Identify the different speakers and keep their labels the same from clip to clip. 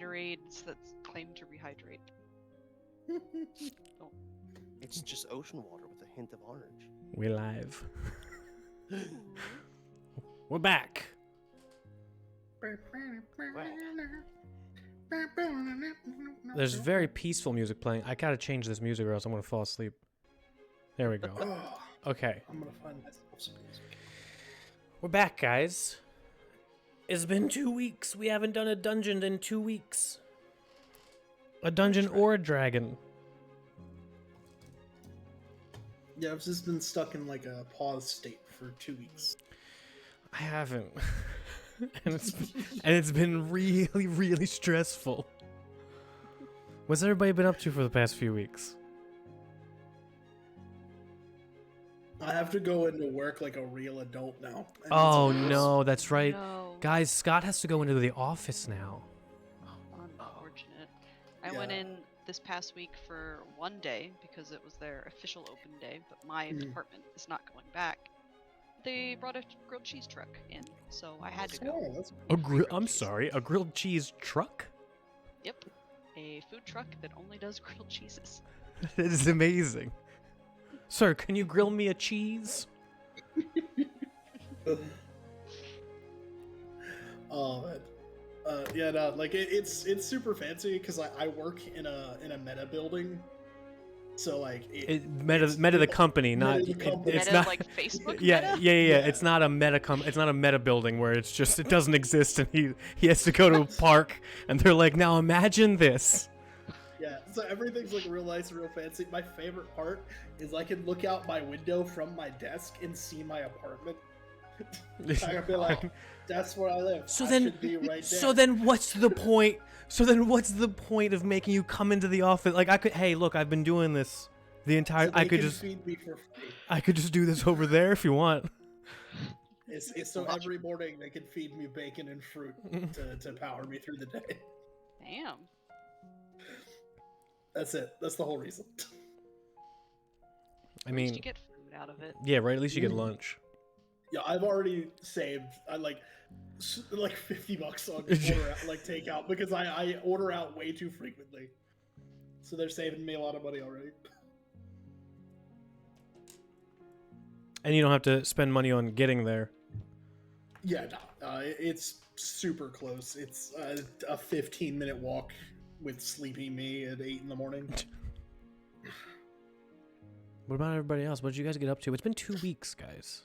Speaker 1: Gatorades that claim to rehydrate. Oh.
Speaker 2: It's just ocean water with a hint of orange.
Speaker 3: We live. We're back. There's very peaceful music playing. I gotta change this music or else I'm gonna fall asleep. There we go. Okay.
Speaker 4: I'm gonna find myself some music.
Speaker 3: We're back, guys. It's been 2 weeks. We haven't done a dungeon in 2 weeks. A dungeon or a dragon.
Speaker 4: Yeah, I've just been stuck in like a pause state for 2 weeks.
Speaker 3: I haven't. and it's been really, really stressful. What's everybody been up to for the past few weeks?
Speaker 4: I have to go into work like a real adult now. and
Speaker 3: Oh
Speaker 4: it's-
Speaker 3: no, that's right.
Speaker 1: No.
Speaker 3: Guys, Scott has to go into the office now.
Speaker 1: Unfortunate. I went
Speaker 4: Yeah.
Speaker 1: in this past week for 1 day because it was their official open day, but my
Speaker 4: Mm.
Speaker 1: department is not going back. They brought a grilled cheese truck in, so I had to go.
Speaker 4: Oh, that's
Speaker 3: A
Speaker 1: Grilled
Speaker 3: I'm
Speaker 1: cheese.
Speaker 3: sorry, a grilled cheese truck?
Speaker 1: Yep. A food truck that only does grilled cheeses.
Speaker 3: That is amazing. Sir, can you grill me a cheese?
Speaker 4: Oh, man. Yeah, no, like it's super fancy because I work in a meta building, so like
Speaker 3: Meta the company,
Speaker 4: Meta
Speaker 3: not
Speaker 4: the company.
Speaker 3: it's
Speaker 1: Meta,
Speaker 3: not.
Speaker 1: like Facebook
Speaker 3: Yeah,
Speaker 1: meta?
Speaker 3: yeah.
Speaker 4: Yeah.
Speaker 3: It's not a it's not a meta building where it's just it doesn't exist and he has to go to a park and they're like, now imagine this.
Speaker 4: Yeah, so everything's like real nice, real fancy. My favorite part is I can look out my window from my desk and see my apartment. I can be like, that's where I live.
Speaker 3: So
Speaker 4: I
Speaker 3: then,
Speaker 4: should be right there.
Speaker 3: so then, what's the point? So then, what's the point of making you come into the office? Like, I could, hey, look, I've been doing this the entire.
Speaker 4: So
Speaker 3: I
Speaker 4: they
Speaker 3: could
Speaker 4: can
Speaker 3: just,
Speaker 4: feed me for free.
Speaker 3: I could just do this over there if you want.
Speaker 4: It's so every morning they can feed me bacon and fruit to power me through the day.
Speaker 1: Damn.
Speaker 4: That's it. That's the whole reason.
Speaker 3: I
Speaker 1: At least
Speaker 3: mean,
Speaker 1: you get food out of it.
Speaker 3: yeah, right. At least you get
Speaker 4: Mm.
Speaker 3: lunch.
Speaker 4: Yeah, I've already saved like $50 on order out, like takeout because I order out way too frequently. So they're saving me a lot of money already.
Speaker 3: And you don't have to spend money on getting there.
Speaker 4: Yeah, no, it's super close. It's a 15-minute walk with sleepy me at 8 in the morning.
Speaker 3: What about everybody else? What did you guys get up to? It's been 2 weeks, guys.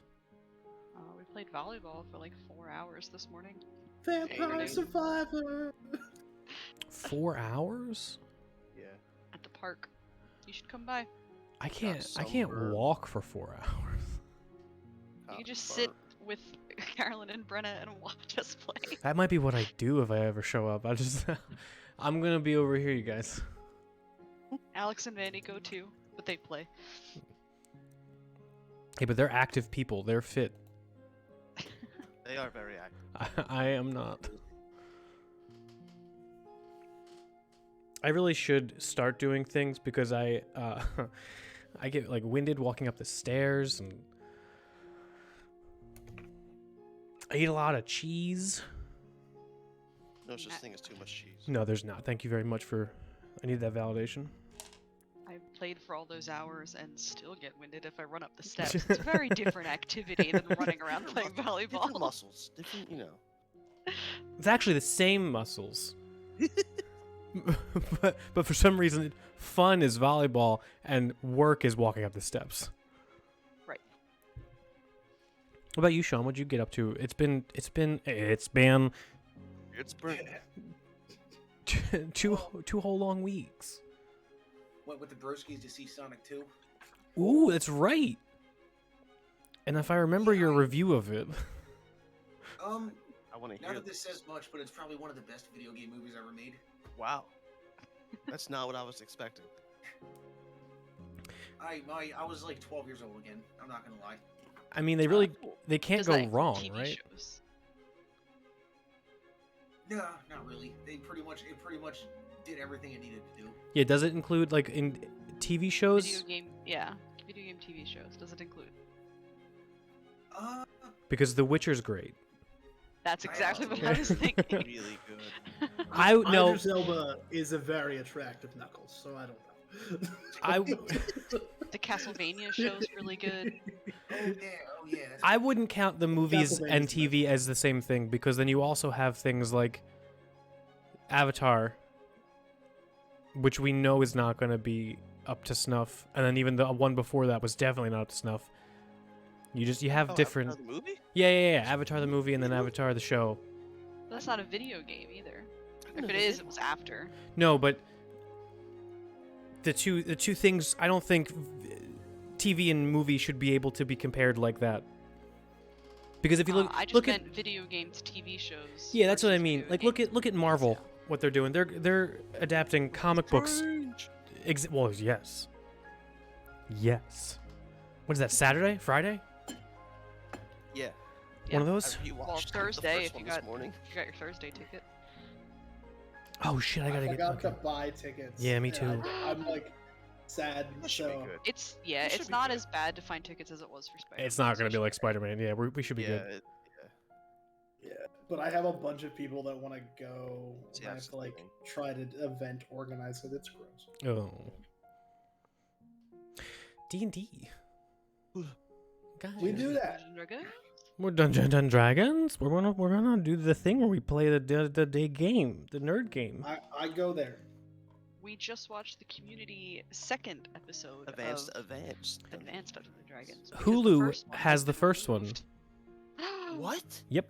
Speaker 1: We played volleyball for like 4 hours this morning.
Speaker 4: Vampire Survivor.
Speaker 3: 4 hours?
Speaker 2: Yeah.
Speaker 1: At the park. You should come by.
Speaker 3: I can't
Speaker 2: summer.
Speaker 3: walk for 4 hours.
Speaker 1: You can just sit with Carolyn and Brenna and watch us play.
Speaker 3: That might be what I do if I ever show up. I'm gonna be over here, you guys.
Speaker 1: Alex and Vandy go too, but they play.
Speaker 3: Hey, but they're active people. They're fit.
Speaker 2: They are very active.
Speaker 3: I am not. I really should start doing things because I I get like winded walking up the stairs and I eat a lot of cheese.
Speaker 2: No such thing as too much cheese.
Speaker 3: No, there's not. Thank you very much for. I need that validation.
Speaker 1: I played for all those hours and still get winded if I run up the steps. It's a very different activity than running around playing
Speaker 2: Different
Speaker 1: volleyball.
Speaker 2: muscles. Different, you know.
Speaker 3: It's actually the same muscles. but for some reason, fun is volleyball and work is walking up the steps.
Speaker 1: Right.
Speaker 3: What about you, Sean? What'd you get up to? It's been
Speaker 2: It's burnt.
Speaker 3: two whole long weeks.
Speaker 5: Went with the broskies to see Sonic 2.
Speaker 3: Ooh, that's right. And if I remember your review of it,
Speaker 2: I want to
Speaker 5: None
Speaker 2: hear
Speaker 5: of this says much, but it's probably one of the best video game movies ever made.
Speaker 2: Wow. That's not what I was expecting.
Speaker 5: I was like 12 years old again. I'm not gonna lie.
Speaker 3: I mean, they can't
Speaker 1: Does
Speaker 3: go
Speaker 1: that include
Speaker 3: wrong,
Speaker 1: TV
Speaker 3: right?
Speaker 1: shows?
Speaker 5: No, not really. It pretty much did everything it needed to do.
Speaker 3: Yeah, does it include like in TV shows?
Speaker 1: Video game, yeah. Video game TV shows. Does it include?
Speaker 5: Uh,
Speaker 3: Because The Witcher's great.
Speaker 1: That's
Speaker 5: I
Speaker 1: exactly
Speaker 5: know.
Speaker 1: what I was thinking.
Speaker 2: Really good.
Speaker 3: I no.
Speaker 4: Idris Elba is a very attractive Knuckles, so I don't know.
Speaker 3: I
Speaker 1: The Castlevania show's really good.
Speaker 5: Oh yeah. That's
Speaker 3: I wouldn't count the movies
Speaker 4: Castlevania's
Speaker 3: and
Speaker 4: nice.
Speaker 3: TV as the same thing because then you also have things like Avatar, which we know is not going to be up to snuff, and then even the one before that was definitely not up to snuff. You have
Speaker 2: Oh,
Speaker 3: different.
Speaker 2: Avatar the movie?
Speaker 3: Yeah. Avatar the movie and then Avatar the show.
Speaker 1: That's not a video game either.
Speaker 2: I
Speaker 1: If
Speaker 2: know
Speaker 1: it
Speaker 2: the
Speaker 1: is,
Speaker 2: video.
Speaker 1: it was after.
Speaker 3: No, but the two things I don't think TV and movie should be able to be compared like that. Because if you look
Speaker 1: I just
Speaker 3: look
Speaker 1: meant
Speaker 3: at
Speaker 1: video games, TV shows.
Speaker 3: yeah, that's what I
Speaker 1: versus
Speaker 3: mean.
Speaker 1: video
Speaker 3: Like
Speaker 1: games.
Speaker 3: look at Marvel, what they're doing. They're adapting comic books.
Speaker 2: Strange.
Speaker 3: Well, yes. What is that? Saturday? Friday?
Speaker 2: Yeah.
Speaker 3: One of
Speaker 1: Yeah.
Speaker 3: those?
Speaker 2: I rewatched
Speaker 1: Well,
Speaker 2: the
Speaker 1: Thursday,
Speaker 2: first
Speaker 1: if you
Speaker 2: one this
Speaker 1: got-
Speaker 2: morning.
Speaker 1: You got your Thursday ticket.
Speaker 3: Oh shit! I gotta get.
Speaker 4: forgot to
Speaker 3: Okay.
Speaker 4: buy tickets.
Speaker 3: Yeah, me
Speaker 4: and
Speaker 3: too.
Speaker 4: I'm like sad.
Speaker 2: That should
Speaker 4: So
Speaker 2: be good.
Speaker 1: It's
Speaker 2: It should
Speaker 1: it's
Speaker 2: be
Speaker 1: not
Speaker 2: good.
Speaker 1: as bad to find tickets as it was for Spider-Man.
Speaker 3: It's not gonna be
Speaker 1: especially.
Speaker 3: like Spider-Man. Yeah, we should be
Speaker 2: Yeah,
Speaker 3: good.
Speaker 4: yeah, but I have a bunch of people that want to go.
Speaker 2: See,
Speaker 4: and I have
Speaker 2: that's
Speaker 4: to
Speaker 2: the
Speaker 4: like
Speaker 2: thing.
Speaker 4: try to event organize it. It's gross.
Speaker 3: Oh. D&D. Guys,
Speaker 4: We do that.
Speaker 1: Dungeons are good.
Speaker 3: We're Dungeons and Dragons. We're gonna do the thing where we play the day game, the nerd game.
Speaker 4: I go there.
Speaker 1: We just watched the Community second episode
Speaker 2: Advanced.
Speaker 1: of Advanced Dungeons and Dragons. because
Speaker 3: Hulu
Speaker 1: first one
Speaker 3: has the
Speaker 1: been
Speaker 3: first one.
Speaker 1: removed.
Speaker 2: What?
Speaker 3: Yep.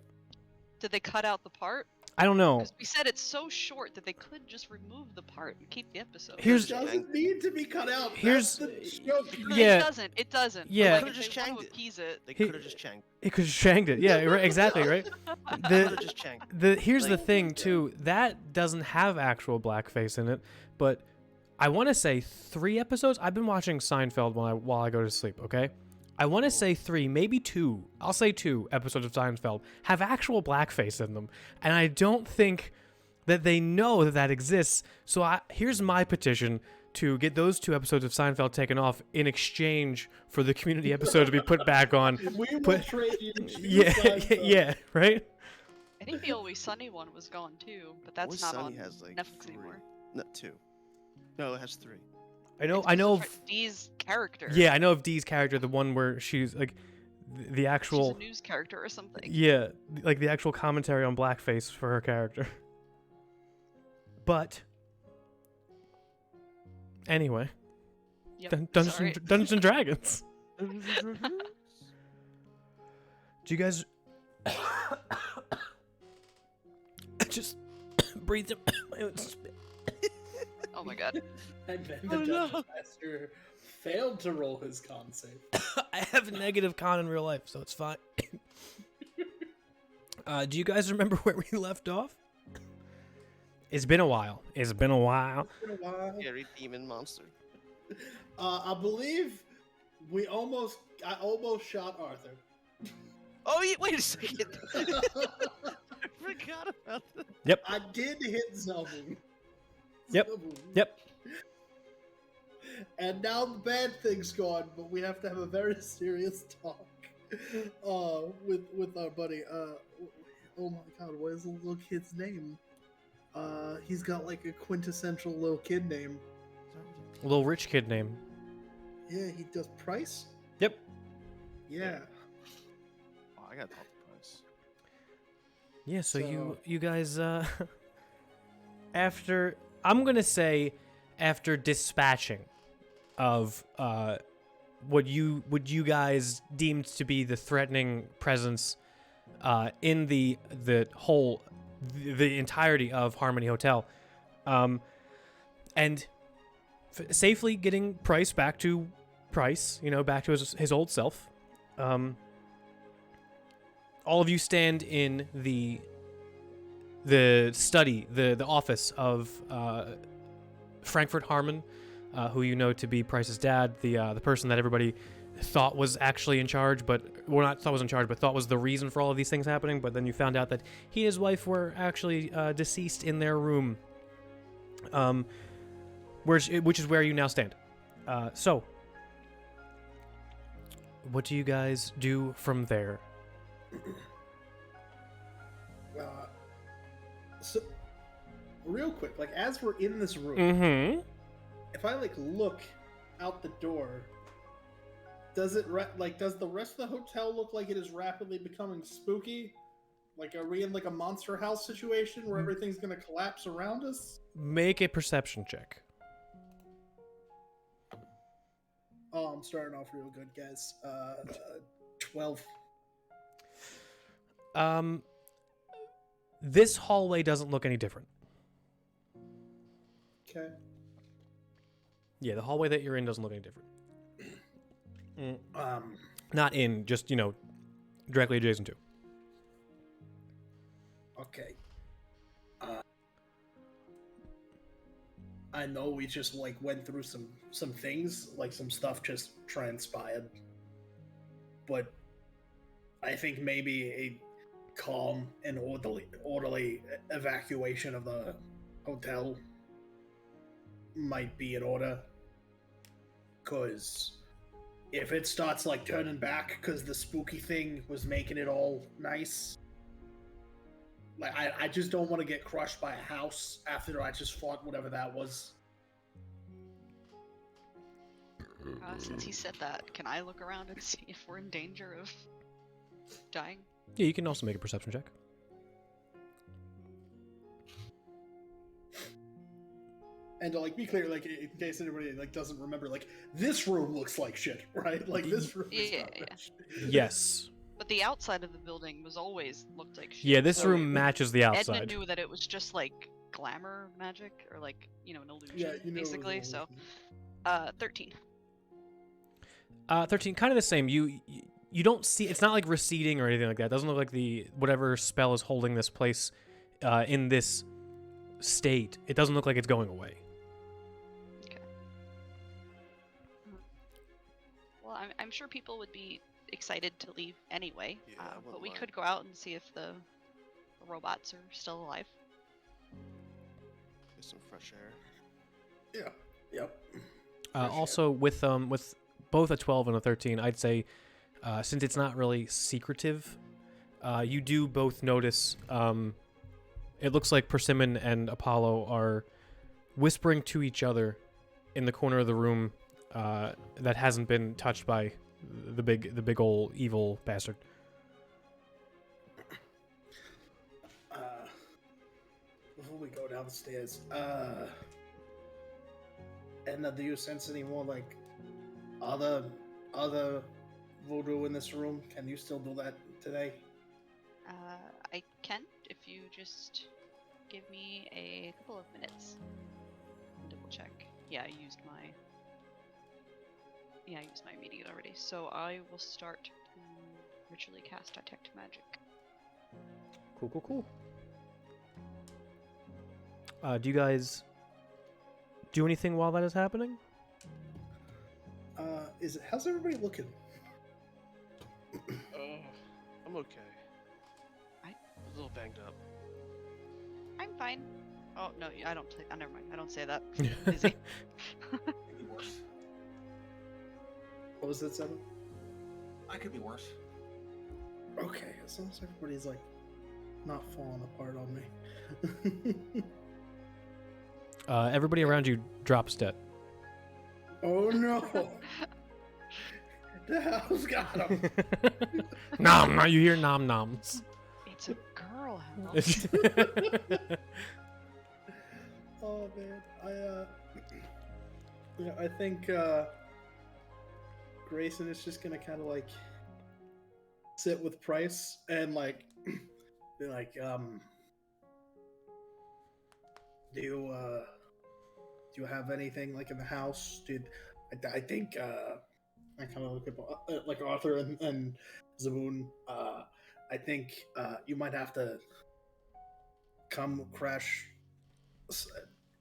Speaker 1: Did they cut out the part?
Speaker 3: I don't know.
Speaker 1: 'Cause we said it's so short that they could just remove the part and keep the episode.
Speaker 3: Here's-
Speaker 4: It doesn't need to be cut out.
Speaker 3: Here's-
Speaker 4: That's the joke.
Speaker 3: Yeah.
Speaker 1: It doesn't. It doesn't. But,
Speaker 3: Yeah.
Speaker 1: Like,
Speaker 2: Could've
Speaker 1: if
Speaker 2: just
Speaker 1: they want
Speaker 2: changed
Speaker 1: to
Speaker 2: it.
Speaker 1: appease it.
Speaker 2: They
Speaker 3: He-
Speaker 2: could have just chanked.
Speaker 3: It could shanked it. Yeah, right, exactly, right?
Speaker 2: Could've
Speaker 3: The
Speaker 2: just chanked.
Speaker 3: here's the
Speaker 4: Like-
Speaker 3: thing too. That doesn't have actual blackface in it, but I want to say 3 episodes. I've been watching Seinfeld while I go to sleep, okay? I want to say 3, maybe 2. I'll say 2 episodes of Seinfeld have actual blackface in them, and I don't think that they know that exists. So here's my petition to get those 2 episodes of Seinfeld taken off in exchange for the Community episode to be put back on.
Speaker 4: We will
Speaker 3: Put-
Speaker 4: trade you.
Speaker 3: Yeah, yeah, right?
Speaker 1: I think the Always Sunny one was gone too, but that's
Speaker 2: Always
Speaker 1: not
Speaker 2: Sunny
Speaker 1: on
Speaker 2: has, like,
Speaker 1: Netflix
Speaker 2: 3.
Speaker 1: anymore.
Speaker 2: No, 2. No, it has 3.
Speaker 3: I know.
Speaker 1: It's
Speaker 3: I
Speaker 1: 'cause
Speaker 3: know.
Speaker 1: it's
Speaker 3: Of,
Speaker 1: Dee's character.
Speaker 3: yeah, I know of Dee's character, the one where she's like the
Speaker 1: She's
Speaker 3: actual.
Speaker 1: a news character or something.
Speaker 3: Yeah, like the actual commentary on blackface for her character. But anyway,
Speaker 1: Yep, sorry.
Speaker 3: Dungeons and Dragons. Do you guys just breathe in my own spit?
Speaker 1: Oh my god.
Speaker 4: And then the
Speaker 2: Oh, no.
Speaker 4: Dungeon Master failed to roll his con save.
Speaker 3: I have a negative con in real life, so it's fine. Do you guys remember where we left off? It's been a while.
Speaker 4: It's been a while.
Speaker 2: Scary demon monster.
Speaker 4: I believe I almost shot Arthur.
Speaker 2: Oh, yeah, wait a second. I forgot about that.
Speaker 4: I did hit Zelboom.
Speaker 3: Yep.
Speaker 4: Zelboom.
Speaker 3: Yep.
Speaker 4: And now the bad thing's gone, but we have to have a very serious talk with our buddy. Oh my god, what is the little kid's name? He's got like a quintessential little kid name.
Speaker 3: Little rich kid name.
Speaker 4: Yeah, he does Price?
Speaker 3: Yep.
Speaker 4: Yeah.
Speaker 2: Oh, I gotta talk to Price.
Speaker 3: Yeah, so
Speaker 4: So-
Speaker 3: you guys after I'm going to say after dispatching of what you guys deemed to be the threatening presence in the entirety of Harmony Hotel, and safely getting Price back to back to his old self. All of you stand in the study, the office of Frankfurt Harmon, who you know to be Price's dad, the person that everybody thought was actually in charge, but not thought was in charge, but thought was the reason for all of these things happening. But then you found out that he and his wife were actually deceased in their room, which is where you now stand. So, what do you guys do from there?
Speaker 4: So, real quick, like as we're in this room,
Speaker 3: Mm-hmm.
Speaker 4: if I like look out the door, does it does the rest of the hotel look like it is rapidly becoming spooky? Like, are we in like a monster house situation where everything's gonna collapse around us?
Speaker 3: Make a perception check.
Speaker 4: Oh, I'm starting off real good, guys. 12.
Speaker 3: This hallway doesn't look any different.
Speaker 4: Okay.
Speaker 3: Yeah, the hallway that you're in doesn't look any different.
Speaker 4: Um.
Speaker 3: Not in, just, directly adjacent to.
Speaker 4: Okay. I know we just like went through some things, like some stuff just transpired. But I think maybe a calm and orderly evacuation of the hotel might be in order. Cause if it starts like turning back because the spooky thing was making it all nice, like I just don't want to get crushed by a house after I just fought whatever that was.
Speaker 1: Since he said that, can I look around and see if we're in danger of dying?
Speaker 3: Yeah, you can also make a perception check.
Speaker 4: And to like be clear, like in case anybody like doesn't remember, like this room looks like shit, right? Like this room is
Speaker 1: Yeah,
Speaker 4: not
Speaker 1: yeah.
Speaker 4: shit.
Speaker 3: Yes.
Speaker 1: But the outside of the building was always looked like shit.
Speaker 3: Yeah, this
Speaker 1: so
Speaker 3: room matches the
Speaker 1: Edna
Speaker 3: outside.
Speaker 1: knew that it was just like glamour magic or like, an illusion,
Speaker 4: Yeah, you know, it was
Speaker 1: basically.
Speaker 4: all-
Speaker 1: So, 13.
Speaker 3: 13, kind of the same. You don't see, it's not like receding or anything like that. It doesn't look like whatever spell is holding this place in this state. It doesn't look like it's going away.
Speaker 1: Well, I'm sure people would be excited to leave anyway.
Speaker 2: Yeah, I
Speaker 1: but
Speaker 2: wouldn't
Speaker 1: we
Speaker 2: mind.
Speaker 1: could go out and see if the robots are still alive.
Speaker 2: Get some fresh air.
Speaker 4: Yeah. Yep.
Speaker 3: Also, with both a 12 and a 13, I'd say, since it's not really secretive, you do both notice. It looks like Persimmon and Apollo are whispering to each other in the corner of the room that hasn't been touched by the big old evil bastard.
Speaker 4: Before we go downstairs, and do you sense any more like other voodoo in this room? Can you still do that today?
Speaker 1: I can, if you just give me a couple of minutes. Double check. Yeah, I used my immediate already. So I will start to ritually cast Detect Magic.
Speaker 3: Cool. Do you guys do anything while that is happening?
Speaker 4: How's everybody looking?
Speaker 2: I'm okay.
Speaker 1: I-
Speaker 2: A little banged up.
Speaker 1: I'm fine. Oh no, I don't. Never mind. I don't say that. I'm busy.
Speaker 5: Could be worse.
Speaker 4: What was that, Seven?
Speaker 5: I could be worse.
Speaker 4: Okay, as long as everybody's like not falling apart on me.
Speaker 3: Everybody around you drops dead.
Speaker 4: Oh no! The hell's got him?
Speaker 3: Nom, you hear nom noms.
Speaker 1: It's a girl, Hal.
Speaker 4: Oh man, I think Grayson is just gonna kind of like sit with Price and like be like, do you have anything like in the house, dude? I think I kind of look at like Arthur and Zaboon. I think you might have to come crash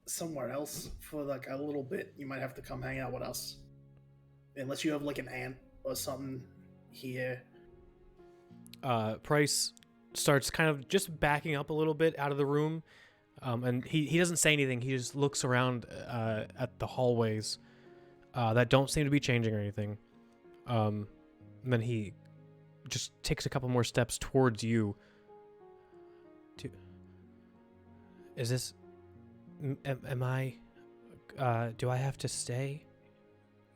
Speaker 4: somewhere else for like a little bit. You might have to come hang out with us, unless you have like an aunt or something here.
Speaker 3: Price starts kind of just backing up a little bit out of the room, and he doesn't say anything. He just looks around at the hallways that don't seem to be changing or anything. And then he just takes a couple more steps towards you. Is this? Am I? Do I have to stay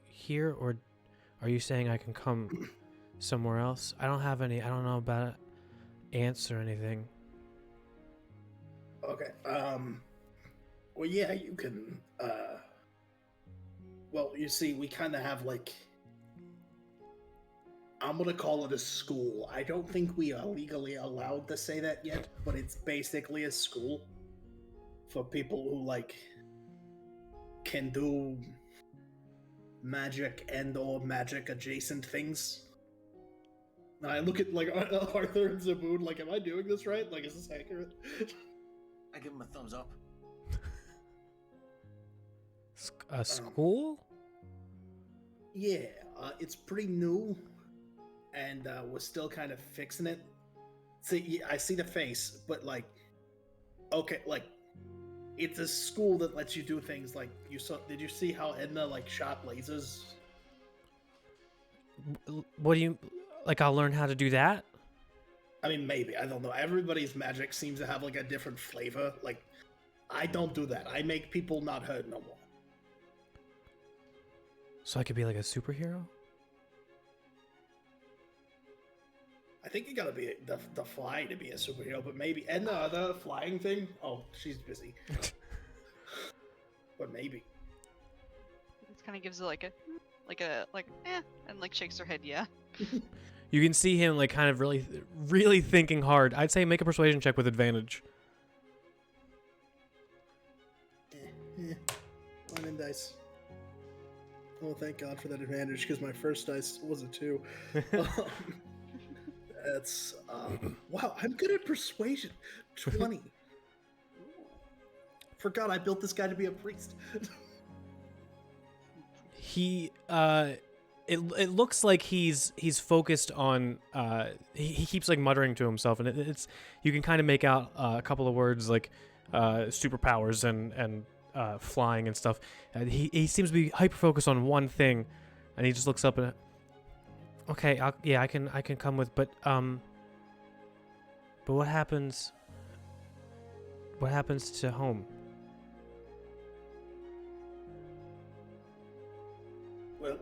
Speaker 3: here, or are you saying I can come somewhere else? I don't have any. I don't know about ants or anything.
Speaker 4: Okay. Well, yeah, you can. Well, you see, we kind of have like. I'm gonna call it a school. I don't think we are legally allowed to say that yet, but it's basically a school for people who like can do magic and/or magic adjacent things. And I look at like Arthur and Zaboon, like, am I doing this right? Like, is this accurate?
Speaker 5: I give him a thumbs up.
Speaker 3: A school?
Speaker 4: Yeah, it's pretty new, and we're still kind of fixing it. See, I see the face, but like, okay, like, it's a school that lets you do things like you saw. Did you see how Edna like shot lasers?
Speaker 3: What do you like? I'll learn how to do that.
Speaker 4: I mean, maybe, I don't know. Everybody's magic seems to have like a different flavor. Like, I don't do that. I make people not hurt no more.
Speaker 3: So I could be like a superhero.
Speaker 4: I think you gotta be the fly to be a superhero, but maybe and the other flying thing. Oh, she's busy. But maybe.
Speaker 1: It kind of gives it like and like shakes her head. Yeah.
Speaker 3: You can see him like kind of really thinking hard. I'd say make a persuasion check with advantage.
Speaker 4: One in dice. Oh, thank God for that advantage, because my first dice was a 2. That's wow. I'm good at persuasion. 20. Forgot I built this guy to be a priest.
Speaker 3: He it looks like he's focused on he keeps like muttering to himself, and it's you can kind of make out a couple of words like superpowers and flying and stuff. He seems to be hyper focused on one thing, and he just looks up and okay, I can come with, but what happens to home?
Speaker 4: Well,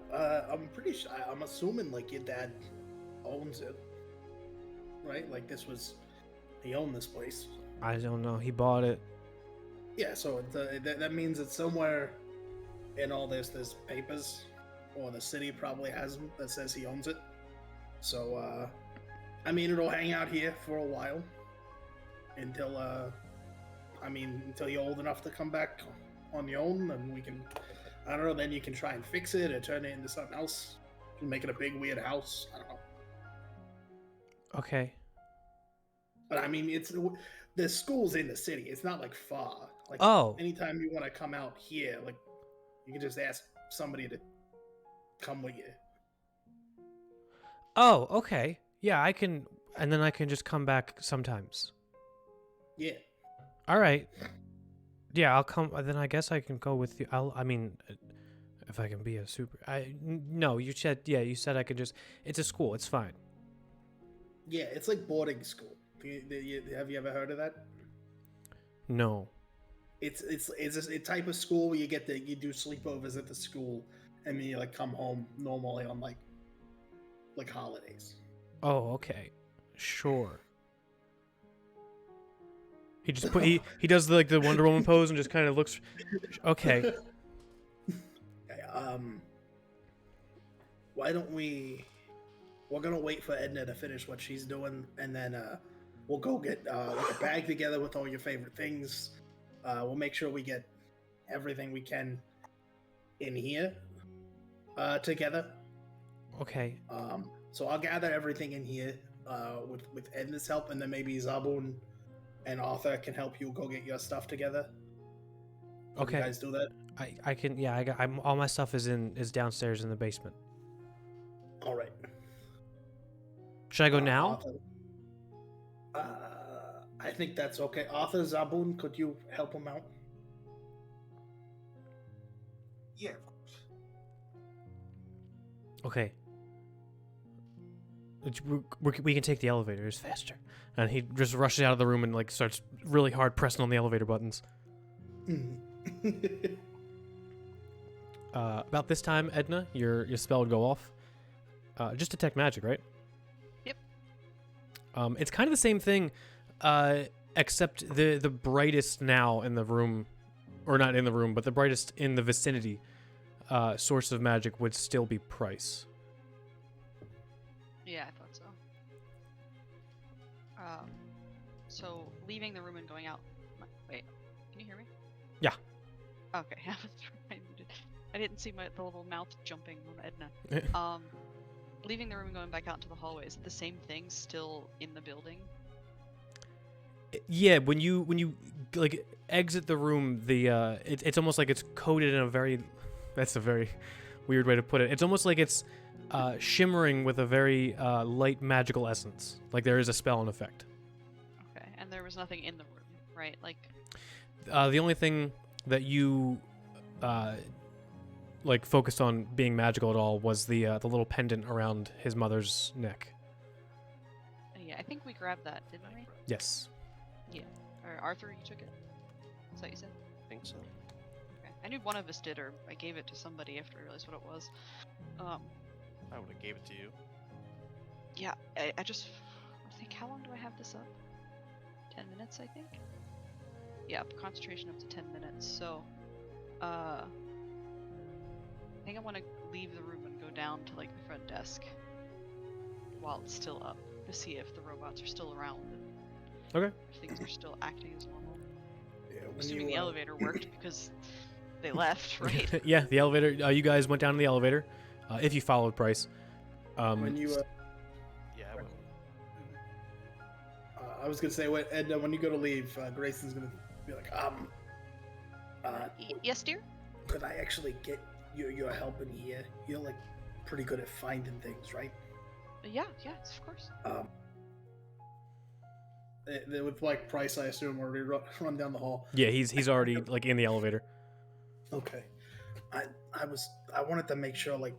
Speaker 4: I'm pretty sure. I'm assuming like your dad owns it, right? Like he owned this place.
Speaker 3: I don't know. He bought it.
Speaker 4: Yeah, so that means it's somewhere in all this. There's papers, or the city probably has them that says he owns it. So, I mean, it'll hang out here for a while until you're old enough to come back on your own, and we can. I don't know. Then you can try and fix it or turn it into something else. Make it a big weird house. I don't know.
Speaker 3: Okay.
Speaker 4: But I mean, the school's in the city. It's not like far. Like,
Speaker 3: Oh.
Speaker 4: anytime you want to come out here, like, you can just ask somebody to come with you.
Speaker 3: Oh, okay. Yeah, I can, and then I can just come back sometimes.
Speaker 4: Yeah.
Speaker 3: All right. Yeah, I'll come. Then I guess I can go with you. I mean, if I can be a super. No, you said. Yeah, you said I could just. It's a school. It's fine.
Speaker 4: Yeah, it's like boarding school. Have you ever heard of that?
Speaker 3: No.
Speaker 4: It's a type of school where you do sleepovers at the school, and then you like come home normally on like holidays.
Speaker 3: Oh, okay. Sure. He just he does the Wonder Woman pose and just kind of looks. Okay.
Speaker 4: Why don't we're gonna wait for Edna to finish what she's doing, and then we'll go get like a bag together with all your favorite things. We'll make sure we get everything we can in here together.
Speaker 3: Okay.
Speaker 4: So I'll gather everything in here with Edna's help, and then maybe Zaboon and Arthur can help you go get your stuff together.
Speaker 3: Okay.
Speaker 4: You guys do that?
Speaker 3: I can. Yeah. All my stuff is downstairs in the basement.
Speaker 4: All right.
Speaker 3: Should I go now?
Speaker 4: Arthur, I think that's okay. Arthur, Zaboon, could you help him out?
Speaker 5: Yeah, of course.
Speaker 3: Okay. We can take the elevator. It's faster. And he just rushes out of the room and like starts really hard pressing on the elevator buttons. About this time, Edna, your spell would go off. Just detect magic, right?
Speaker 1: Yep.
Speaker 3: It's kind of the same thing, except the brightest now in the room, or not in the room, but the brightest in the vicinity source of magic would still be Price.
Speaker 1: Yeah, I thought so. So leaving the room and going out. Wait, can you hear me?
Speaker 3: Yeah.
Speaker 1: Okay, I didn't see the little mouth jumping on Edna. Leaving the room and going back out into the hallway, is it the same thing still in the building?
Speaker 3: Yeah, when you like exit the room, it's almost like it's coated in a very, that's a very weird way to put it. It's almost like it's shimmering with a very light magical essence. Like there is a spell in effect.
Speaker 1: Okay, and there was nothing in the room, right? Like
Speaker 3: the only thing that you like focused on being magical at all was the little pendant around his mother's neck.
Speaker 1: yeah, I think we grabbed that, didn't we?
Speaker 3: Yes.
Speaker 1: Or Arthur, you took it? Is that what you said?
Speaker 2: I think so.
Speaker 1: Okay. I knew one of us did, or I gave it to somebody after I realized what it was.
Speaker 2: I would have gave it to you.
Speaker 1: Yeah, I think, how long do I have this up? 10 minutes, I think? Yeah, concentration up to 10 minutes, so, I think I want to leave the room and go down to, like, the front desk while it's still up to see if the robots are still around and
Speaker 3: Okay.
Speaker 1: if things are still acting as normal.
Speaker 4: Yeah, when
Speaker 1: Assuming
Speaker 4: you,
Speaker 1: the elevator worked because they left, right?
Speaker 3: Yeah, the elevator. You guys went down to the elevator. If you followed Price.
Speaker 4: when you
Speaker 2: Yeah, I will.
Speaker 4: I was gonna say, Edna, when you go to leave, Grayson's gonna be like,
Speaker 1: Yes, dear?
Speaker 4: could I actually get your help in here? You're like pretty good at finding things, right?
Speaker 1: Yeah, yes, of course.
Speaker 4: With like Price, I assume, or we run down the hall.
Speaker 3: Yeah, he's already like in the elevator.
Speaker 4: Okay, I wanted to make sure, like,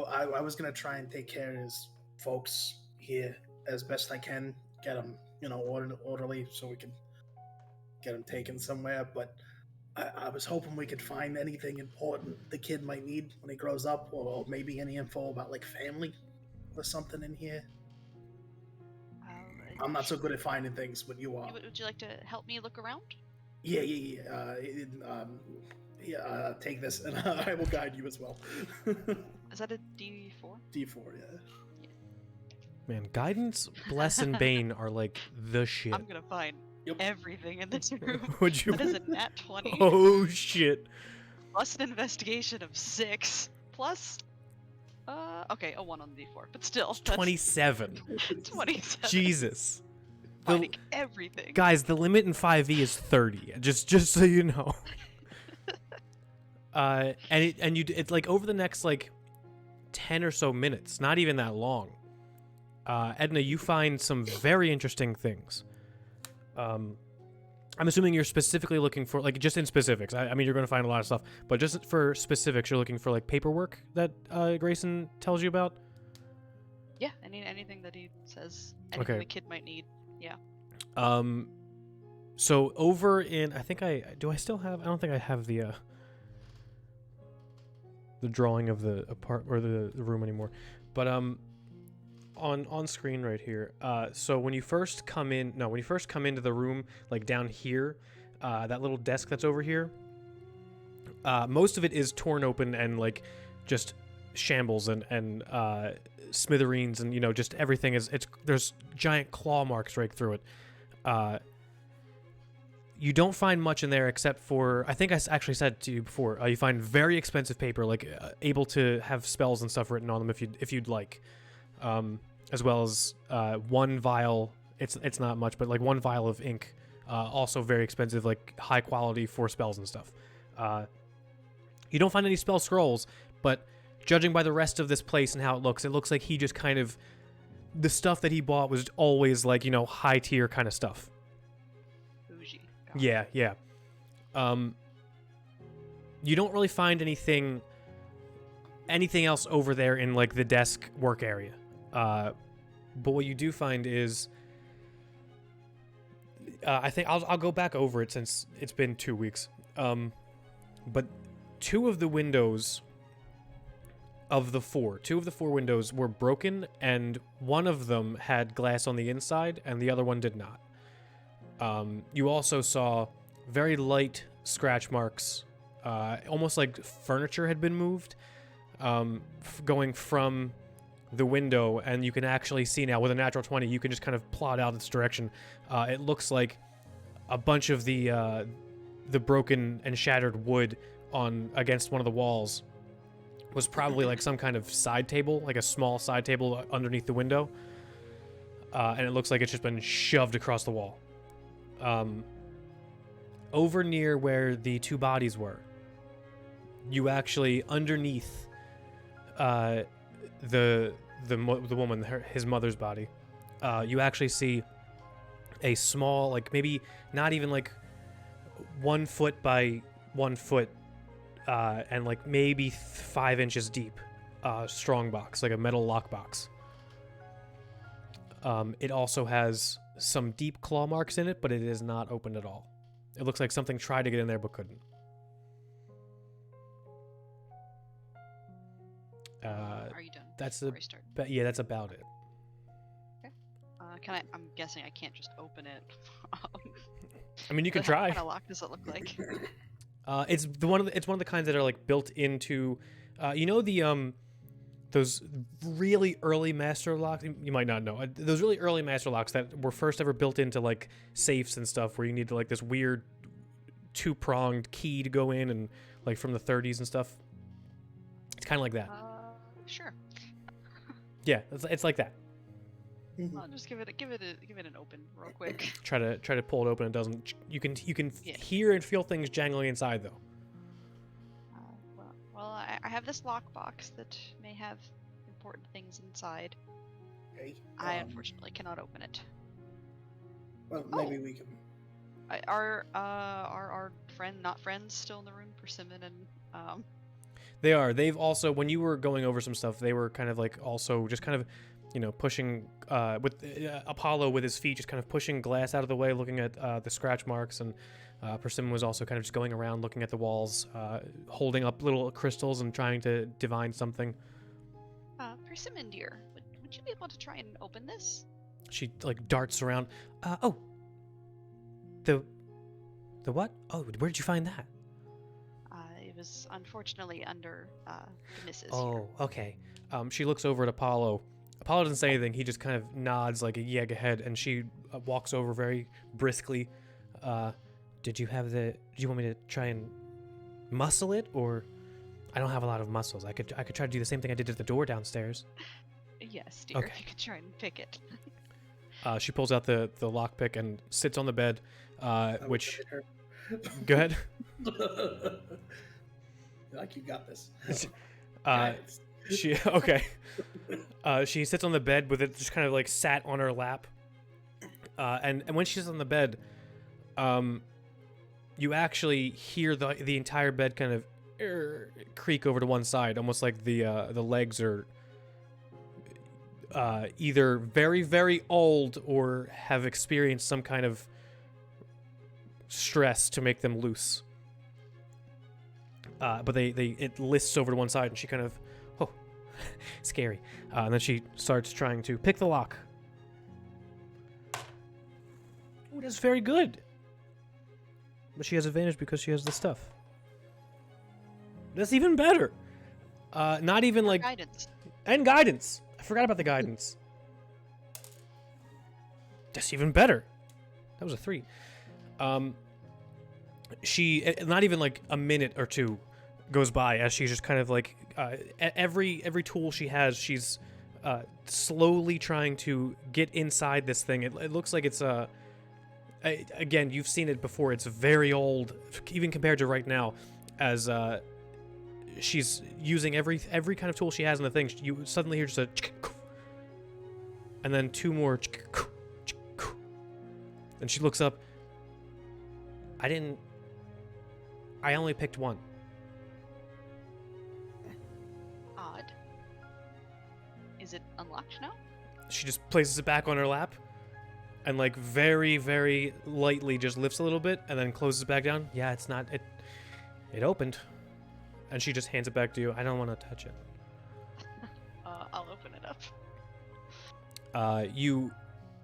Speaker 4: I was gonna try and take care of his folks here as best I can, get them, orderly, so we can get them taken somewhere. But I was hoping we could find anything important the kid might need when he grows up, or maybe any info about like family or something in here. I'm not so good at finding things, but you are.
Speaker 1: Would you like to help me look around?
Speaker 4: Yeah. Take this, and I will guide you as well.
Speaker 1: Is that a D4?
Speaker 4: D4, yeah.
Speaker 3: Man, guidance, bless, and bane are like the shit.
Speaker 1: I'm gonna find
Speaker 4: Yep.
Speaker 1: everything in this room.
Speaker 3: Would you?
Speaker 1: That is a nat 20.
Speaker 3: Oh shit!
Speaker 1: Plus an investigation of 6. Plus, okay, a 1 on the D4, but still. That's
Speaker 3: 27.
Speaker 1: 27.
Speaker 3: Jesus.
Speaker 1: Finding everything.
Speaker 3: Guys, the limit in 5e is 30. Just so you know. It's like over the next like 10 or so minutes, not even that long. Edna, you find some very interesting things. I'm assuming you're specifically looking for, like, just in specifics. I mean, you're going to find a lot of stuff, but just for specifics, you're looking for like paperwork that Grayson tells you about.
Speaker 1: Yeah, anything that he says, anything
Speaker 3: Okay.
Speaker 1: the kid might need. Yeah.
Speaker 3: So over in, I still have, I don't think I have the drawing of the the room anymore, but on screen right here. So when you first come into the room, like down here, that little desk that's over here, most of it is torn open and like just shambles and smithereens, and just everything there's giant claw marks right through it. You don't find much in there except for, I think I actually said to you before, you find very expensive paper, like able to have spells and stuff written on them if you'd like, as well as one vial. It's not much, but like one vial of ink, also very expensive, like high quality for spells and stuff. You don't find any spell scrolls, but judging by the rest of this place and how it looks like he just kind of, the stuff that he bought was always like high tier kind of stuff.
Speaker 1: Bougie. Got it.
Speaker 3: Yeah. You don't really find anything else over there in like the desk work area. But what you do find is, I think I'll go back over it since it's been 2 weeks. But two of the four windows were broken, and one of them had glass on the inside, and the other one did not. You also saw very light scratch marks, almost like furniture had been moved, going from the window, and you can actually see now with a natural 20, you can just kind of plot out its direction. It looks like a bunch of the broken and shattered wood against one of the walls was probably like some kind of side table, like a small side table underneath the window. And it looks like it's just been shoved across the wall. Over near where the two bodies were, you actually, underneath the woman, his mother's body, you actually see a small, like maybe not even like 1 foot by 1 foot, and like maybe 5 inches deep, strong box, like a metal lock box. It also has some deep claw marks in it, but it is not open at all. It looks like something tried to get in there but couldn't.
Speaker 1: Are you done?
Speaker 3: That's
Speaker 1: before I start?
Speaker 3: Yeah, that's about it.
Speaker 1: I'm guessing I can't just open it.
Speaker 3: I mean, you can
Speaker 1: What
Speaker 3: try.
Speaker 1: kind of lock does it look like?
Speaker 3: It's one of the kinds that are like built into, those really early master locks. You might not know those really early master locks that were first ever built into like safes and stuff, where you need like this weird 2-pronged key to go in, and like from the 30s and stuff. It's kind of like that.
Speaker 1: Sure.
Speaker 3: Yeah, it's like that.
Speaker 1: I'll just give it an open real quick.
Speaker 3: Try to pull it open. It doesn't. You can
Speaker 1: Yeah.
Speaker 3: hear and feel things jangling inside though.
Speaker 1: I have this lockbox that may have important things inside.
Speaker 4: Okay.
Speaker 1: I unfortunately cannot open it.
Speaker 4: Well, maybe we can.
Speaker 1: Are our not friends still in the room? Persimmon and
Speaker 3: They are. They've also, when you were going over some stuff, they were kind of like also just kind of, pushing with Apollo with his feet, just kind of pushing glass out of the way, looking at the scratch marks, and Persimmon was also kind of just going around looking at the walls, holding up little crystals and trying to divine something.
Speaker 1: Persimmon dear, would you be able to try and open this?
Speaker 3: She like darts around. The what? Oh, where did you find that?
Speaker 1: It was unfortunately under the missus.
Speaker 3: Oh, okay. She looks over at Apollo. Apollo doesn't say anything. He just kind of nods like a yeah, go ahead, and she walks over very briskly. Do you want me to try and muscle it, or I don't have a lot of muscles. I could try to do the same thing I did at the door downstairs.
Speaker 1: Yes, dear.
Speaker 3: Okay.
Speaker 1: You could try and pick it.
Speaker 3: She pulls out the lockpick and sits on the bed, which...
Speaker 4: Her.
Speaker 3: Go ahead.
Speaker 4: Like you got this.
Speaker 3: She okay. She sits on the bed with it just kind of like sat on her lap, and when she's on the bed, you actually hear the entire bed kind of creak over to one side, almost like the legs are either very, very old or have experienced some kind of stress to make them loose. But it lists over to one side, and she kind of, scary. And then she starts trying to pick the lock. Oh, that's very good. But she has advantage because she has the stuff. That's even better. Not even like...
Speaker 1: Guidance.
Speaker 3: And guidance. I forgot about the guidance. That's even better. That was a 3. She, not even like a minute or two goes by as she's just kind of like, every tool she has, she's slowly trying to get inside this thing. It looks like it's again, you've seen it before. It's very old, even compared to right now, as she's using every kind of tool she has in the thing. You suddenly hear just a, and then 2 more, and she looks up. I only picked 1.
Speaker 1: Odd. Is it unlocked now?
Speaker 3: She just places it back on her lap and like very, very lightly just lifts a little bit and then closes it back down. Yeah, it's not it opened. And she just hands it back to you. I don't want to touch it.
Speaker 1: I'll open it up.
Speaker 3: You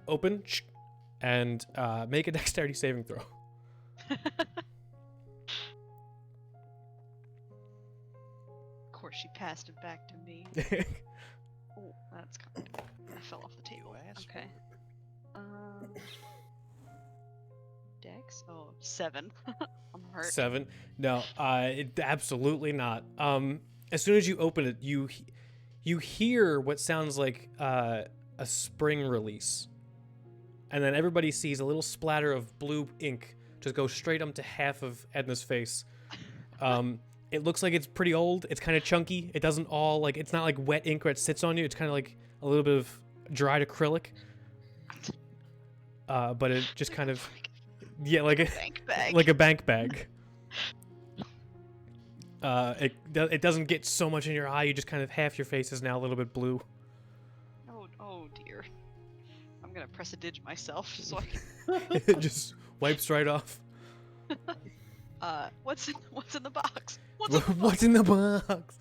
Speaker 3: open and make a dexterity saving throw.
Speaker 1: Of course, she passed it back to me. Oh, that's kind of... That fell off the table. Okay. Dex? Oh, 7. I'm hurt.
Speaker 3: 7. No, absolutely not. As soon as you open it, you hear what sounds like a spring release, and then everybody sees a little splatter of blue ink just go straight up to half of Edna's face. It looks like it's pretty old. It's kind of chunky. It doesn't all like it's not like wet ink where it sits on you. It's kind of like a little bit of dried acrylic. But it just kind of like a
Speaker 1: bank bag.
Speaker 3: like a bank bag. It doesn't get so much in your eye. You just kind of half your face is now a little bit blue.
Speaker 1: Oh dear. I'm gonna press a dig myself so I can...
Speaker 3: It just wipes right off.
Speaker 1: What's in the box?
Speaker 3: What's in the box?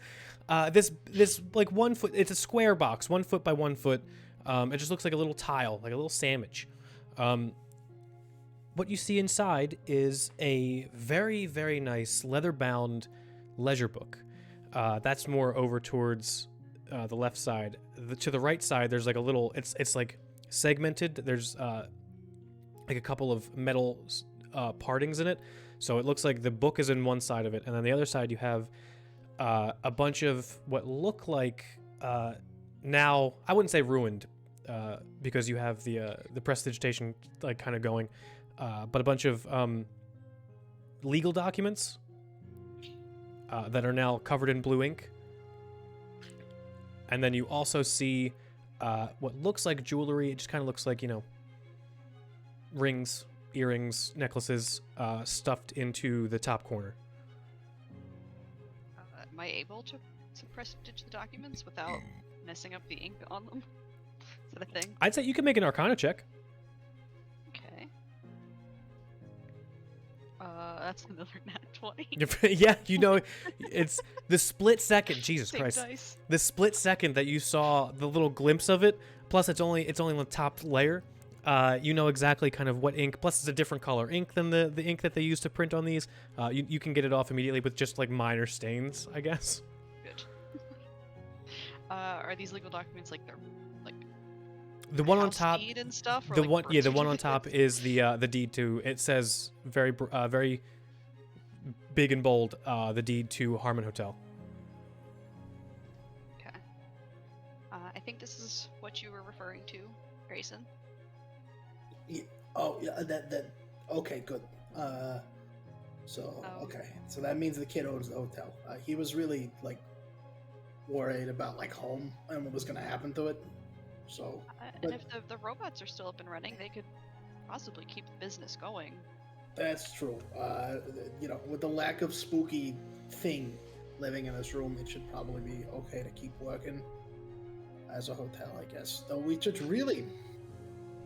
Speaker 3: This like 1 foot. It's a square box, 1 foot by 1 foot. It just looks like a little tile, like a little sandwich. What you see inside is a very, very nice leather-bound leisure book. That's more over towards the left side. To the right side, there's like a little. It's like segmented. There's like a couple of metal partings in it. So it looks like the book is in one side of it, and on the other side you have a bunch of what look like now I wouldn't say ruined because you have the prestidigitation like kind of going, but a bunch of legal documents that are now covered in blue ink. And then you also see what looks like jewelry. It just kind of looks like, rings, earrings, necklaces stuffed into the top corner.
Speaker 1: Am I able to prestidige the documents without messing up the ink on them? Is that a thing?
Speaker 3: I'd say you can make an Arcana check.
Speaker 1: Okay. That's another nat 20.
Speaker 3: Yeah, it's the split second. Jesus
Speaker 1: Same
Speaker 3: Christ!
Speaker 1: dice.
Speaker 3: The split second that you saw the little glimpse of it. Plus, it's only on the top layer. You know exactly kind of what ink. Plus, it's a different color ink than the ink that they use to print on these. You can get it off immediately with just like minor stains, I guess.
Speaker 1: Good. Are these legal documents like they're like
Speaker 3: The one on
Speaker 1: house
Speaker 3: top,
Speaker 1: deed and stuff? Or
Speaker 3: the
Speaker 1: like
Speaker 3: one,
Speaker 1: birth
Speaker 3: yeah, the one on top
Speaker 1: certificates?
Speaker 3: is the deed to. It says very big and bold, the deed to Harmon Hotel.
Speaker 1: Okay. I think this is what you were referring to, Grayson.
Speaker 4: Oh, yeah, that. Okay, good. So
Speaker 1: Oh.
Speaker 4: okay, so that means the kid owns the hotel. He was really like worried about like home and what was gonna happen to it. So
Speaker 1: And
Speaker 4: But-
Speaker 1: if the robots are still up and running, they could possibly keep the business going.
Speaker 4: that's true. With the lack of spooky thing living in this room, it should probably be okay to keep working as a hotel, I guess. Though we should really,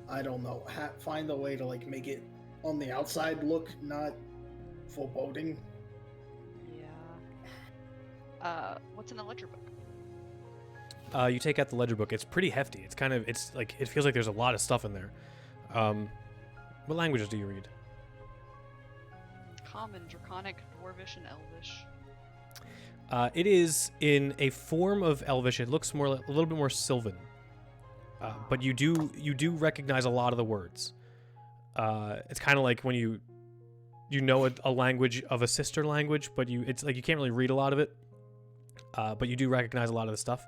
Speaker 4: I don't know, find a way to like make it on the outside look not foreboding.
Speaker 1: Yeah. What's in the ledger book?
Speaker 3: You take out the ledger book. It's pretty hefty. It's like it feels like there's a lot of stuff in there. What languages do you read?
Speaker 1: Common, Draconic, Dwarvish, and Elvish.
Speaker 3: It is in a form of Elvish. It looks a little bit more Sylvan, but you do recognize a lot of the words. It's kind of like when you know a language of a sister language, but it's like you can't really read a lot of it, but you do recognize a lot of the stuff.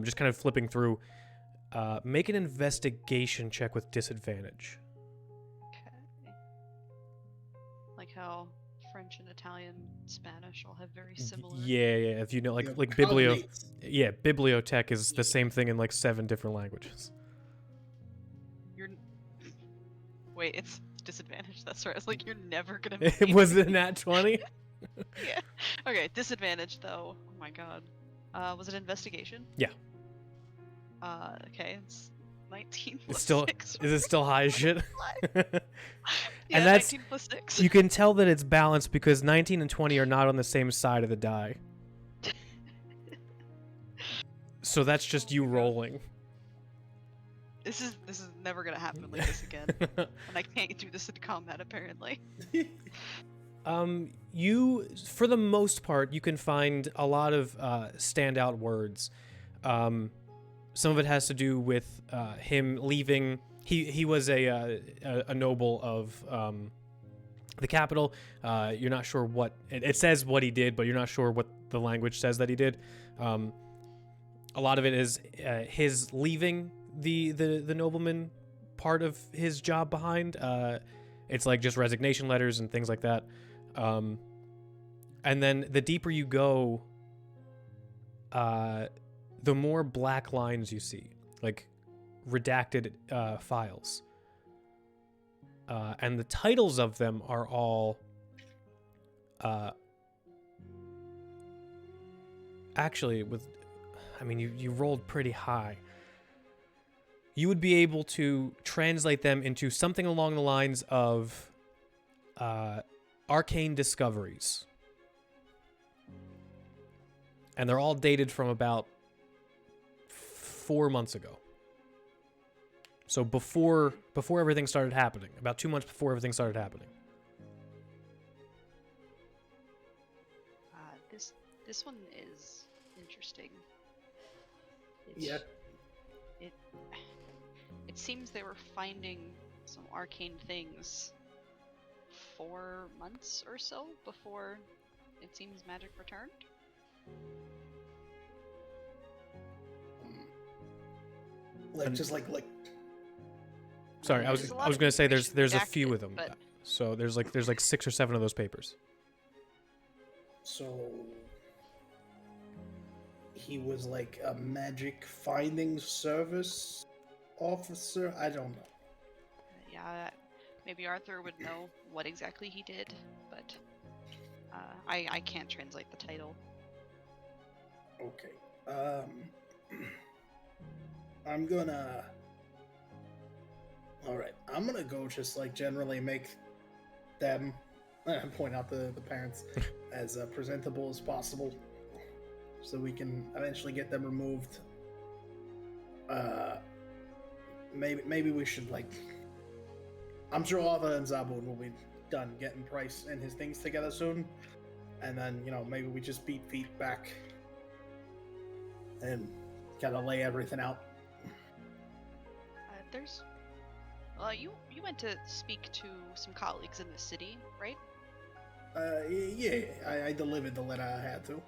Speaker 3: Just kind of flipping through. Make an investigation check with disadvantage.
Speaker 1: Okay. Like how French and Italian, Spanish all have very similar.
Speaker 3: Yeah. If you know, like
Speaker 4: Yeah,
Speaker 3: biblio.
Speaker 4: cognates.
Speaker 3: Yeah, bibliotech is the same thing in like 7 different languages.
Speaker 1: You're. Wait, it's disadvantage. That's right. I was like, you're never gonna. Make
Speaker 3: Was it nat 20?
Speaker 1: Yeah. Okay, disadvantage though. Oh my god. Was it investigation?
Speaker 3: Yeah.
Speaker 1: Okay, it's 19
Speaker 3: It's
Speaker 1: plus
Speaker 3: still
Speaker 1: 6.
Speaker 3: is it still high as shit?
Speaker 1: Yeah,
Speaker 3: And that's
Speaker 1: 19 plus 6.
Speaker 3: you can tell that it's balanced because 19 and 20 are not on the same side of the die. So that's just you rolling.
Speaker 1: This is never gonna happen like this again. And I can't do this in combat apparently.
Speaker 3: You, for the most part, you can find a lot of standout words. Some of it has to do with him leaving. He was a noble of the capital. You're not sure what it says what he did, but you're not sure what the language says that he did. A lot of it is his leaving the nobleman part of his job behind. It's like just resignation letters and things like that. And then the deeper you go, the more black lines you see, like redacted files. And the titles of them are all actually you rolled pretty high. You would be able to translate them into something along the lines of arcane discoveries. And they're all dated from about 4 months ago. So before everything started happening, about 2 months before everything started happening.
Speaker 1: This one is interesting.
Speaker 4: Yeah.
Speaker 1: It seems they were finding some arcane things 4 months or so before it seems magic returned.
Speaker 4: Like
Speaker 3: Sorry, I
Speaker 1: There's
Speaker 3: was
Speaker 1: a lot
Speaker 3: going
Speaker 1: of
Speaker 3: to say there's a
Speaker 1: information
Speaker 3: few
Speaker 1: redacted,
Speaker 3: of them.
Speaker 1: but-
Speaker 3: So there's like 6 or 7 of those papers.
Speaker 4: So he was like a magic finding service officer. I don't know.
Speaker 1: Yeah, maybe Arthur would know what exactly he did, but I can't translate the title.
Speaker 4: Okay. I'm gonna. All right. I'm gonna go just like generally make them point out the parents as presentable as possible, so we can eventually get them removed. Maybe we should like. I'm sure Arthur and Zabun will be done getting Price and his things together soon, and then maybe we just beat feet back and kind of lay everything out.
Speaker 1: You went to speak to some colleagues in the city, right?
Speaker 4: Yeah, I delivered the letter I had to.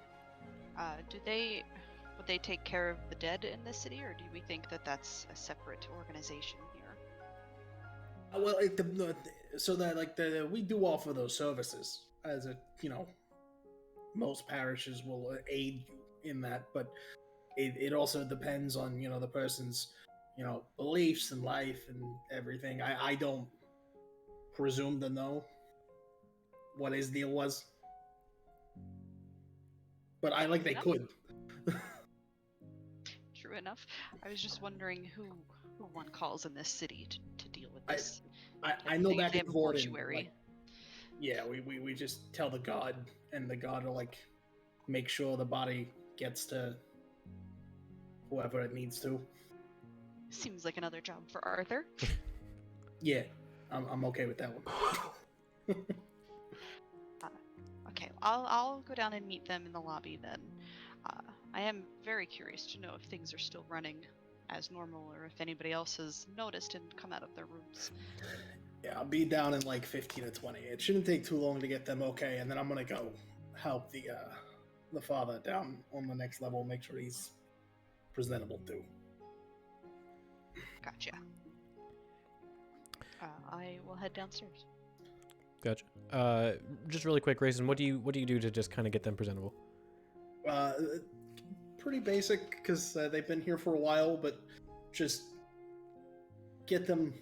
Speaker 1: Would they take care of the dead in the city, or do we think that that's a separate organization here?
Speaker 4: Well, we do offer those services as most parishes will aid you in that, but it also depends on the person's beliefs and life and everything. I don't presume to know what his deal was, but they
Speaker 1: Enough.
Speaker 4: could.
Speaker 1: True enough. I was just wondering who one calls in this city to deal with this.
Speaker 4: I know
Speaker 1: They
Speaker 4: back in
Speaker 1: have a
Speaker 4: Vorden,
Speaker 1: mortuary.
Speaker 4: we just tell the god, and the god will make sure the body gets to whoever it needs to.
Speaker 1: Seems like another job for Arthur.
Speaker 4: Yeah, I'm okay with that one.
Speaker 1: Okay, I'll go down and meet them in the lobby then. I am very curious to know if things are still running as normal, or if anybody else has noticed and come out of their rooms.
Speaker 4: Yeah, I'll be down in 15 to 20. It shouldn't take too long to get them okay, and then I'm gonna go help the father down on the next level, make sure he's presentable too.
Speaker 1: Gotcha. I will head downstairs.
Speaker 3: Gotcha. Just really quick, Grayson, what do you do to just kind of get them presentable?
Speaker 4: Pretty basic, because they've been here for a while, but just get them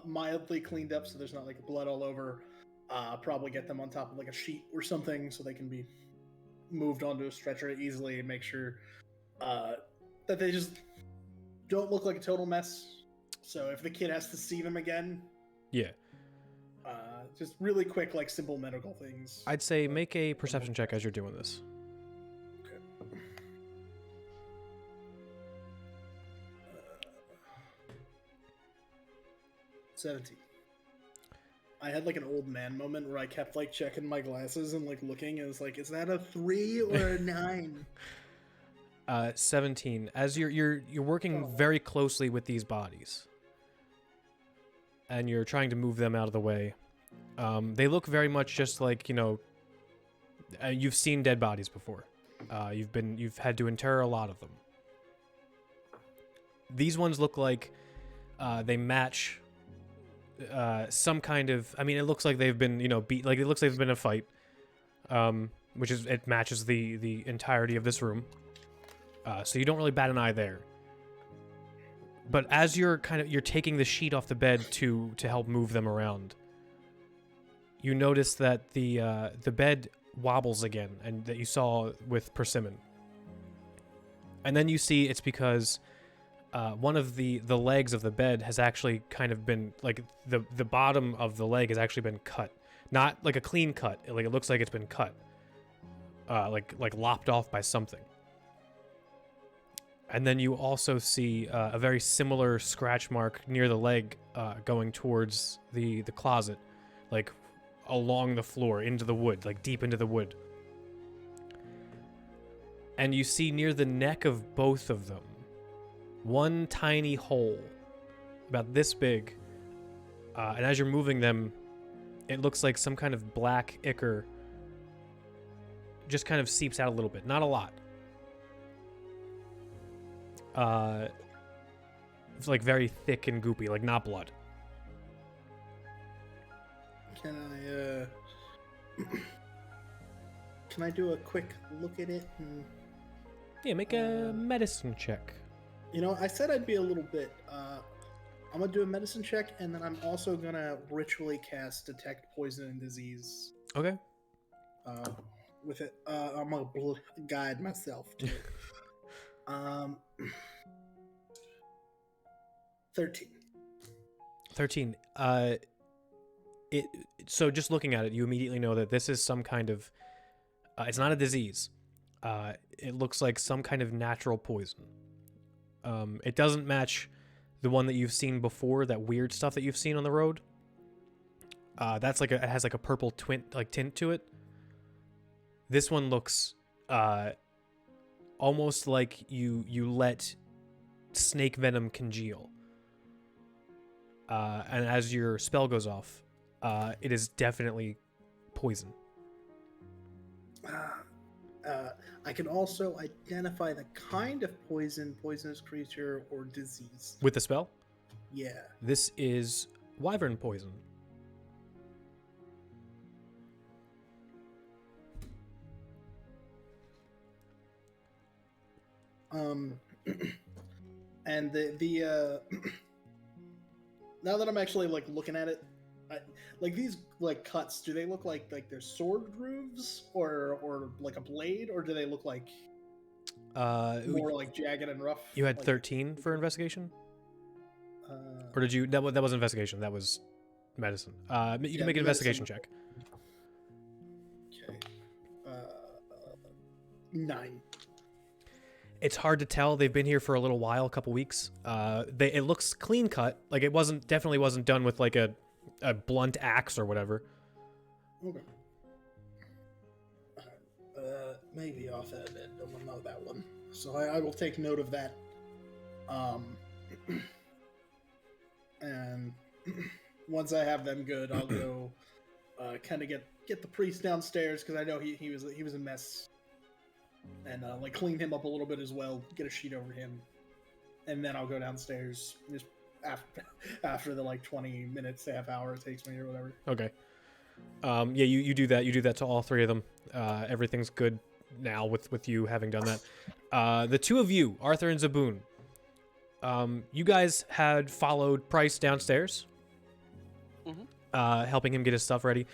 Speaker 4: mildly cleaned up so there's not blood all over. Probably get them on top of a sheet or something so they can be moved onto a stretcher easily, and make sure that they just don't look like a total mess. So if the kid has to see them again,
Speaker 3: Yeah.
Speaker 4: just really quick, like simple medical things.
Speaker 3: I'd say make a perception check as you're doing this.
Speaker 4: 17. I had like an old man moment where I kept like checking my glasses and like looking, and it's like, is that a 3 or a 9?
Speaker 3: 17. As you're working very closely with these bodies, and you're trying to move them out of the way. They look very much just like, you know, you've seen dead bodies before. You've had to inter a lot of them. These ones look like they match some kind of. I mean, it looks like they've been, you know, beat. Like it looks like there's been a fight, which is it matches the entirety of this room. So you don't really bat an eye there. But as you're taking the sheet off the bed to help move them around, you notice that the bed wobbles again, and that you saw with Persimmon. And then you see it's because one of the legs of the bed has actually kind of been, like, the bottom of the leg has actually been cut. Not like a clean cut, like it looks like it's been cut. Like lopped off by something. And then you also see a very similar scratch mark near the leg going towards the closet, like along the floor into the wood, like deep into the wood. And you see near the neck of both of them one tiny hole about this big. And as you're moving them, it looks like some kind of black ichor just kind of seeps out a little bit. Not a lot. It's like very thick and goopy, like not blood.
Speaker 4: Can I do a quick look at it?
Speaker 3: Yeah, make a medicine check.
Speaker 4: You know, I said I'd be a little bit. I'm gonna do a medicine check, and then I'm also gonna ritually cast detect poison and disease.
Speaker 3: Okay.
Speaker 4: With it, I'm gonna guide myself to it. 13.
Speaker 3: 13. So just looking at it, you immediately know that this is some kind of. It's not a disease. It looks like some kind of natural poison. It doesn't match the one that you've seen before, that weird stuff that you've seen on the road. That's like it has like a purple tint to it. This one looks almost like you let snake venom congeal. And as your spell goes off, it is definitely poison.
Speaker 4: I can also identify the kind of poison, poisonous creature, or disease.
Speaker 3: With the spell?
Speaker 4: Yeah.
Speaker 3: This is wyvern poison.
Speaker 4: And the now that I'm actually like looking at it, like these like cuts, do they look like they're sword grooves or like a blade, or do they look like more like jagged and rough?
Speaker 3: You had
Speaker 4: like,
Speaker 3: 13 for investigation? Or did you? That wasn't investigation. That was medicine. You can make an investigation check.
Speaker 4: Okay. 9.
Speaker 3: It's hard to tell. They've been here for a little while, a couple weeks. It looks clean cut. Like it definitely wasn't done with like a blunt axe or whatever.
Speaker 4: Okay. Maybe off that I will know that one. So I will take note of that. And once I have them good, I'll go kind of get the priest downstairs, because I know he was a mess, and like clean him up a little bit as well. Get a sheet over him, and then I'll go downstairs just after the like 20 minutes to half hour it takes me or whatever.
Speaker 3: Okay. Yeah, you do that. You do that to all three of them. Everything's good now with you having done that. The two of you, Arthur and Zaboon, you guys had followed Price downstairs.
Speaker 2: Mhm.
Speaker 3: helping him get his stuff ready.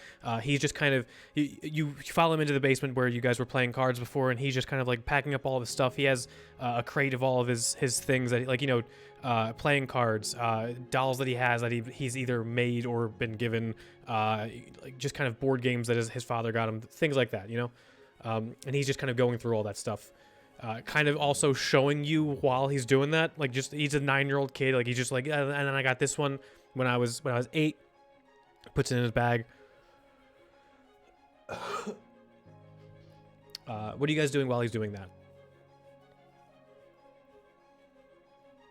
Speaker 3: He's just kind of you follow him into the basement where you guys were playing cards before, and he's just kind of like packing up all of his stuff. He has a crate of all of his things that like playing cards, dolls that he has that he's either made or been given, like just kind of board games that his father got him, things like that, and he's just kind of going through all that stuff. Kind of also showing you while he's doing that, like just he's a 9-year-old kid, like he's just like, and then I got this one when I was 8. Puts it in his bag. What are you guys doing while he's doing that?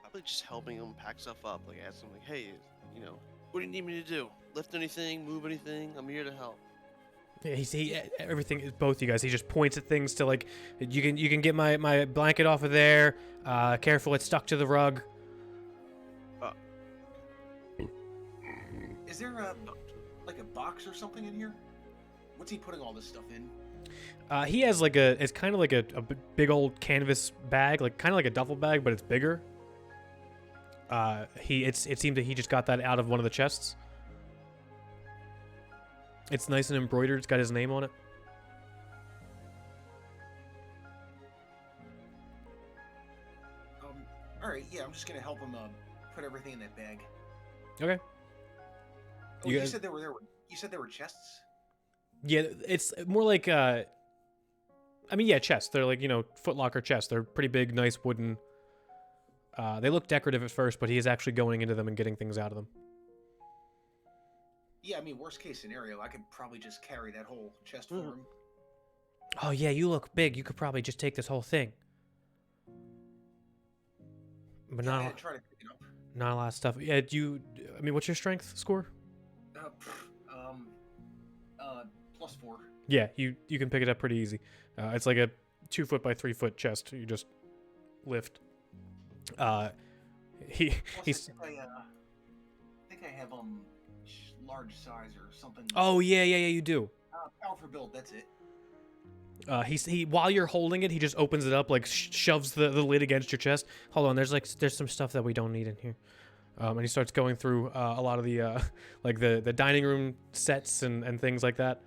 Speaker 2: Probably just helping him pack stuff up. Like asking him, like, hey, what do you need me to do? Lift anything? Move anything? I'm here to help.
Speaker 3: Yeah, everything. Both you guys. He just points at things to like, you can get my blanket off of there. Careful, it's stuck to the rug.
Speaker 5: Is there a box or something in here? What's he putting all this stuff in?
Speaker 3: He has like it's kind of like a big old canvas bag, like kind of like a duffel bag, but it's bigger. It seemed that he just got that out of one of the chests. It's nice and embroidered. It's got his name on it.
Speaker 5: All right, yeah, I'm just gonna help him put everything in that bag.
Speaker 3: Okay.
Speaker 5: Oh, you said there were chests?
Speaker 3: Yeah, it's more like I mean, yeah, chests. They're like, Foot Locker chests. They're pretty big, nice wooden. They look decorative at first, but he is actually going into them and getting things out of them.
Speaker 5: Yeah, I mean, worst case scenario, I could probably just carry that whole chest for him.
Speaker 3: Oh yeah, you look big. You could probably just take this whole thing. But
Speaker 5: Yeah, I'd try to pick it up.
Speaker 3: not a lot of stuff. Yeah, I mean, what's your strength score?
Speaker 5: +4.
Speaker 3: Yeah, you can pick it up pretty easy. It's like a 2 foot by 3 foot chest. You just lift.
Speaker 5: Plus,
Speaker 3: He's.
Speaker 5: I think I have large size or something.
Speaker 3: Oh yeah, you do.
Speaker 5: Power for build. That's it.
Speaker 3: He while you're holding it, he just opens it up, like shoves the lid against your chest. Hold on, there's some stuff that we don't need in here. And he starts going through a lot of the like the dining room sets and things like that.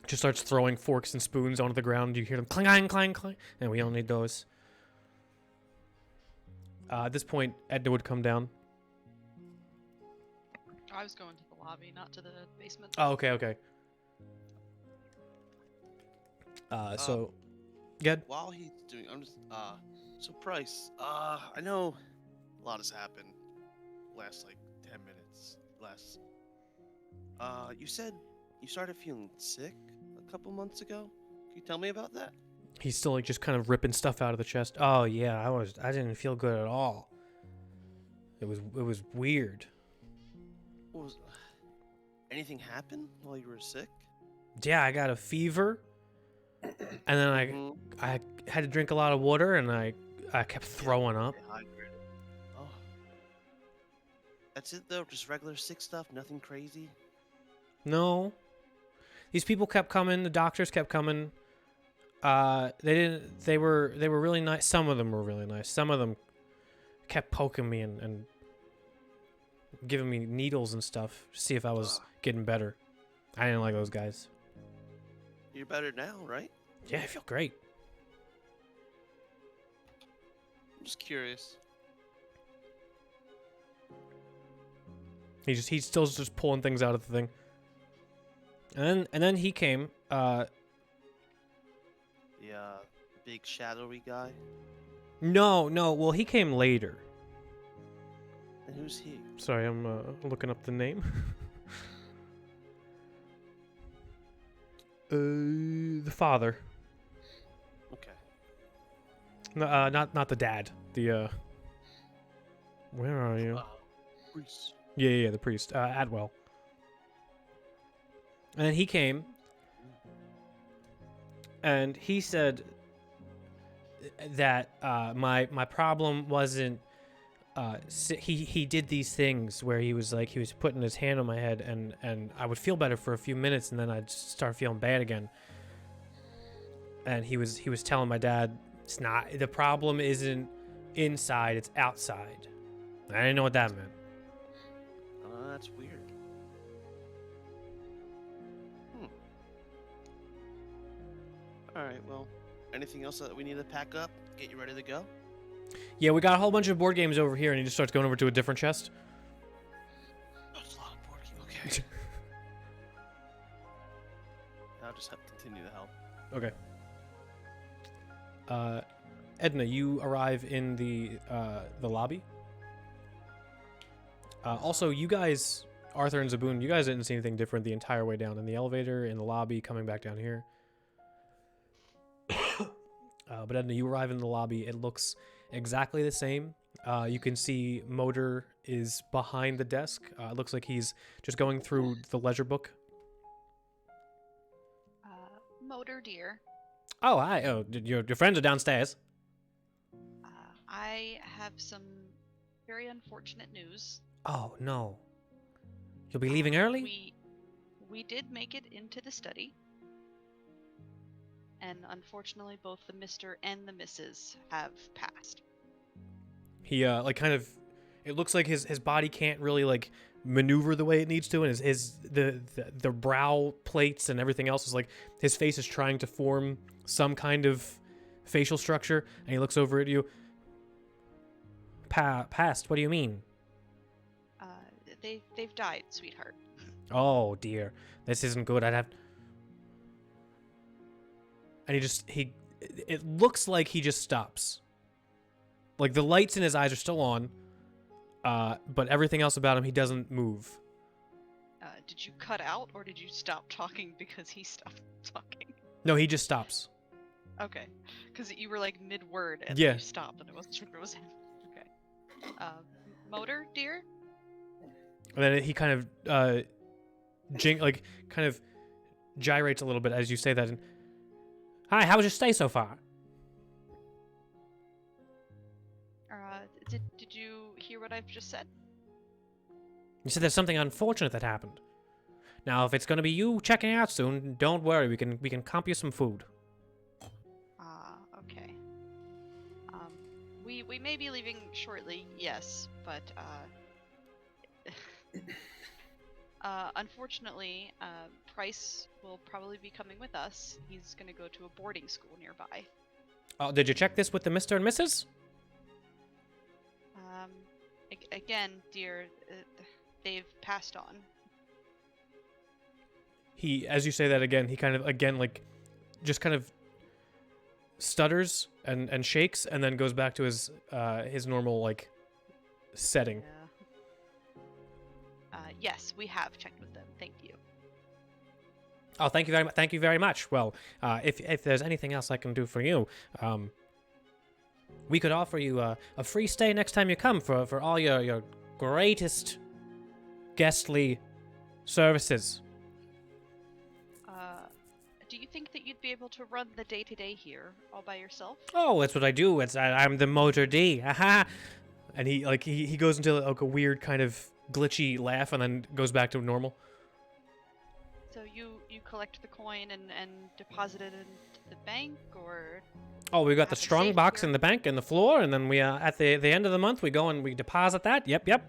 Speaker 3: Just starts throwing forks and spoons onto the ground. You hear them clang, clang, clang, and we don't need those. At this point, Edna would come down.
Speaker 1: I was going to the lobby, not to the basement.
Speaker 3: Oh, okay. So, good.
Speaker 2: While he's doing, I'm just so Price. I know a lot has happened. Last like 10 minutes. You said you started feeling sick a couple months ago. Can you tell me about that?
Speaker 3: He's still like just kind of ripping stuff out of the chest. Oh yeah, I didn't feel good at all. It was weird.
Speaker 2: What was anything happen while you were sick?
Speaker 3: Yeah, I got a fever, and then I had to drink a lot of water, and I kept throwing up.
Speaker 2: Dehydrated. Oh, that's it though. Just regular sick stuff. Nothing crazy.
Speaker 3: No, these people kept coming. The doctors kept coming. They were really nice. Some of them were really nice. Some of them kept poking me and giving me needles and stuff to see if I was getting better. I didn't like those guys.
Speaker 2: You're better now, right?
Speaker 3: Yeah, I feel great.
Speaker 2: I'm just curious.
Speaker 3: He's still just pulling things out of the thing. And then he came.
Speaker 2: The big shadowy guy.
Speaker 3: No. Well, he came later.
Speaker 2: And who's he?
Speaker 3: Sorry, I'm looking up the name. The father.
Speaker 2: Okay.
Speaker 3: No, not the dad. The where are you?
Speaker 2: Priest.
Speaker 3: Yeah, the priest. Atwell. And then he came, and he said that my problem wasn't. He did these things where he was putting his hand on my head, and I would feel better for a few minutes, and then I'd start feeling bad again. And he was telling my dad, it's not, the problem isn't inside, it's outside. I didn't know what that meant.
Speaker 2: That's weird. All right. Well, anything else that we need to pack up? Get you ready to go?
Speaker 3: Yeah, we got a whole bunch of board games over here, and he just starts going over to a different chest.
Speaker 2: Oh, it's a lot of board game. Okay. I'll just continue to help.
Speaker 3: Okay. Edna, you arrive in the lobby. Also, you guys, Arthur and Zaboon, you guys didn't see anything different the entire way down in the elevator, in the lobby, coming back down here. But Edna, you arrive in the lobby. It looks exactly the same. You can see Motor is behind the desk. It looks like he's just going through the ledger book.
Speaker 1: Motor dear,
Speaker 3: Oh, hi. Oh, your friends are downstairs.
Speaker 1: I have some very unfortunate news.
Speaker 3: Oh, no. You'll be leaving early?
Speaker 1: We did make it into the study. And unfortunately, both the Mr. and the Mrs. have passed.
Speaker 3: He, it looks like his body can't really, maneuver the way it needs to, and the brow plates and everything else is his face is trying to form some kind of facial structure, and he looks over at you. Passed? What do you mean?
Speaker 1: They've died, sweetheart.
Speaker 3: Oh, dear. This isn't good. I'd have... And it looks like he just stops. Like, the lights in his eyes are still on, but everything else about him, he doesn't move.
Speaker 1: Did you cut out, or did you stop talking because he stopped talking?
Speaker 3: No, he just stops.
Speaker 1: Okay, because you were mid-word and
Speaker 3: Yeah.
Speaker 1: you stopped, and I wasn't sure if it was him. Okay. Motor, dear?
Speaker 3: And then he kind of, kind of gyrates a little bit as you say that. And, hi, how was your stay so far?
Speaker 1: Did you hear what I've just said?
Speaker 3: You said there's something unfortunate that happened. Now, if it's going to be you checking out soon, don't worry. We can comp you some food.
Speaker 1: Okay. We may be leaving shortly, yes, but unfortunately, Price will probably be coming with us. He's going to go to a boarding school nearby.
Speaker 3: Oh, did you check this with the Mr. and Mrs.?
Speaker 1: Again, dear, they've passed on.
Speaker 3: He, as you say that again, he kind of, just kind of stutters and shakes and then goes back to his normal, setting.
Speaker 1: Yeah. Yes, we have checked with them. Thank you.
Speaker 3: Oh, thank you very much. Thank you very much. Well, if there's anything else I can do for you, we could offer you a free stay next time you come for all your greatest guestly services.
Speaker 1: Do you think that you'd be able to run the day-to-day here all by yourself?
Speaker 3: Oh, that's what I do. I'm the Motor D. Haha. And he goes into a weird kind of glitchy laugh and then goes back to normal.
Speaker 1: So you collect the coin and deposit it into the bank, or?
Speaker 3: Oh, we got
Speaker 1: Have
Speaker 3: the
Speaker 1: a
Speaker 3: strong
Speaker 1: safe
Speaker 3: box
Speaker 1: here?
Speaker 3: in the bank and the floor, and then we at the end of the month we go and we deposit that. Yep.
Speaker 1: Okay.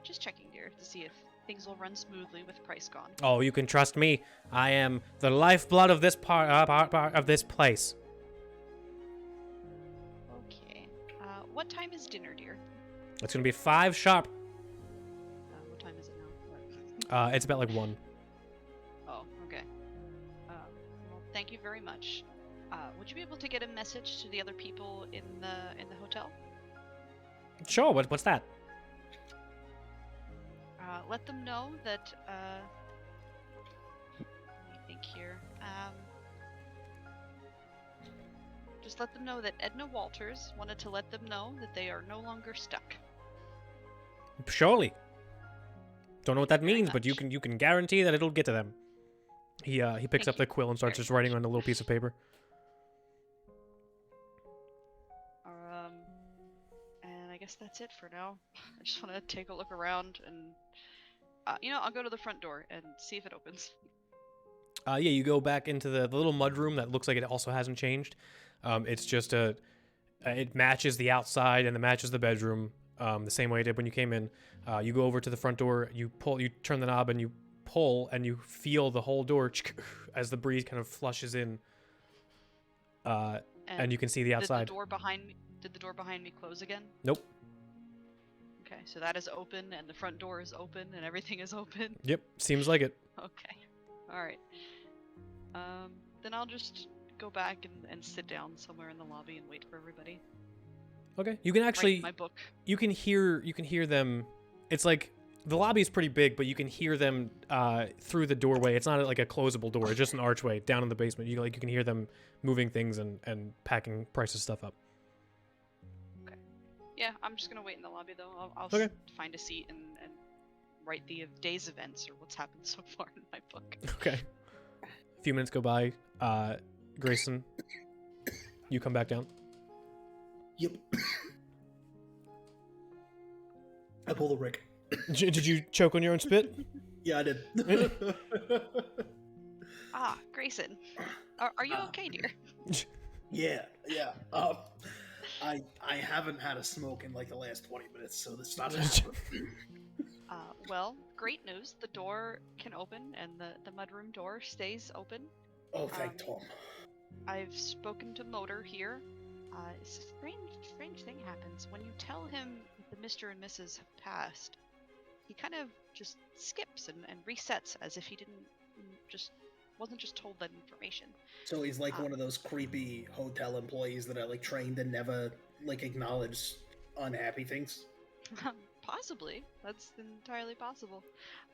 Speaker 1: Just checking, dear, to see if things will run smoothly with Price gone.
Speaker 3: Oh, you can trust me. I am the lifeblood of this part of this place.
Speaker 1: Okay. What time is dinner, dear?
Speaker 3: It's gonna be 5 sharp.
Speaker 1: What time is it now?
Speaker 3: It's about 1.
Speaker 1: Oh, okay. Well, thank you very much. Would you be able to get a message to the other people in the hotel?
Speaker 3: Sure. What's that?
Speaker 1: Let them know that. Let me think here. Just let them know that Edna Walters wanted to let them know that they are no longer stuck.
Speaker 3: Surely. Don't know what that
Speaker 1: Very
Speaker 3: means, but you
Speaker 1: much.
Speaker 3: can guarantee that it'll get to them. He picks
Speaker 1: Thank
Speaker 3: up the
Speaker 1: you
Speaker 3: quill and starts
Speaker 1: very
Speaker 3: just writing
Speaker 1: much.
Speaker 3: on a little piece of paper.
Speaker 1: And I guess that's it for now. I just want to take a look around and, I'll go to the front door and see if it opens.
Speaker 3: Yeah, you go back into the little mud room that looks like it also hasn't changed. It's just it matches the outside and it matches the bedroom the same way it did when you came in. You go over to the front door, you turn the knob and you pull and you feel the whole door as the breeze kind of flushes in, and you can see the outside.
Speaker 1: Did the door behind me close again?
Speaker 3: Nope.
Speaker 1: Okay, so that is open, and the front door is open, and everything is open.
Speaker 3: Yep, seems like it.
Speaker 1: Okay, all right. Then I'll just go back and sit down somewhere in the lobby and wait for everybody.
Speaker 3: Okay, you can actually
Speaker 1: Write my book.
Speaker 3: you can hear them. It's like the lobby is pretty big, but you can hear them through the doorway. It's not like a closable door; it's just an archway down in the basement. You can hear them moving things and packing Price's stuff up.
Speaker 1: Yeah, I'm just gonna wait in the lobby though. I'll
Speaker 3: Okay.
Speaker 1: find a seat and write the day's events or what's happened so far in my book.
Speaker 3: Okay. A few minutes go by. Grayson, you come back down.
Speaker 4: Yep. I pull the Rick.
Speaker 3: Did you choke on your own spit?
Speaker 4: Yeah, I did.
Speaker 1: Ah, Grayson, are you okay, dear?
Speaker 4: Yeah. I haven't had a smoke in like the last 20 minutes, so that's not happening.
Speaker 1: Well, great news. The door can open, and the mudroom door stays open.
Speaker 4: Oh, thank Tom.
Speaker 1: I've spoken to Motor here. A strange thing happens. When you tell him the Mr. and Mrs. have passed, he kind of just skips and resets as if he wasn't just told that information.
Speaker 4: So he's like one of those creepy hotel employees that are like trained and never like acknowledge unhappy things.
Speaker 1: Possibly. That's entirely possible.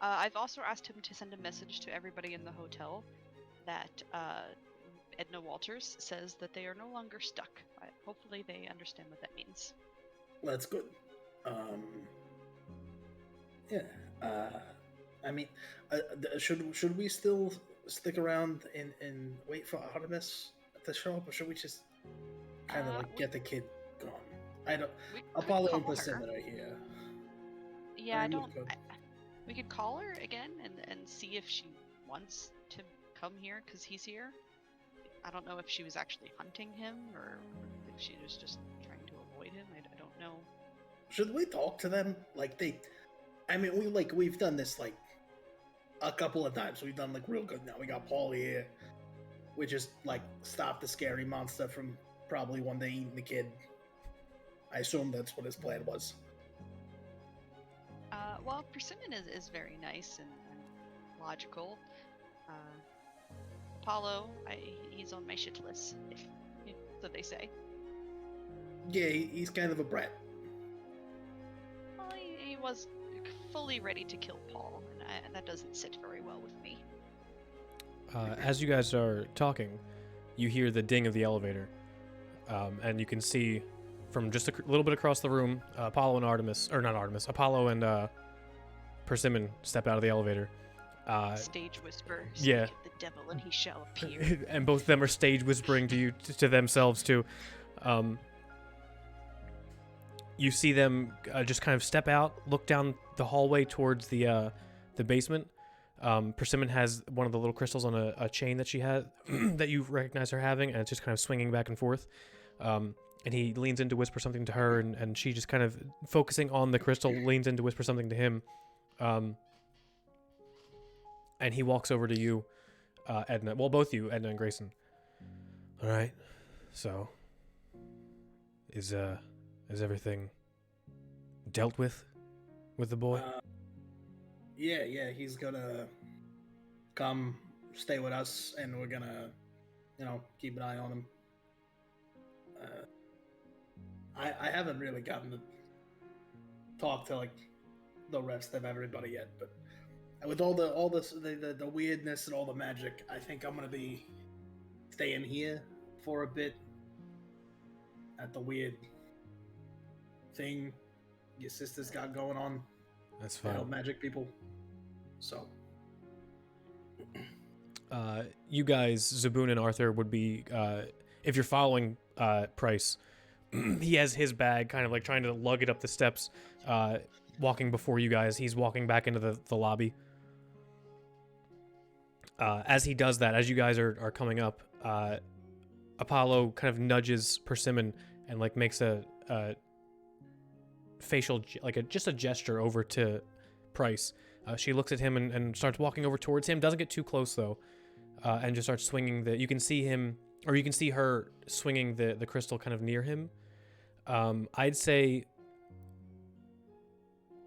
Speaker 1: I've also asked him to send a message to everybody in the hotel that Edna Walters says that they are no longer stuck. Hopefully they understand what that means.
Speaker 4: That's good. Yeah. I mean, should we still stick around and wait for Artemis to show up, or should we just kind of like get the kid gone? I don't. Apollo and Persimmon are here.
Speaker 1: Yeah, I
Speaker 4: I'm
Speaker 1: don't.
Speaker 4: good.
Speaker 1: We could call her again and see if she wants to come here because he's here. I don't know if she was actually hunting him or if she was just trying to avoid him. I don't know.
Speaker 4: Should we talk to them? Like I mean, we've done this like a couple of times. We've done like real good now. We got Paul here. We just like stopped the scary monster from probably one day eating the kid. I assume that's what his plan was.
Speaker 1: Well, Persimmon is very nice and logical. Apollo, he's on my shit list, so they say.
Speaker 4: Yeah, he's kind of a brat.
Speaker 1: Well, he was fully ready to kill Paul, and that doesn't sit very well with me.
Speaker 3: As you guys are talking, you hear the ding of the elevator, and you can see from just a little bit across the room, Apollo and Persimmon step out of the elevator.
Speaker 1: Stage whisper.
Speaker 3: Yeah.
Speaker 1: Speak of the devil, and he shall appear.
Speaker 3: And both of them are stage whispering to you, to themselves too. You see them just kind of step out, look down the hallway towards the basement. Persimmon has one of the little crystals on a chain that she has that you recognize her having, and it's just kind of swinging back and forth. And he leans in to whisper something to her, and she just kind of focusing on the crystal leans in to whisper something to him. And he walks over to you, Edna. Well, both you, Edna and Grayson. All right. So, is everything dealt with the boy?
Speaker 4: Yeah, he's gonna come stay with us, and we're gonna, keep an eye on him. I haven't really gotten to talk to like the rest of everybody yet, but with all the weirdness and all the magic, I think I'm gonna be staying here for a bit at the weird thing your sister's got going on.
Speaker 3: That's
Speaker 4: To help
Speaker 3: fine.
Speaker 4: magic people. So
Speaker 3: You guys, Zaboon and Arthur, would be if you're following Price. He has his bag, kind of like trying to lug it up the steps, walking before you guys. He's walking back into the lobby. As he does that, as you guys are coming up, Apollo kind of nudges Persimmon and like makes a facial, just a gesture over to Price, She looks at him and starts walking over towards him. Doesn't get too close though, and just starts swinging the. You can see him, or you can see her swinging the crystal kind of near him. I'd say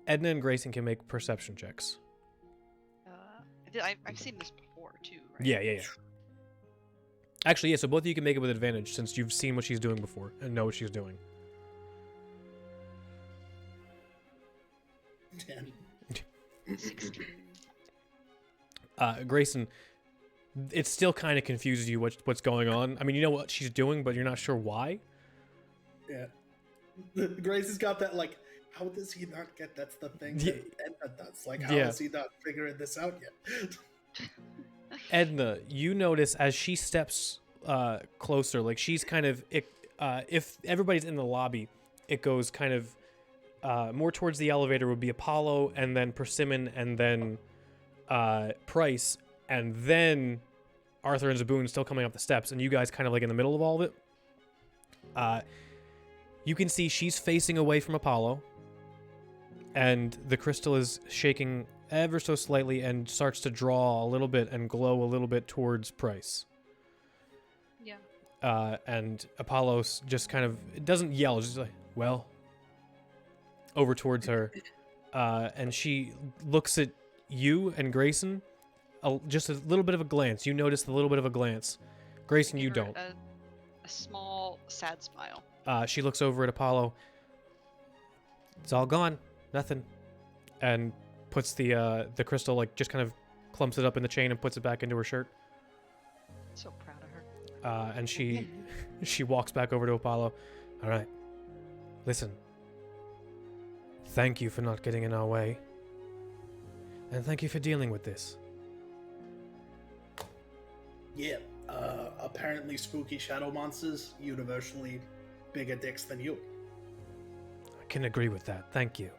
Speaker 3: Edna and Grayson can make perception checks.
Speaker 1: I've seen this before too, right?
Speaker 3: Yeah. Actually, yeah. So both of you can make it with advantage since you've seen what she's doing before and know what she's doing.
Speaker 4: 10.
Speaker 1: 16.
Speaker 3: Grayson, it still kind of confuses you what's going on. I mean, you know what she's doing, but you're not sure why.
Speaker 4: Yeah. Grace has got that, like, how does he not get that's the thing
Speaker 3: Yeah.
Speaker 4: that Edna does? Like, how
Speaker 3: Yeah.
Speaker 4: is he not figuring this out yet?
Speaker 3: Edna, you notice as she steps closer, like she's kind of, if everybody's in the lobby, it goes kind of more towards the elevator would be Apollo, and then Persimmon, and then Price, and then Arthur and Zaboon still coming up the steps, and you guys kind of like in the middle of all of it. You can see she's facing away from Apollo, and the crystal is shaking ever so slightly and starts to draw a little bit and glow a little bit towards Price.
Speaker 1: Yeah.
Speaker 3: And Apollo just kind of, it doesn't yell, just like, well, over towards her. And she looks at you and Grayson, just a little bit of a glance. You notice the little bit of a glance. Grayson, you
Speaker 1: Give her
Speaker 3: don't.
Speaker 1: A small, sad smile.
Speaker 3: She looks over at Apollo. It's all gone. Nothing. And puts the crystal, like, just kind of clumps it up in the chain and puts it back into her shirt.
Speaker 1: So proud of her.
Speaker 3: And she walks back over to Apollo. All right. Listen. Thank you for not getting in our way. And thank you for dealing with this.
Speaker 4: Yeah. Apparently spooky shadow monsters, universally bigger dicks than you.
Speaker 3: I can agree with that. Thank you.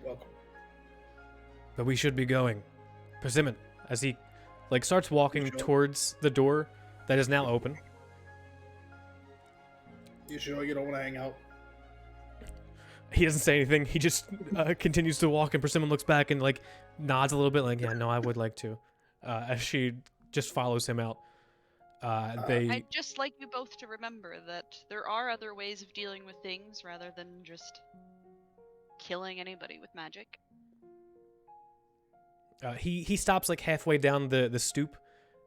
Speaker 4: Welcome.
Speaker 3: But we should be going. Persimmon, as he like starts walking
Speaker 4: Sure.
Speaker 3: towards the door that is now open.
Speaker 4: You sure you don't want to hang out?
Speaker 3: He doesn't say anything. He just continues to walk, and Persimmon looks back and like nods a little bit, like, "Yeah, no, I would like to." As she just follows him out.
Speaker 1: I'd just like you both to remember that there are other ways of dealing with things rather than just killing anybody with magic.
Speaker 3: He stops like halfway down the stoop,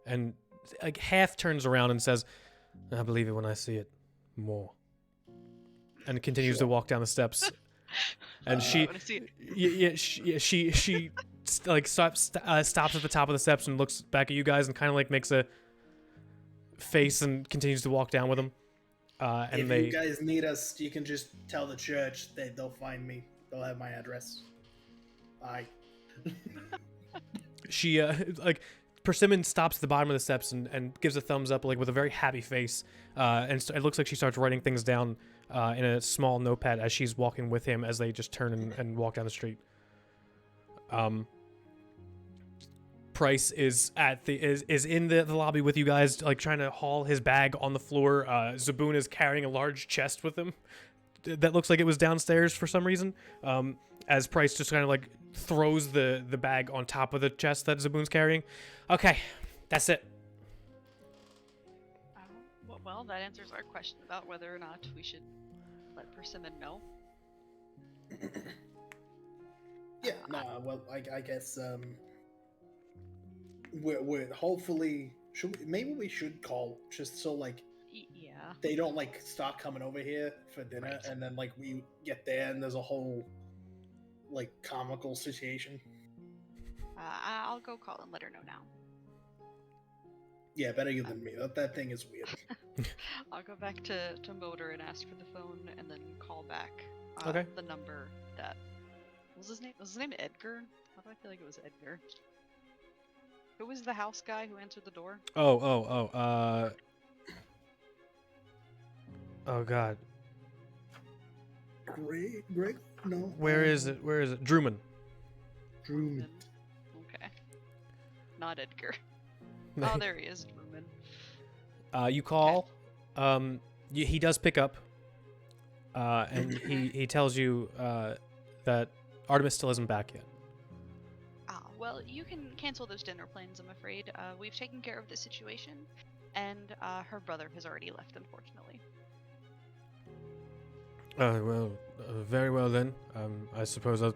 Speaker 3: and like half turns around and says, "I believe it when I see it more," and continues to
Speaker 4: Sure.
Speaker 3: walk down the steps. And
Speaker 1: I wanna see it.
Speaker 3: she like stops at the top of the steps and looks back at you guys and kind of like makes a face and continues to walk down with them. And
Speaker 4: If
Speaker 3: they
Speaker 4: you guys need us, you can just tell the church. They'll find me. They'll have my address. Bye.
Speaker 3: she like Persimmon stops at the bottom of the steps and gives a thumbs up like with a very happy face. And it looks like she starts writing things down in a small notepad as she's walking with him as they just turn and walk down the street. Price is in the lobby with you guys, like trying to haul his bag on the floor. Zaboon is carrying a large chest with him that looks like it was downstairs for some reason. As Price just kind of like throws the bag on top of the chest that Zaboon's carrying. Okay, that's it.
Speaker 1: Well, that answers our question about whether or not we should let Persimmon know.
Speaker 4: Yeah. Nah. Well, I guess we're hopefully maybe we should call just so like
Speaker 1: Yeah.
Speaker 4: they don't like start coming over here for dinner
Speaker 1: Right.
Speaker 4: and then like we get there and there's a whole like comical situation.
Speaker 1: I'll go call and let her know now.
Speaker 4: Yeah, better you than me. That thing is weird.
Speaker 1: I'll go back to Motor and ask for the phone and then call back
Speaker 3: Okay.
Speaker 1: the number that... Was his name Edgar? Why do I feel like it was Edgar? Who was the house guy who answered the door?
Speaker 3: Oh God.
Speaker 4: Greg? No.
Speaker 3: Where is it? Drewman.
Speaker 4: Drew.
Speaker 1: Okay. Not Edgar. Oh, there he is, Truman.
Speaker 3: You call. He does pick up. And he tells you that Artemis still isn't back yet.
Speaker 1: well, you can cancel those dinner plans, I'm afraid. We've taken care of the situation, and her brother has already left, unfortunately.
Speaker 3: Well, very well then. I suppose I'll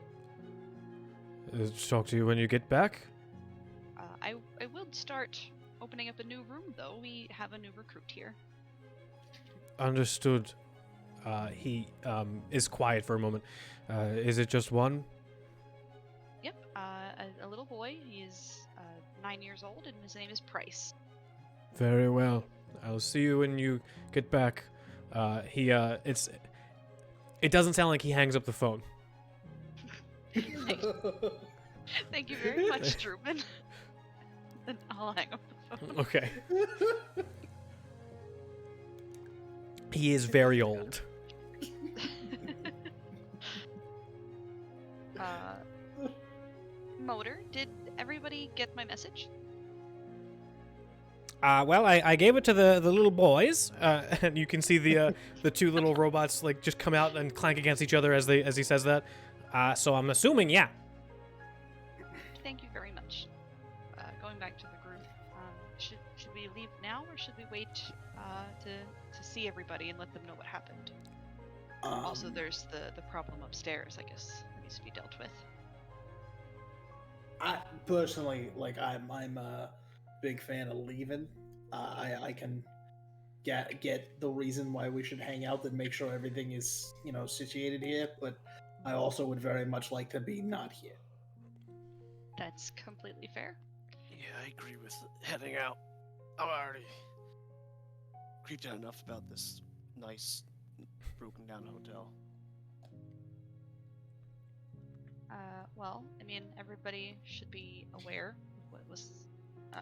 Speaker 3: talk to you when you get back.
Speaker 1: I will start opening up a new room, though. We have a new recruit here.
Speaker 3: Understood. He is quiet for a moment. Is it just one?
Speaker 1: Yep, a little boy. He is 9 years old, and his name is Price.
Speaker 3: Very well. I'll see you when you get back. It doesn't sound like he hangs up the phone.
Speaker 1: Thank you very much, Truman. Then I'll hang up the phone.
Speaker 3: Okay. He is very old.
Speaker 1: Motor, did everybody get my message?
Speaker 3: Well, I gave it to the little boys, and you can see the two little robots like just come out and clank against each other as he says that. So I'm assuming, yeah.
Speaker 1: Thank you very much. Going back to the group, should we leave now, or should we wait to see everybody and let them know what happened? Also, there's the problem upstairs, I guess, that needs to be dealt with.
Speaker 4: I personally, like, I'm a big fan of leaving. I can get the reason why we should hang out and make sure everything is, situated here, but I also would very much like to be not here.
Speaker 1: That's completely fair.
Speaker 2: Yeah, I agree with heading out. I'm already creeped out enough about this nice, broken down hotel.
Speaker 1: Well, I mean, everybody should be aware of what was,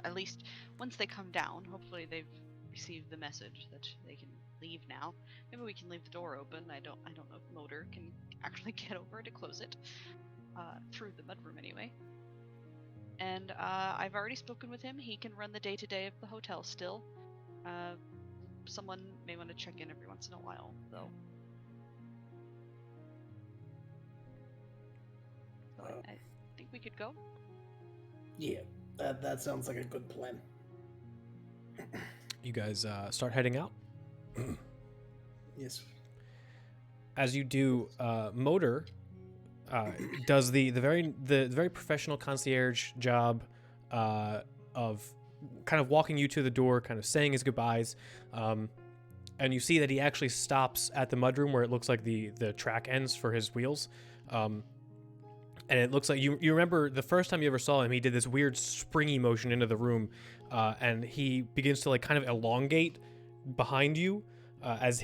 Speaker 1: at least once they come down, hopefully they've received the message that they can leave now. Maybe we can leave the door open. I don't know if Motor can actually get over to close it, through the mudroom anyway. And I've already spoken with him. He can run the day-to-day of the hotel still. Someone may want to check in every once in a while, though. So I think we could go.
Speaker 4: Yeah, that sounds like a good plan.
Speaker 3: You guys start heading out.
Speaker 4: Yes.
Speaker 3: As you do, Motor does the very professional concierge job of kind of walking you to the door, kind of saying his goodbyes, and you see that he actually stops at the mudroom where it looks like the track ends for his wheels, and it looks like you remember the first time you ever saw him, he did this weird springy motion into the room, and he begins to like kind of elongate behind you, as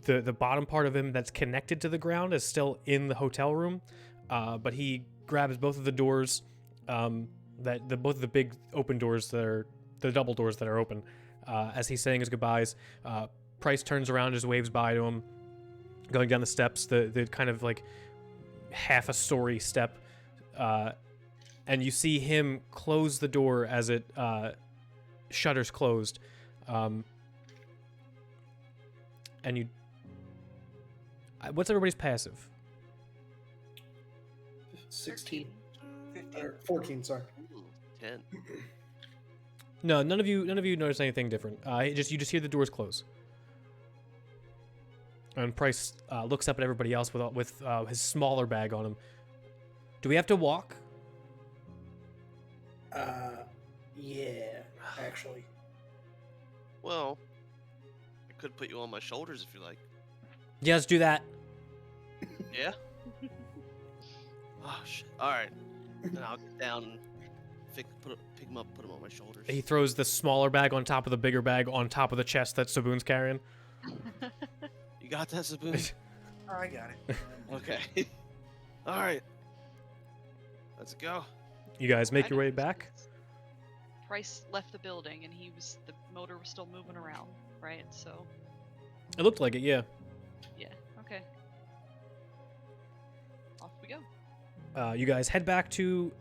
Speaker 3: the bottom part of him that's connected to the ground is still in the hotel room, but he grabs both of the doors, both of the big open doors that are the double doors that are open, as he's saying his goodbyes. Price turns around, just waves by to him, going down the steps, the kind of like half a story step, and you see him close the door as it shutters closed, and you. What's everybody's passive?
Speaker 4: 16.
Speaker 5: 15.
Speaker 4: Or 14, sorry.
Speaker 2: Ooh, 10.
Speaker 3: No, none of you notice anything different. You just hear the doors close. And Price looks up at everybody else with his smaller bag on him. Do we have to walk?
Speaker 4: Yeah, actually.
Speaker 2: Well, I could put you on my shoulders if you like.
Speaker 3: Yeah, let's do that.
Speaker 2: Yeah? Oh, shit. Alright. Then I'll get down and pick him up, put him on my shoulders.
Speaker 3: He throws the smaller bag on top of the bigger bag on top of the chest that Saboon's carrying.
Speaker 2: You got that, Saboon?
Speaker 5: Oh, I got it.
Speaker 2: Okay. Alright. Let's go.
Speaker 3: You guys make
Speaker 1: I
Speaker 3: your way
Speaker 1: didn't-
Speaker 3: back.
Speaker 1: Price left the building, and the motor was still moving around, right? So,
Speaker 3: It looked like it, yeah.
Speaker 1: yeah, okay. Off we go.
Speaker 3: You guys head back to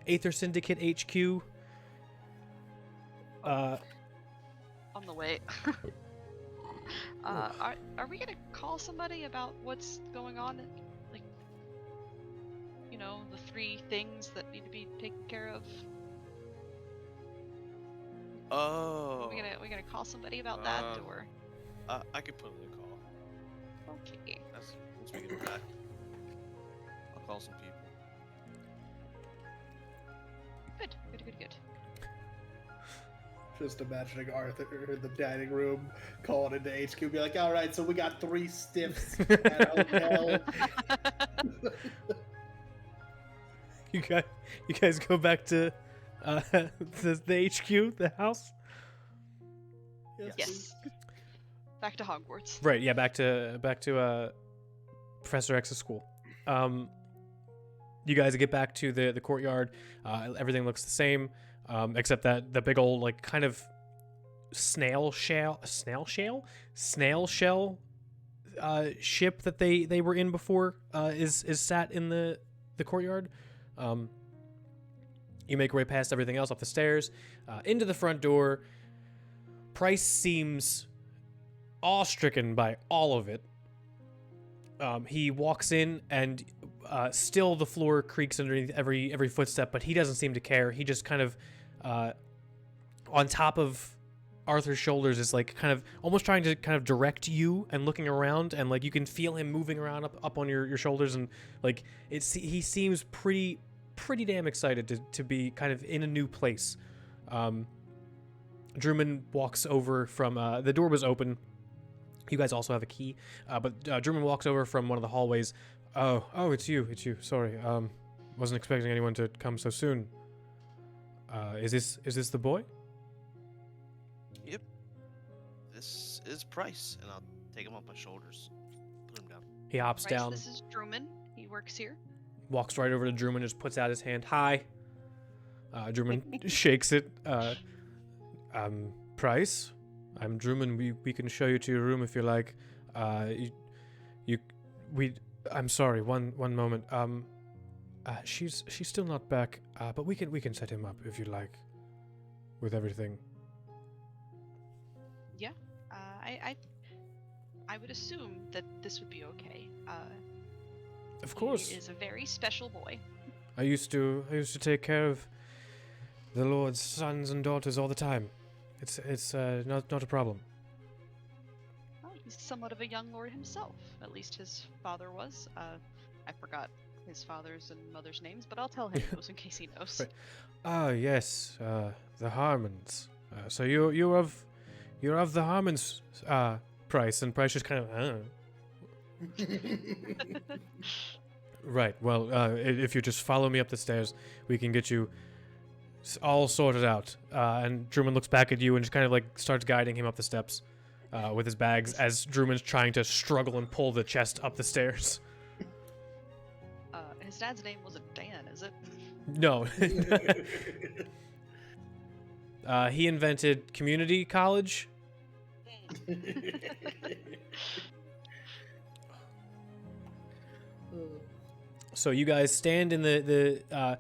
Speaker 3: Aether Syndicate HQ.
Speaker 1: On the way. Are we gonna call somebody about what's going on? Like, the 3 things that need to be taken care of?
Speaker 2: Oh.
Speaker 1: We gonna call somebody about that, or?
Speaker 2: I could put in a call.
Speaker 1: Okay.
Speaker 2: Once we get back, I'll call some people.
Speaker 1: Good.
Speaker 4: Just imagining Arthur in the dining room calling into HQ, be like, all right, so we got 3 stiffs at hotel.
Speaker 3: You guys go back to the HQ, the house.
Speaker 1: Yes. Back to Hogwarts.
Speaker 3: Right. Yeah. Back to Professor X's school. You guys get back to the courtyard. Everything looks the same, except that the big old like kind of snail shell ship that they were in before is sat in the courtyard. You make your way past everything else up the stairs, into the front door. Price seems awe-stricken by all of it. He walks in and still the floor creaks underneath every footstep, but he doesn't seem to care. He just kind of on top of Arthur's shoulders is like kind of almost trying to kind of direct you and looking around, and like you can feel him moving around up on your shoulders, and like he seems pretty damn excited to be kind of in a new place. Drummond walks over from the door was open. You guys also have a key, but Drummond walks over from one of the hallways. Oh, it's you. Sorry, wasn't expecting anyone to come so soon. Is this the boy?
Speaker 2: Yep. This is Price, and I'll take him off my shoulders, put him down.
Speaker 3: He hops
Speaker 1: Right,
Speaker 3: down,
Speaker 1: this is Drummond. He works here.
Speaker 3: walks right over to Drummond, just puts out his hand. Hi. Drummond shakes it. Price, I'm Drummond. We can show you to your room if you like. I'm sorry. One moment. She's still not back. But we can set him up if you like. With everything.
Speaker 1: Yeah. I would assume that this would be okay.
Speaker 3: Of course.
Speaker 1: He is a very special boy.
Speaker 3: I used to take care of the Lord's sons and daughters all the time. It's not a problem.
Speaker 1: Well, he's somewhat of a young lord himself. At least his father was. I forgot his father's and mother's names, but I'll tell him those in case he knows.
Speaker 3: Right. Ah, yes, the Harmons. So you're of the Harmons, Price, and Price just kind of. Right. Well, if you just follow me up the stairs, we can get you all sorted out. And Drummond looks back at you and just kind of like starts guiding him up the steps with his bags as Drummond's trying to struggle and pull the chest up the stairs.
Speaker 1: His dad's name wasn't Dan, is it?
Speaker 3: No. He invented community college. So you guys stand in the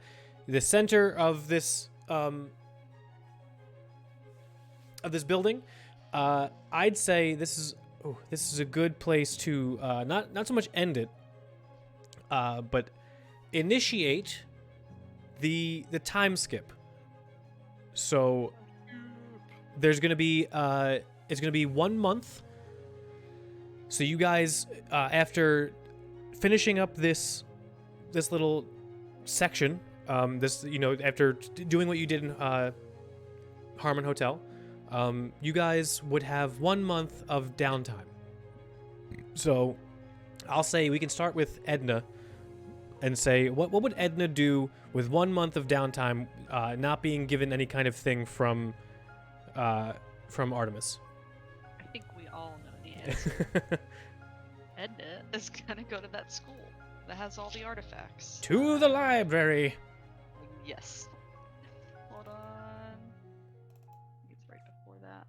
Speaker 3: center of this building. I'd say this is a good place to not so much end it, but initiate the time skip. So there's gonna be it's gonna be 1 month. So you guys after finishing up this little section, after doing what you did in Harmon Hotel, you guys would have 1 month of downtime. So I'll say we can start with Edna and say, what would Edna do with 1 month of downtime, not being given any kind of thing from Artemis?
Speaker 1: I think we all know the answer. Edna is gonna go to that school that has all the artifacts.
Speaker 3: To the library.
Speaker 1: Yes. Hold on. I think it's right before that.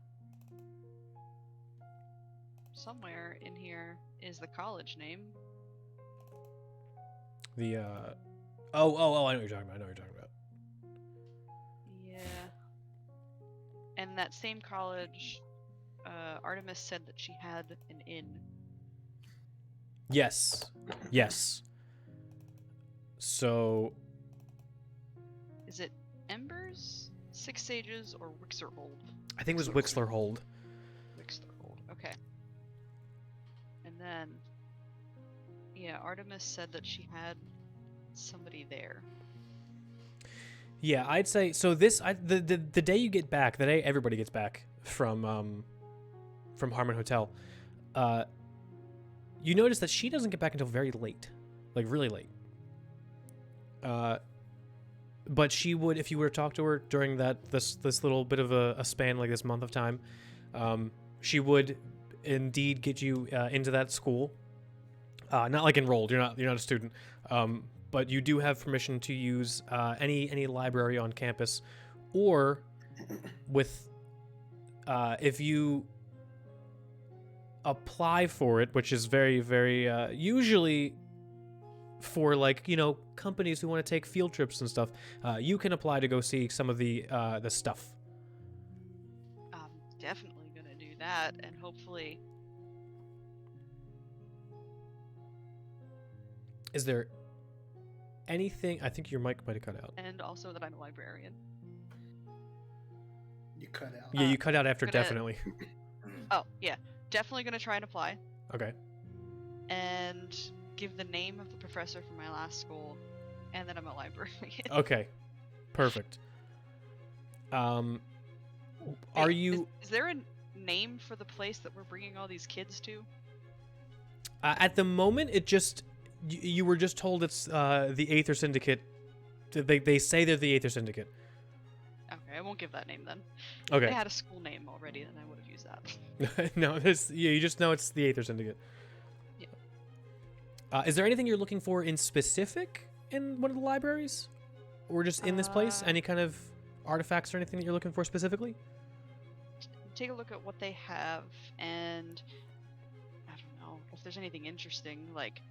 Speaker 1: Somewhere in here is the college name.
Speaker 3: The I know what you're talking about.
Speaker 1: Yeah. And that same college, Artemis said that she had an inn.
Speaker 3: Yes. So
Speaker 1: Is it Embers, Six Sages, or Wixerhold?
Speaker 3: I think it was Wixler Hold.
Speaker 1: Wixerhold. Okay. And then, yeah, Artemis said that she had somebody there.
Speaker 3: Yeah, I'd say so. The day you get back, the day everybody gets back from Harmon Hotel, you notice that she doesn't get back until very late, like really late. But she would, if you were to talk to her during this little bit of a span, like this month of time, she would indeed get you into that school. Not like enrolled. You're not a student. But you do have permission to use any library on campus, or with if you apply for it, which is very, very usually for companies who want to take field trips and stuff. You can apply to go see some of the stuff.
Speaker 1: I'm definitely gonna do that, and hopefully,
Speaker 3: Is there anything? I think your mic might have cut out.
Speaker 1: and also that I'm a librarian.
Speaker 4: You cut out.
Speaker 3: Yeah, you cut out after
Speaker 1: gonna-
Speaker 3: definitely.
Speaker 1: Oh yeah, definitely gonna try and apply,
Speaker 3: Okay.
Speaker 1: and give the name of the professor from my last school, and that I'm a librarian.
Speaker 3: Okay. Perfect. Are
Speaker 1: Wait,
Speaker 3: you
Speaker 1: Is there a name for the place that we're bringing all these kids to?
Speaker 3: at the moment? It just you were just told it's the Aether Syndicate. They say they're the Aether Syndicate.
Speaker 1: Okay, I won't give that name then. If
Speaker 3: Okay.
Speaker 1: they had a school name already, then I would have used that.
Speaker 3: No, you just know it's the Aether Syndicate.
Speaker 1: Yeah.
Speaker 3: Is there anything you're looking for in specific in one of the libraries, or just in this place? Any kind of artifacts or anything that you're looking for specifically?
Speaker 1: Take a look at what they have, and I don't know if there's anything interesting, like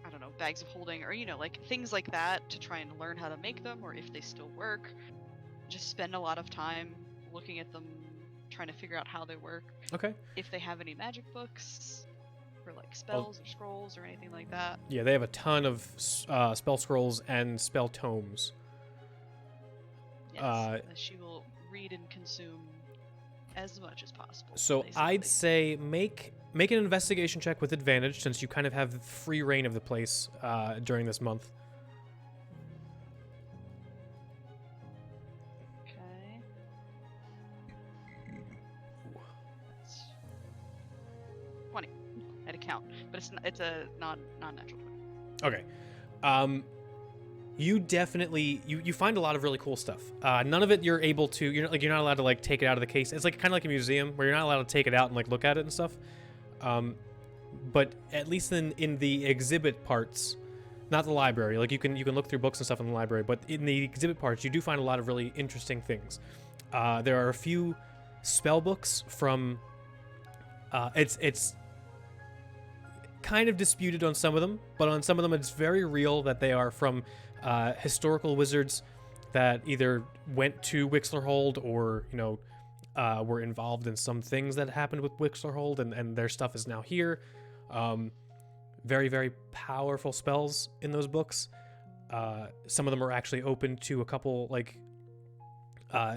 Speaker 1: I don't know, bags of holding, or like things like that, to try and learn how to make them, or if they still work. Just spend a lot of time looking at them, trying to figure out how they work.
Speaker 3: Okay.
Speaker 1: If they have any magic books for like spells or scrolls or anything like that.
Speaker 3: Yeah, they have a ton of spell scrolls and spell tomes.
Speaker 1: Yes, she will read and consume as much as possible.
Speaker 3: So I'd
Speaker 1: basically.
Speaker 3: say make an investigation check with advantage, since you kind of have free reign of the place during this month.
Speaker 1: Okay. That's 20 at a count, but it's a non-natural 20.
Speaker 3: Okay. You definitely you find a lot of really cool stuff. None of it you're able to. You're not allowed to take it out of the case. It's kind of like a museum where you're not allowed to take it out and look at it and stuff. But at least in the exhibit parts, not the library. You can look through books and stuff in the library, but in the exhibit parts, you do find a lot of really interesting things. There are a few spell books from. It's kind of disputed on some of them, but on some of them it's very real that they are from historical wizards that either went to Wixlerhold or were involved in some things that happened with Wixlerhold, and their stuff is now here. Very, very powerful spells in those books. Some of them are actually open to a couple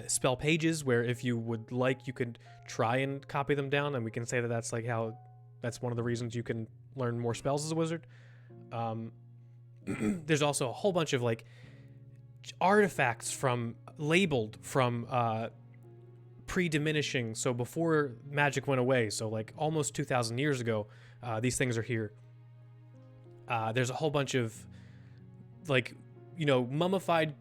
Speaker 3: spell pages where, if you would like, you could try and copy them down, and we can say that that's one of the reasons you can learn more spells as a wizard. There's also a whole bunch of artifacts labeled from pre-diminishing, so before magic went away, so almost 2,000 years ago. These things are here. There's a whole bunch of mummified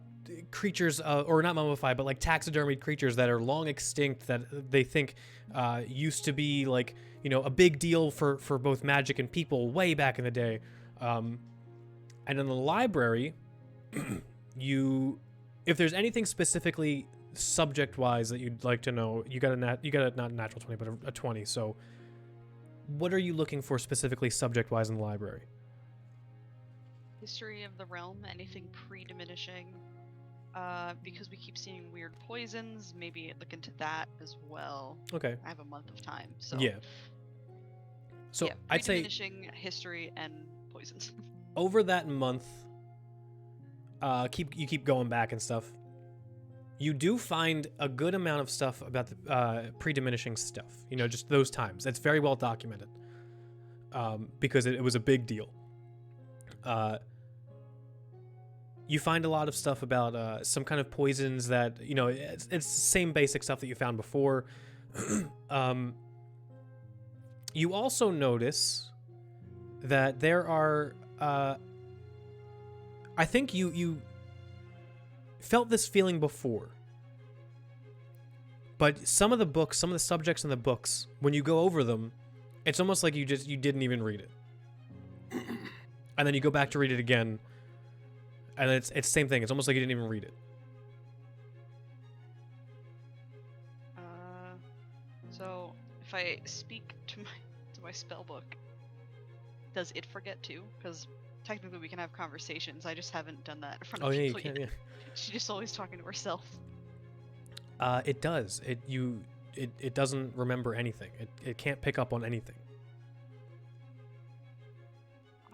Speaker 3: creatures, or not mummified, but taxidermied creatures that are long extinct, that they think used to be a big deal for both magic and people way back in the day. And in the library, if there's anything specifically subject-wise that you'd like to know, you got a not a natural 20, but a 20. So, what are you looking for specifically subject-wise in the library?
Speaker 1: History of the realm, anything pre-diminishing. Because we keep seeing weird poisons, maybe look into that as well.
Speaker 3: Okay.
Speaker 1: I have a month of time, so
Speaker 3: Yeah. So
Speaker 1: yeah,
Speaker 3: I'd say
Speaker 1: pre-diminishing, history, and poisons.
Speaker 3: over that month, keep going back and stuff, you do find a good amount of stuff about the pre-diminishing stuff. You know, just those times. That's very well documented because it was a big deal. You find a lot of stuff about some kind of poisons that, you know, it's the same basic stuff that you found before. You also notice that there are, I think you felt this feeling before, but some of the subjects in the books, when you go over them, it's almost like you didn't even read it. And then you go back to read it again, and it's the same thing. It's almost like you didn't even read it.
Speaker 1: So if I speak to my spell book, does it forget too? Because technically we can have conversations. I just haven't done that in front of
Speaker 3: Oh yeah, you
Speaker 1: people
Speaker 3: can.
Speaker 1: yet.
Speaker 3: Yeah.
Speaker 1: She's just always talking to herself.
Speaker 3: It does. It doesn't remember anything. It can't pick up on anything.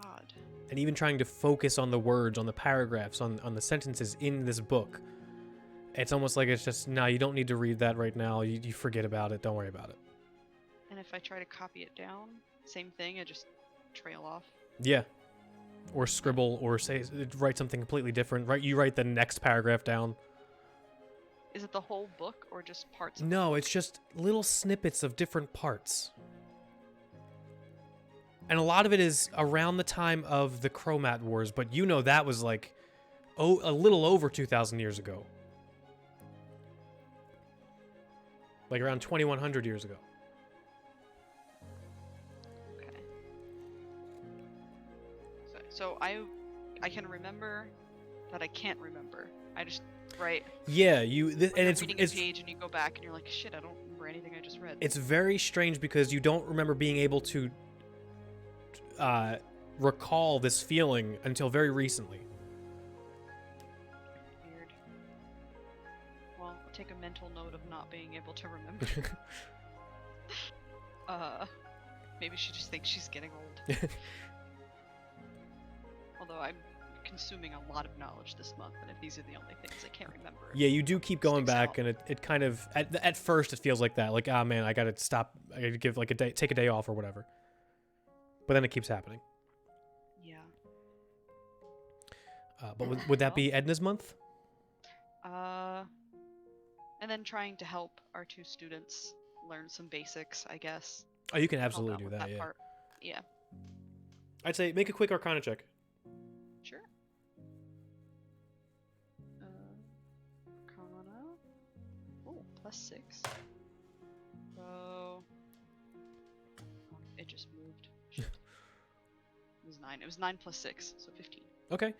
Speaker 1: Odd.
Speaker 3: And even trying to focus on the words, on the paragraphs, on the sentences in this book, it's almost like it's just, no, you don't need to read that right now. You forget about it. Don't worry about it.
Speaker 1: And if I try to copy it down, same thing. I just trail off.
Speaker 3: Yeah. Or scribble, or write something completely different. Right? You write the next paragraph down.
Speaker 1: Is it the whole book or just parts? Of
Speaker 3: No, it's just little snippets of different parts. And a lot of it is around the time of the Chromat Wars, but you know that was like, a little over 2,000 years ago. Like around 2,100 years ago.
Speaker 1: Okay. So I can remember that I can't remember. I just write.
Speaker 3: Yeah, and
Speaker 1: You're
Speaker 3: it's
Speaker 1: reading a page and you go back and you're like, shit, I don't remember anything I just read.
Speaker 3: it's very strange because you don't remember being able to recall this feeling until very recently.
Speaker 1: Weird. Well, I'll take a mental note of not being able to remember. Maybe she just thinks she's getting old. Although I'm consuming a lot of knowledge this month, and if these are the only things I can't remember.
Speaker 3: Yeah, you do keep going
Speaker 1: Sticks
Speaker 3: back,
Speaker 1: out.
Speaker 3: and it kind of at first it feels like that, like, ah, man, I gotta stop, I gotta give like take a day off or whatever. But then it keeps happening.
Speaker 1: Yeah.
Speaker 3: But would that be Edna's month?
Speaker 1: And then trying to help our two students learn some basics, I guess.
Speaker 3: Oh, you can
Speaker 1: Help
Speaker 3: absolutely
Speaker 1: out
Speaker 3: do
Speaker 1: with
Speaker 3: that. Yeah,
Speaker 1: part. Yeah.
Speaker 3: I'd say make a quick Arcana check.
Speaker 1: Sure. Arcana. Oh, +6. So. It just moved. Shit. It was 9. It was 9 + 6, so 15.
Speaker 3: Okay.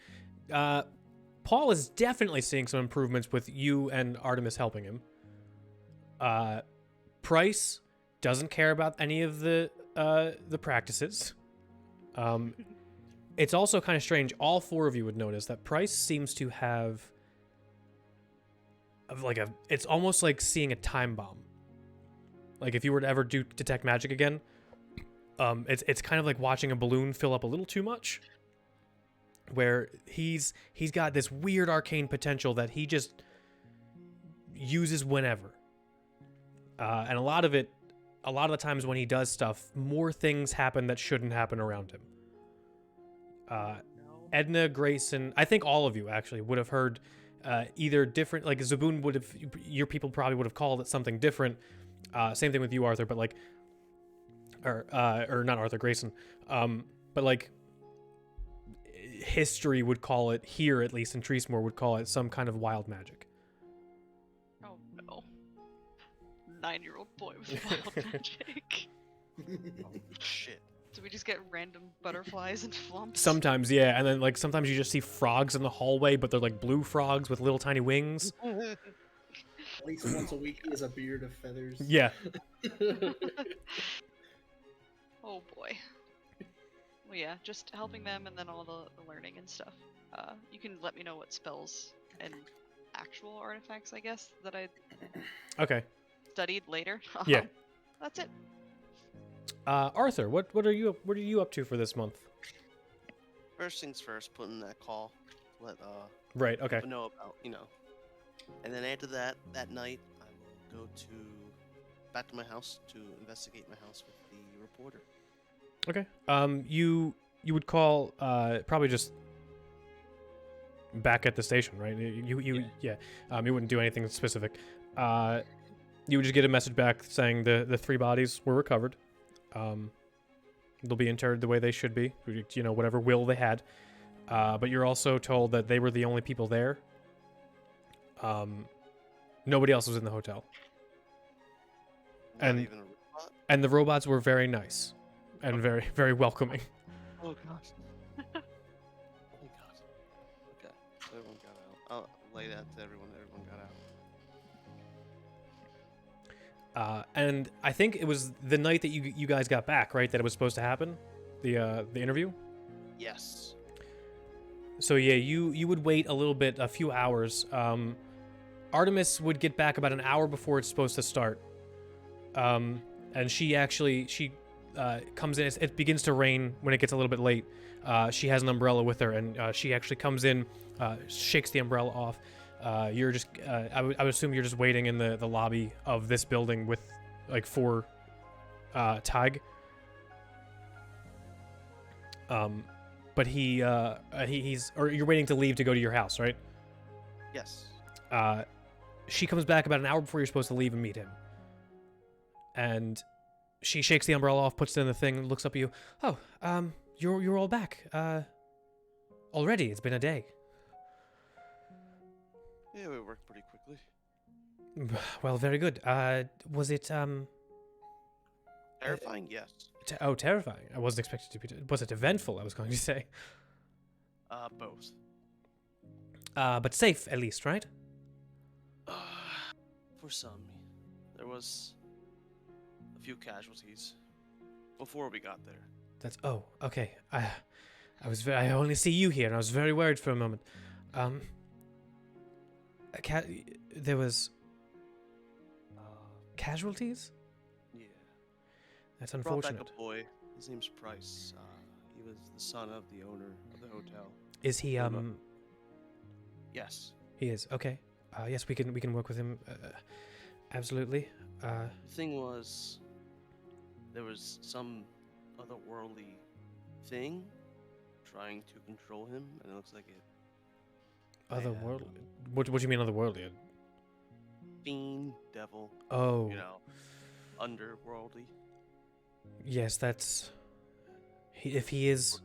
Speaker 3: Paul is definitely seeing some improvements with you and Artemis helping him. Price doesn't care about any of the practices. It's also kind of strange. All four of you would notice that Price seems to have it's almost like seeing a time bomb. Like if you were to ever detect magic again, it's kind of like watching a balloon fill up a little too much. Where he's got this weird arcane potential that he just uses whenever. And a lot of the times when he does stuff, more things happen that shouldn't happen around him.
Speaker 1: No.
Speaker 3: Edna, Grayson, I think all of you actually would have heard either different, like Zaboon would have, your people probably would have called it something different. Same thing with you, Arthur, but like, or not Arthur, Grayson. But like, history would call it, here at least in Treesmore, would call it some kind of wild magic.
Speaker 1: Oh no. 9-year-old boy with wild magic.
Speaker 2: Shit.
Speaker 1: Do we just get random butterflies and flumps?
Speaker 3: Sometimes, yeah, and then like sometimes you just see frogs in the hallway, but they're like blue frogs with little tiny wings.
Speaker 4: At least once a week, he has a beard of feathers.
Speaker 3: Yeah.
Speaker 1: Oh boy. Well, yeah, just helping them and then all the learning and stuff. You can let me know what spells and actual artifacts, I guess, that I
Speaker 3: Okay.
Speaker 1: studied later.
Speaker 3: Yeah.
Speaker 1: That's it.
Speaker 3: Arthur, what are you up to for this month?
Speaker 2: First things first, put in that call. let
Speaker 3: Right. Okay.
Speaker 2: people know about, And then after that night, I will go back to my house to investigate my house with the reporter.
Speaker 3: Okay. You would call probably just back at the station, right? Yeah. You wouldn't do anything specific. You would just get a message back saying the 3 bodies were recovered. They'll be interred the way they should be. Whatever will they had. But you're also told that they were the only people there. Nobody else was in the hotel.
Speaker 2: Not
Speaker 3: And-
Speaker 2: even a robot?
Speaker 3: And the robots were very nice and very, very welcoming.
Speaker 2: Oh gosh. Oh my god. Okay. Everyone got out. I'll lay that to everyone. Everyone got out.
Speaker 3: And I think it was the night that you guys got back, right? That it was supposed to happen, the interview.
Speaker 2: Yes.
Speaker 3: So yeah, you would wait a few hours. Artemis would get back about an hour before it's supposed to start. And she comes in. It begins to rain when it gets a little bit late. She has an umbrella with her, and she actually comes in, shakes the umbrella off. You're just, I would assume you're just waiting in the lobby of this building with for Tag. But he's or you're waiting to leave to go to your house, right?
Speaker 2: Yes.
Speaker 3: She comes back about an hour before you're supposed to leave and meet him. And she shakes the umbrella off, puts it in the thing, and looks up at you. Oh, you're all back. Already, it's been a day.
Speaker 2: Yeah, we worked pretty quickly.
Speaker 3: Well, very good. Was it
Speaker 2: Terrifying? Yes.
Speaker 3: terrifying? I wasn't expected to be. Was it eventful? I was going to say.
Speaker 2: Both.
Speaker 3: But safe at least, right?
Speaker 2: For some, there was a few casualties before we got there.
Speaker 3: That's okay. I only see you here, and I was very worried for a moment. There was casualties.
Speaker 2: Yeah.
Speaker 3: That's
Speaker 2: Brought
Speaker 3: unfortunate.
Speaker 2: back a boy. His name's Price. He was the son of the owner of the hotel.
Speaker 3: Is he
Speaker 2: Yes.
Speaker 3: He is okay. Yes, we can work with him. Absolutely.
Speaker 2: The thing was, there was some otherworldly thing trying to control him, and it looks like it.
Speaker 3: Otherworldly. What do you mean otherworldly?
Speaker 2: Fiend, devil.
Speaker 3: Oh.
Speaker 2: Underworldly.
Speaker 3: Yes, that's. If he is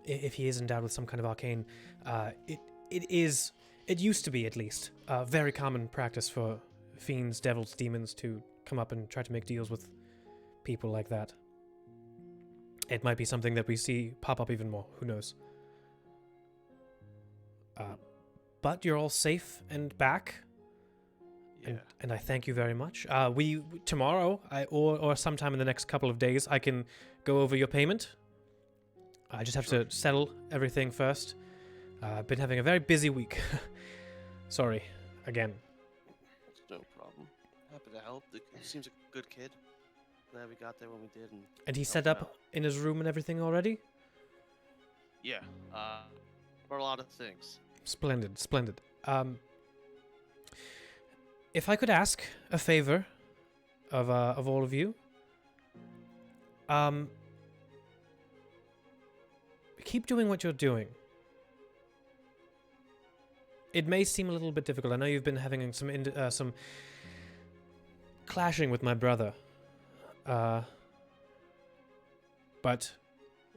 Speaker 3: endowed with some kind of arcane, it used to be at least very common practice for fiends, devils, demons to come up and try to make deals with people like that. It might be something that we see pop up even more. Who knows? But you're all safe and back.
Speaker 2: Yeah.
Speaker 3: And I thank you very much. Tomorrow, or sometime in the next couple of days, I can go over your payment. I just have to settle everything first. I've been having a very busy week. Sorry, again.
Speaker 2: It's no problem. Happy to help. He seems like a good kid. Glad we got there when we did.
Speaker 3: And he
Speaker 2: helped
Speaker 3: set
Speaker 2: him
Speaker 3: up
Speaker 2: out.
Speaker 3: in his room and everything already?
Speaker 2: Yeah. For a lot of things.
Speaker 3: Splendid, splendid. If I could ask a favor of all of you, keep doing what you're doing. It may seem a little bit difficult. I know you've been having some clashing with my brother, but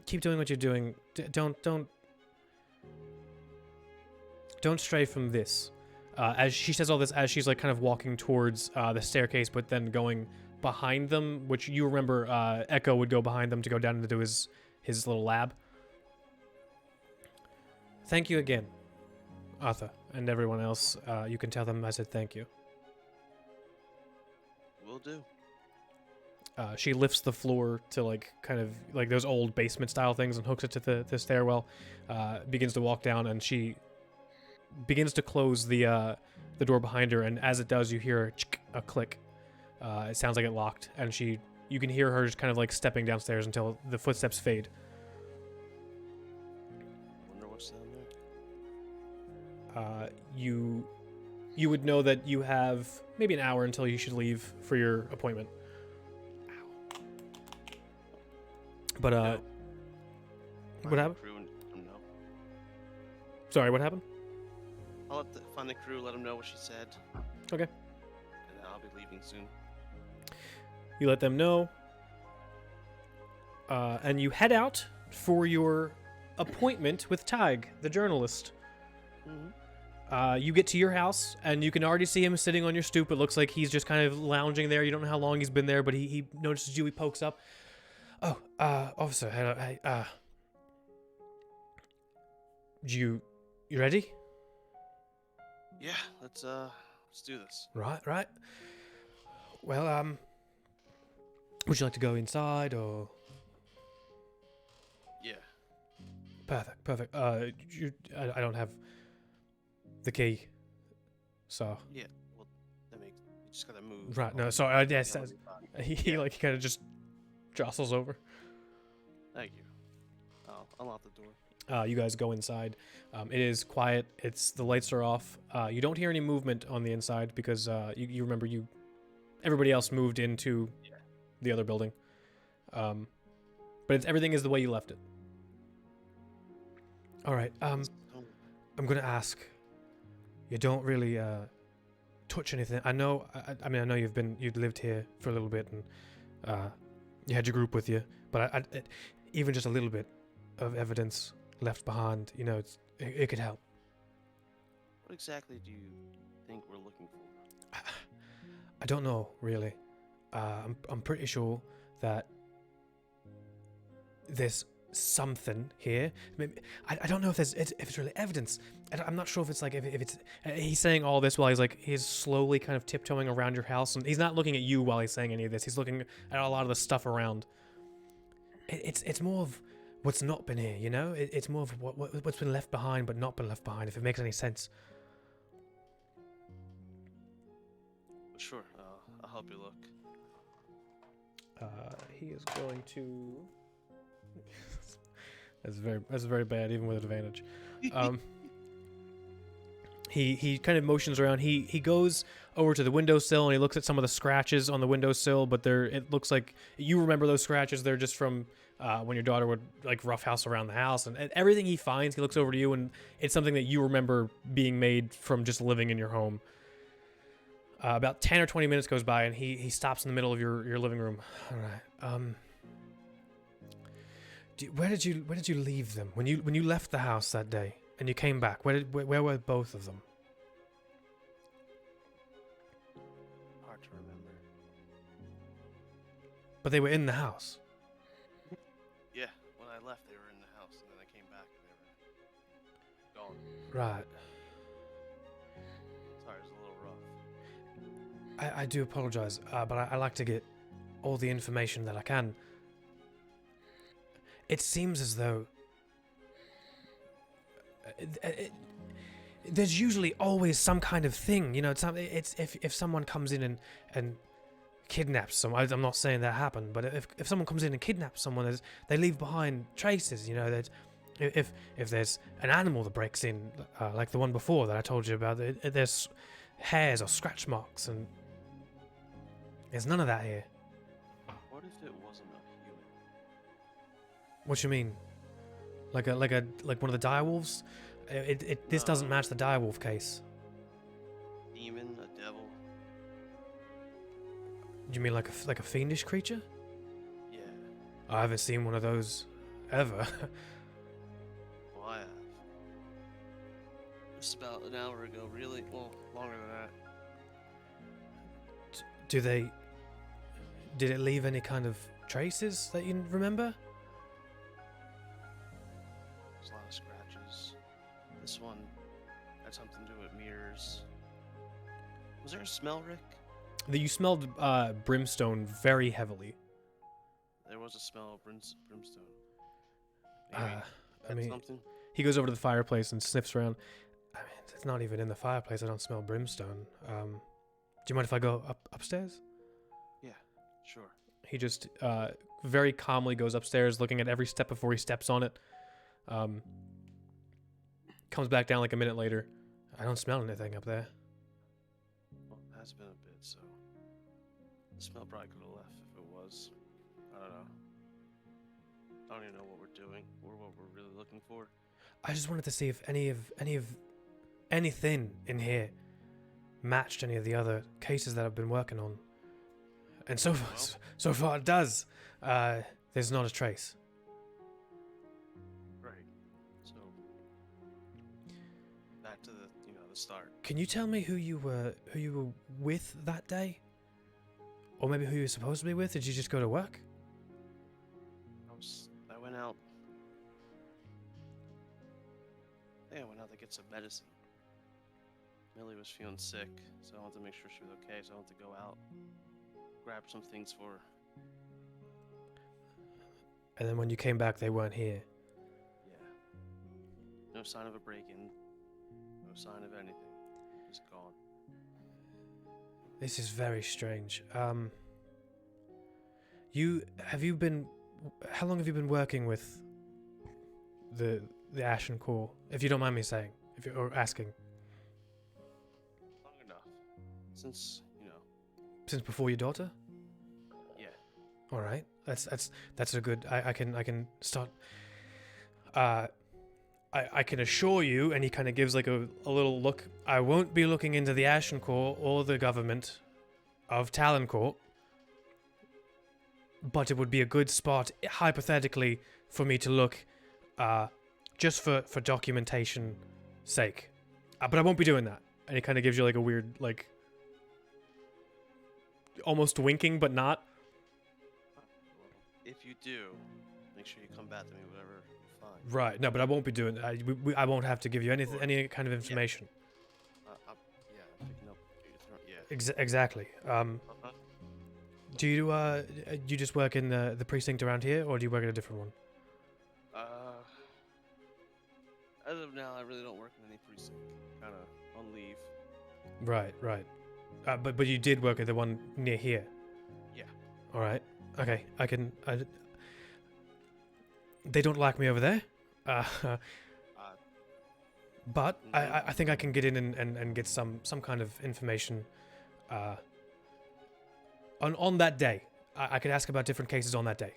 Speaker 3: keep doing what you're doing. Don't stray from this. As she says all this, as she's kind of walking towards the staircase, but then going behind them, which you remember, Echo would go behind them to go down into his little lab. Thank you again, Arthur, and everyone else. You can tell them I said thank you.
Speaker 2: Will do.
Speaker 3: She lifts the floor to kind of those old basement style things and hooks it to the stairwell. Begins to walk down, and she begins to close the door behind her. And as it does, you hear a click. It sounds like it locked, and you can hear her just kind of stepping downstairs until the footsteps fade.
Speaker 2: Wonder what's down
Speaker 3: you would know that you have maybe an hour until you should leave for your appointment. Ow. But
Speaker 2: No.
Speaker 3: what
Speaker 2: Find the
Speaker 3: happened?
Speaker 2: crew and let them know.
Speaker 3: Sorry, what happened?
Speaker 2: I'll find the crew, let them know what she said.
Speaker 3: Okay.
Speaker 2: And then I'll be leaving soon.
Speaker 3: You let them know, and you head out for your appointment with Tig, the journalist.
Speaker 2: Mm-hmm.
Speaker 3: You get to your house, and you can already see him sitting on your stoop. It looks like he's just kind of lounging there. You don't know how long he's been there, but he notices you. He pokes up. Oh, officer, hello, hey, you ready?
Speaker 2: Yeah, let's do this.
Speaker 3: Right. Well, would you like to go inside, or?
Speaker 2: Yeah.
Speaker 3: Perfect. I don't have the key, so.
Speaker 2: Yeah. Well, that makes you just gotta move.
Speaker 3: Right. No,
Speaker 2: all-
Speaker 3: sorry. Yes.
Speaker 2: all of your body.
Speaker 3: He
Speaker 2: Yeah.
Speaker 3: like kind of just jostles over.
Speaker 2: Thank you. I'll unlock the door.
Speaker 3: You guys go inside. It is quiet. The lights are off. You don't hear any movement on the inside because you remember everybody else moved into the other building. But everything is the way you left it. All right. I'm gonna ask. You don't really touch anything. I know. I mean, I know you've lived here for a little bit and you had your group with you, but even just a little bit of evidence left behind, it could help.
Speaker 2: What exactly do you think we're looking for?
Speaker 3: I don't know really. I'm pretty sure that there's something here. Maybe, I don't know if it's really evidence. I'm not sure if it's like if it's. He's saying all this while he's slowly kind of tiptoeing around your house, and he's not looking at you while he's saying any of this. He's looking at a lot of the stuff around. It's more of what's not been here, It's more of what's been left behind but not been left behind, if it makes any sense.
Speaker 2: Sure. I'll help you look.
Speaker 3: He is going to. That's very bad, even with advantage. He kind of motions around. He goes over to the windowsill and he looks at some of the scratches on the windowsill, but it looks like you remember those scratches. They're just from when your daughter would roughhouse around the house, and everything he finds, he looks over to you, and it's something that you remember being made from just living in your home. About 10 or 20 minutes goes by, and he stops in the middle of your living room. All right. Where did you leave them when you left the house that day and you came back? Where were both of them?
Speaker 2: Hard to remember.
Speaker 3: But they were in the house.
Speaker 2: Yeah, when I left, they were in the house, and then I came back, and they were gone.
Speaker 3: Right.
Speaker 2: Sorry, it was a little rough.
Speaker 3: I do apologize, but I like to get all the information that I can. It seems as though there's usually always some kind of thing, It's if someone comes in and kidnaps someone. I'm not saying that happened, but if someone comes in and kidnaps someone, they leave behind traces. That if there's an animal that breaks in, like the one before that I told you about, there's hairs or scratch marks, and there's none of that here.
Speaker 2: What if it wasn't a human?
Speaker 3: What you mean? Like one of the direwolves? This doesn't match the direwolf case.
Speaker 2: Demon, a devil?
Speaker 3: You mean like a fiendish creature?
Speaker 2: Yeah.
Speaker 3: I haven't seen one of those ever.
Speaker 2: Well, I have. Just about an hour ago, really. Well, longer than that.
Speaker 3: Did it leave any kind of traces that you remember?
Speaker 2: There's a lot of scratches. This one had something to do with mirrors. Was there a smell, Rick?
Speaker 3: That you smelled brimstone very heavily.
Speaker 2: There was a smell of brimstone.
Speaker 3: I
Speaker 2: That's
Speaker 3: mean,
Speaker 2: something.
Speaker 3: he goes over to the fireplace and sniffs around. I mean, it's not even in the fireplace. I don't smell brimstone. Do you mind if I go upstairs?
Speaker 2: Yeah, sure.
Speaker 3: He just very calmly goes upstairs, looking at every step before he steps on it. Comes back down like a minute later, I don't smell anything up there.
Speaker 2: Well, it has been a bit, so the smell probably could have left if it was. I don't know. I don't even know what we're doing or what we're really looking for.
Speaker 3: I just wanted to see if anything in here matched any of the other cases that I've been working on. And so far it does. There's not a trace.
Speaker 2: Right. So back to the the start.
Speaker 3: Can you tell me who you were with that day? Or maybe who you were supposed to be with? Did you just go to work?
Speaker 2: I went out. I think I went out to get some medicine. Millie was feeling sick, so I wanted to make sure she was okay. So I wanted to go out, grab some things for her.
Speaker 3: And then when you came back, they weren't here.
Speaker 2: Yeah. No sign of a break-in. No sign of anything. Just gone.
Speaker 3: This is very strange. How long have you been working with the Ashen Core? If you don't mind me saying, or asking.
Speaker 2: Long enough. Since
Speaker 3: Since before your daughter?
Speaker 2: Yeah.
Speaker 3: All right. That's a good. I can start. I can assure you, and he kind of gives like a little look. I won't be looking into the Ashen Core or the government of Taloncourt, but it would be a good spot, hypothetically, for me to look, just for documentation sake. But I won't be doing that. And he kind of gives you like a weird, like, almost winking, but not.
Speaker 2: If you do, make sure you come back to me, whatever you find.
Speaker 3: Right. No, but I won't be doing. I won't have to give you any kind of information.
Speaker 2: I'm picking up. Yeah.
Speaker 3: Exactly.
Speaker 2: Uh-huh.
Speaker 3: Do you just work in the precinct around here, or do you work at a different one?
Speaker 2: As of now, I really don't work in any precinct. Kind of on leave.
Speaker 3: Right. But you did work at the one near here.
Speaker 2: Yeah.
Speaker 3: All right. Okay. They don't like me over there. But I think I can get in and get some kind of information. On that day, I could ask about different cases on that day.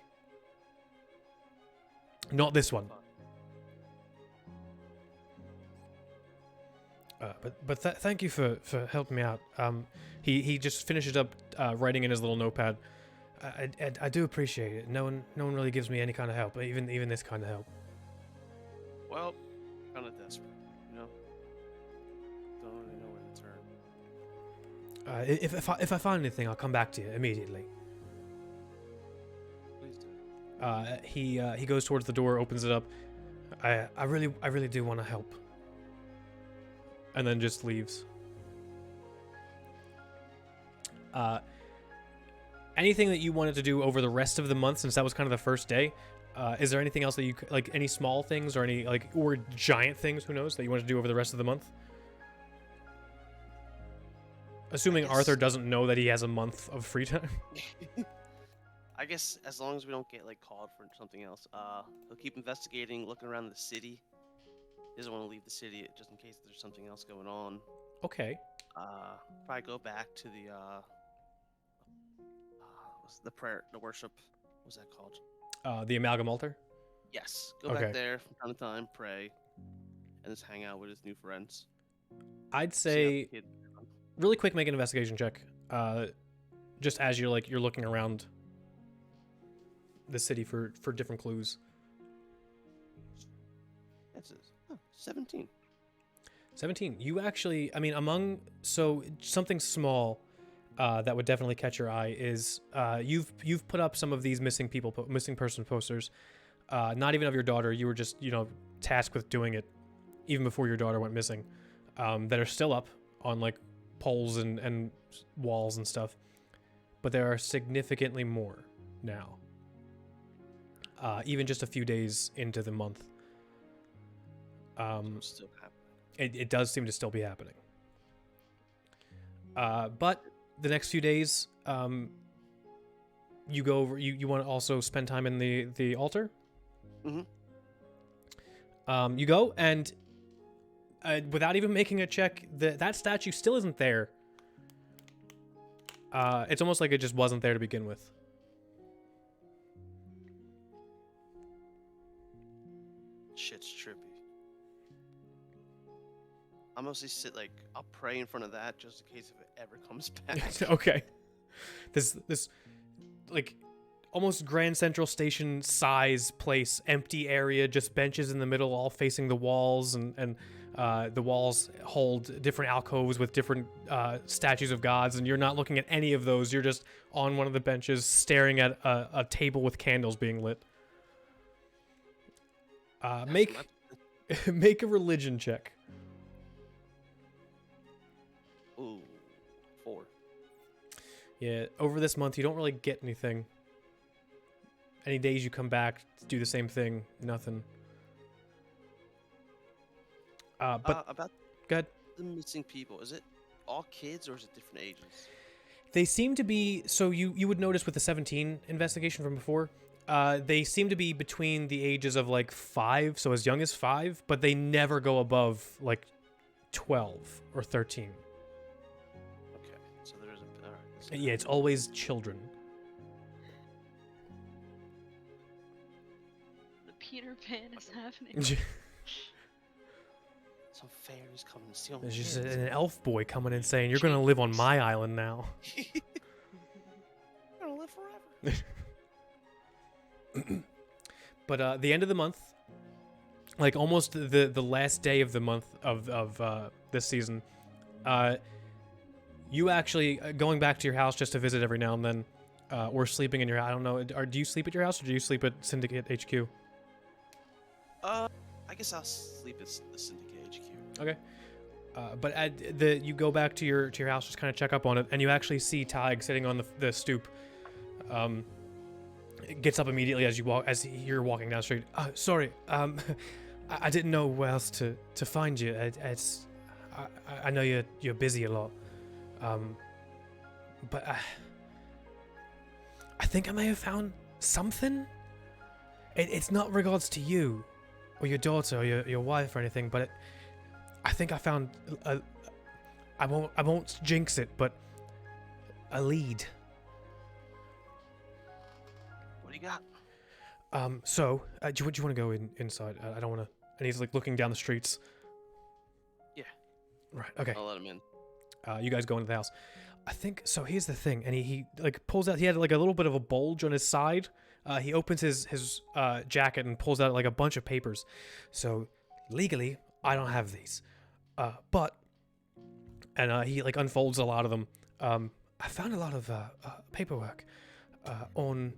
Speaker 3: Not this one. But thank you for helping me out. He just finishes up writing in his little notepad. I do appreciate it. No one really gives me any kind of help, even this kind of help.
Speaker 2: Well, kind of desperate, Don't really know where to turn.
Speaker 3: If I find anything, I'll come back to you immediately.
Speaker 2: Please do.
Speaker 3: He goes towards the door, opens it up. I really do want to help. And then just leaves. Anything that you wanted to do over the rest of the month, since that was kind of the first day, is there anything else that you like, any small things or any or giant things, who knows, that you want to do over the rest of the month? Assuming Arthur doesn't know that he has a month of free time.
Speaker 2: I guess as long as we don't get called for something else, he'll keep investigating, looking around the city. He doesn't want to leave the city just in case there's something else going on.
Speaker 3: Okay.
Speaker 2: Probably go back to the what's the prayer, the worship. What's that called?
Speaker 3: The Amalgam Altar?
Speaker 2: Yes. Go
Speaker 3: Okay.
Speaker 2: back there from time to time, pray, and just hang out with his new friends.
Speaker 3: I'd
Speaker 2: See how
Speaker 3: say
Speaker 2: the kid-
Speaker 3: really quick, make an investigation check. Just as you're looking around the city for different clues.
Speaker 2: That's 17.
Speaker 3: 17. You actually, so something small that would definitely catch your eye is you've put up some of these missing person posters. Not even of your daughter. You were just tasked with doing it even before your daughter went missing. That are still up on poles and walls and stuff. But there are significantly more now. Even just a few days into the month.
Speaker 2: It's still happening.
Speaker 3: It does seem to still be happening. But the next few days, you go over. You want to also spend time in the altar.
Speaker 2: Mm-hmm.
Speaker 3: You go, and without even making a check, that statue still isn't there. It's almost like it just wasn't there to begin with.
Speaker 2: Shit's trippy. I mostly sit I'll pray in front of that just in case if it ever comes back.
Speaker 3: Okay. This like almost Grand Central Station size place, empty area, just benches in the middle, all facing the walls, and the walls hold different alcoves with different statues of gods, and you're not looking at any of those. You're just on one of the benches, staring at a table with candles being lit. Make a religion check.
Speaker 2: Ooh, 4.
Speaker 3: Yeah, over this month you don't really get anything. Any days you come back, do the same thing, nothing. But
Speaker 2: about
Speaker 3: go ahead.
Speaker 2: the missing people, is it all kids or is it different ages?
Speaker 3: They seem to be, so you would notice with the 17 investigation from before, they seem to be between the ages of like 5, so as young as 5, but they never go above like 12 or 13.
Speaker 2: Okay, so there is a... Alright.
Speaker 3: Yeah, it's always children.
Speaker 1: The Peter Pan is happening.
Speaker 2: Some fairies coming to steal my
Speaker 3: There's just
Speaker 2: kids.
Speaker 3: an elf boy coming in saying, "You're gonna live on my island now."
Speaker 2: I'm gonna live forever.
Speaker 3: But the end of the month, like almost the last day of the month of this season, you actually going back to your house just to visit every now and then, or sleeping in your house. I don't know. Do you sleep at your house or do you sleep at Syndicate HQ?
Speaker 2: I guess I'll sleep at the Syndicate HQ.
Speaker 3: Okay. But you go back to your house, just kind of check up on it, and you actually see Tig sitting on the stoop. It gets up immediately as you're walking down the street. Sorry, I didn't know where else to find you. I know you're busy a lot. But I think I may have found something. It's not regards to you, or your daughter, or your wife, or anything. But I think I found I won't jinx it, but a lead.
Speaker 2: What do you got?
Speaker 3: So do you want to go inside? I don't want to. And he's like looking down the streets.
Speaker 2: Yeah.
Speaker 3: Right. Okay.
Speaker 2: I'll let him in.
Speaker 3: You guys go into the house. I think so. Here's the thing, and he like pulls out. He had like a little bit of a bulge on his side. He opens his jacket and pulls out like a bunch of papers. So legally, I don't have these, but he like unfolds a lot of them. I found a lot of paperwork on.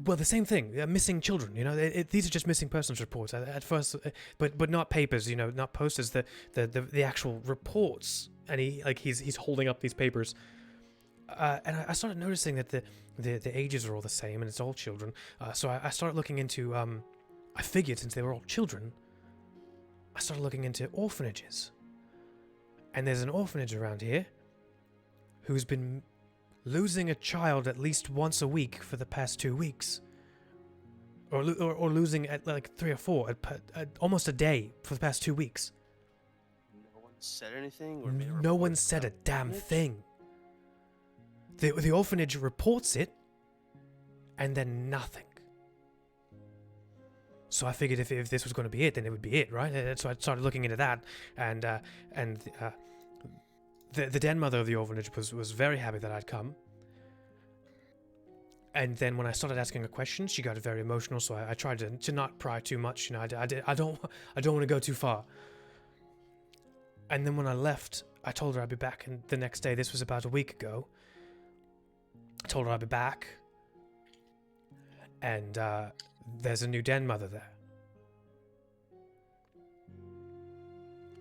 Speaker 3: Well, the same thing. Missing children. You know, these are just missing persons reports at first, but not papers. You know, not posters. The actual reports. And he's holding up these papers. And I started noticing that the ages are all the same, and it's all children. So I started looking into. I figured since they were all children, I started looking into orphanages. And there's an orphanage around here who's been losing a child at least once a week for the past 2 weeks, or losing at like 3 or 4, almost a day for the past 2 weeks.
Speaker 2: No one said anything, or made a
Speaker 3: No
Speaker 2: report
Speaker 3: one said a
Speaker 2: about
Speaker 3: damn
Speaker 2: orphanage?
Speaker 3: thing. The orphanage reports it, and then nothing. So I figured if this was going to be it, then it would be it, right? So I started looking into that, and the den mother of the orphanage was very happy that I'd come. And then when I started asking her questions, she got very emotional. So I tried to not pry too much. You know, I don't want to go too far. And then when I left, I told her I'd be back. And the next day, this was about a week ago, I told her I'd be back. And there's a new den mother there.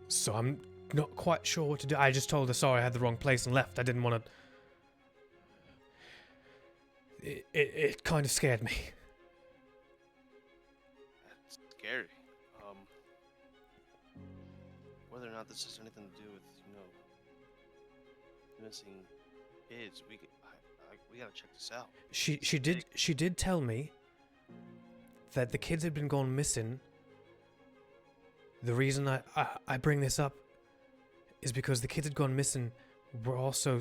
Speaker 3: So I'm not quite sure what to do. I just told her, sorry, I had the wrong place and left. I didn't want to... It kind of scared me.
Speaker 2: That's scary. Whether or not this has anything to do with, missing kids, we gotta check this out.
Speaker 3: She did tell me that the kids had been gone missing The reason I bring this up is because the kids had gone missing. Were also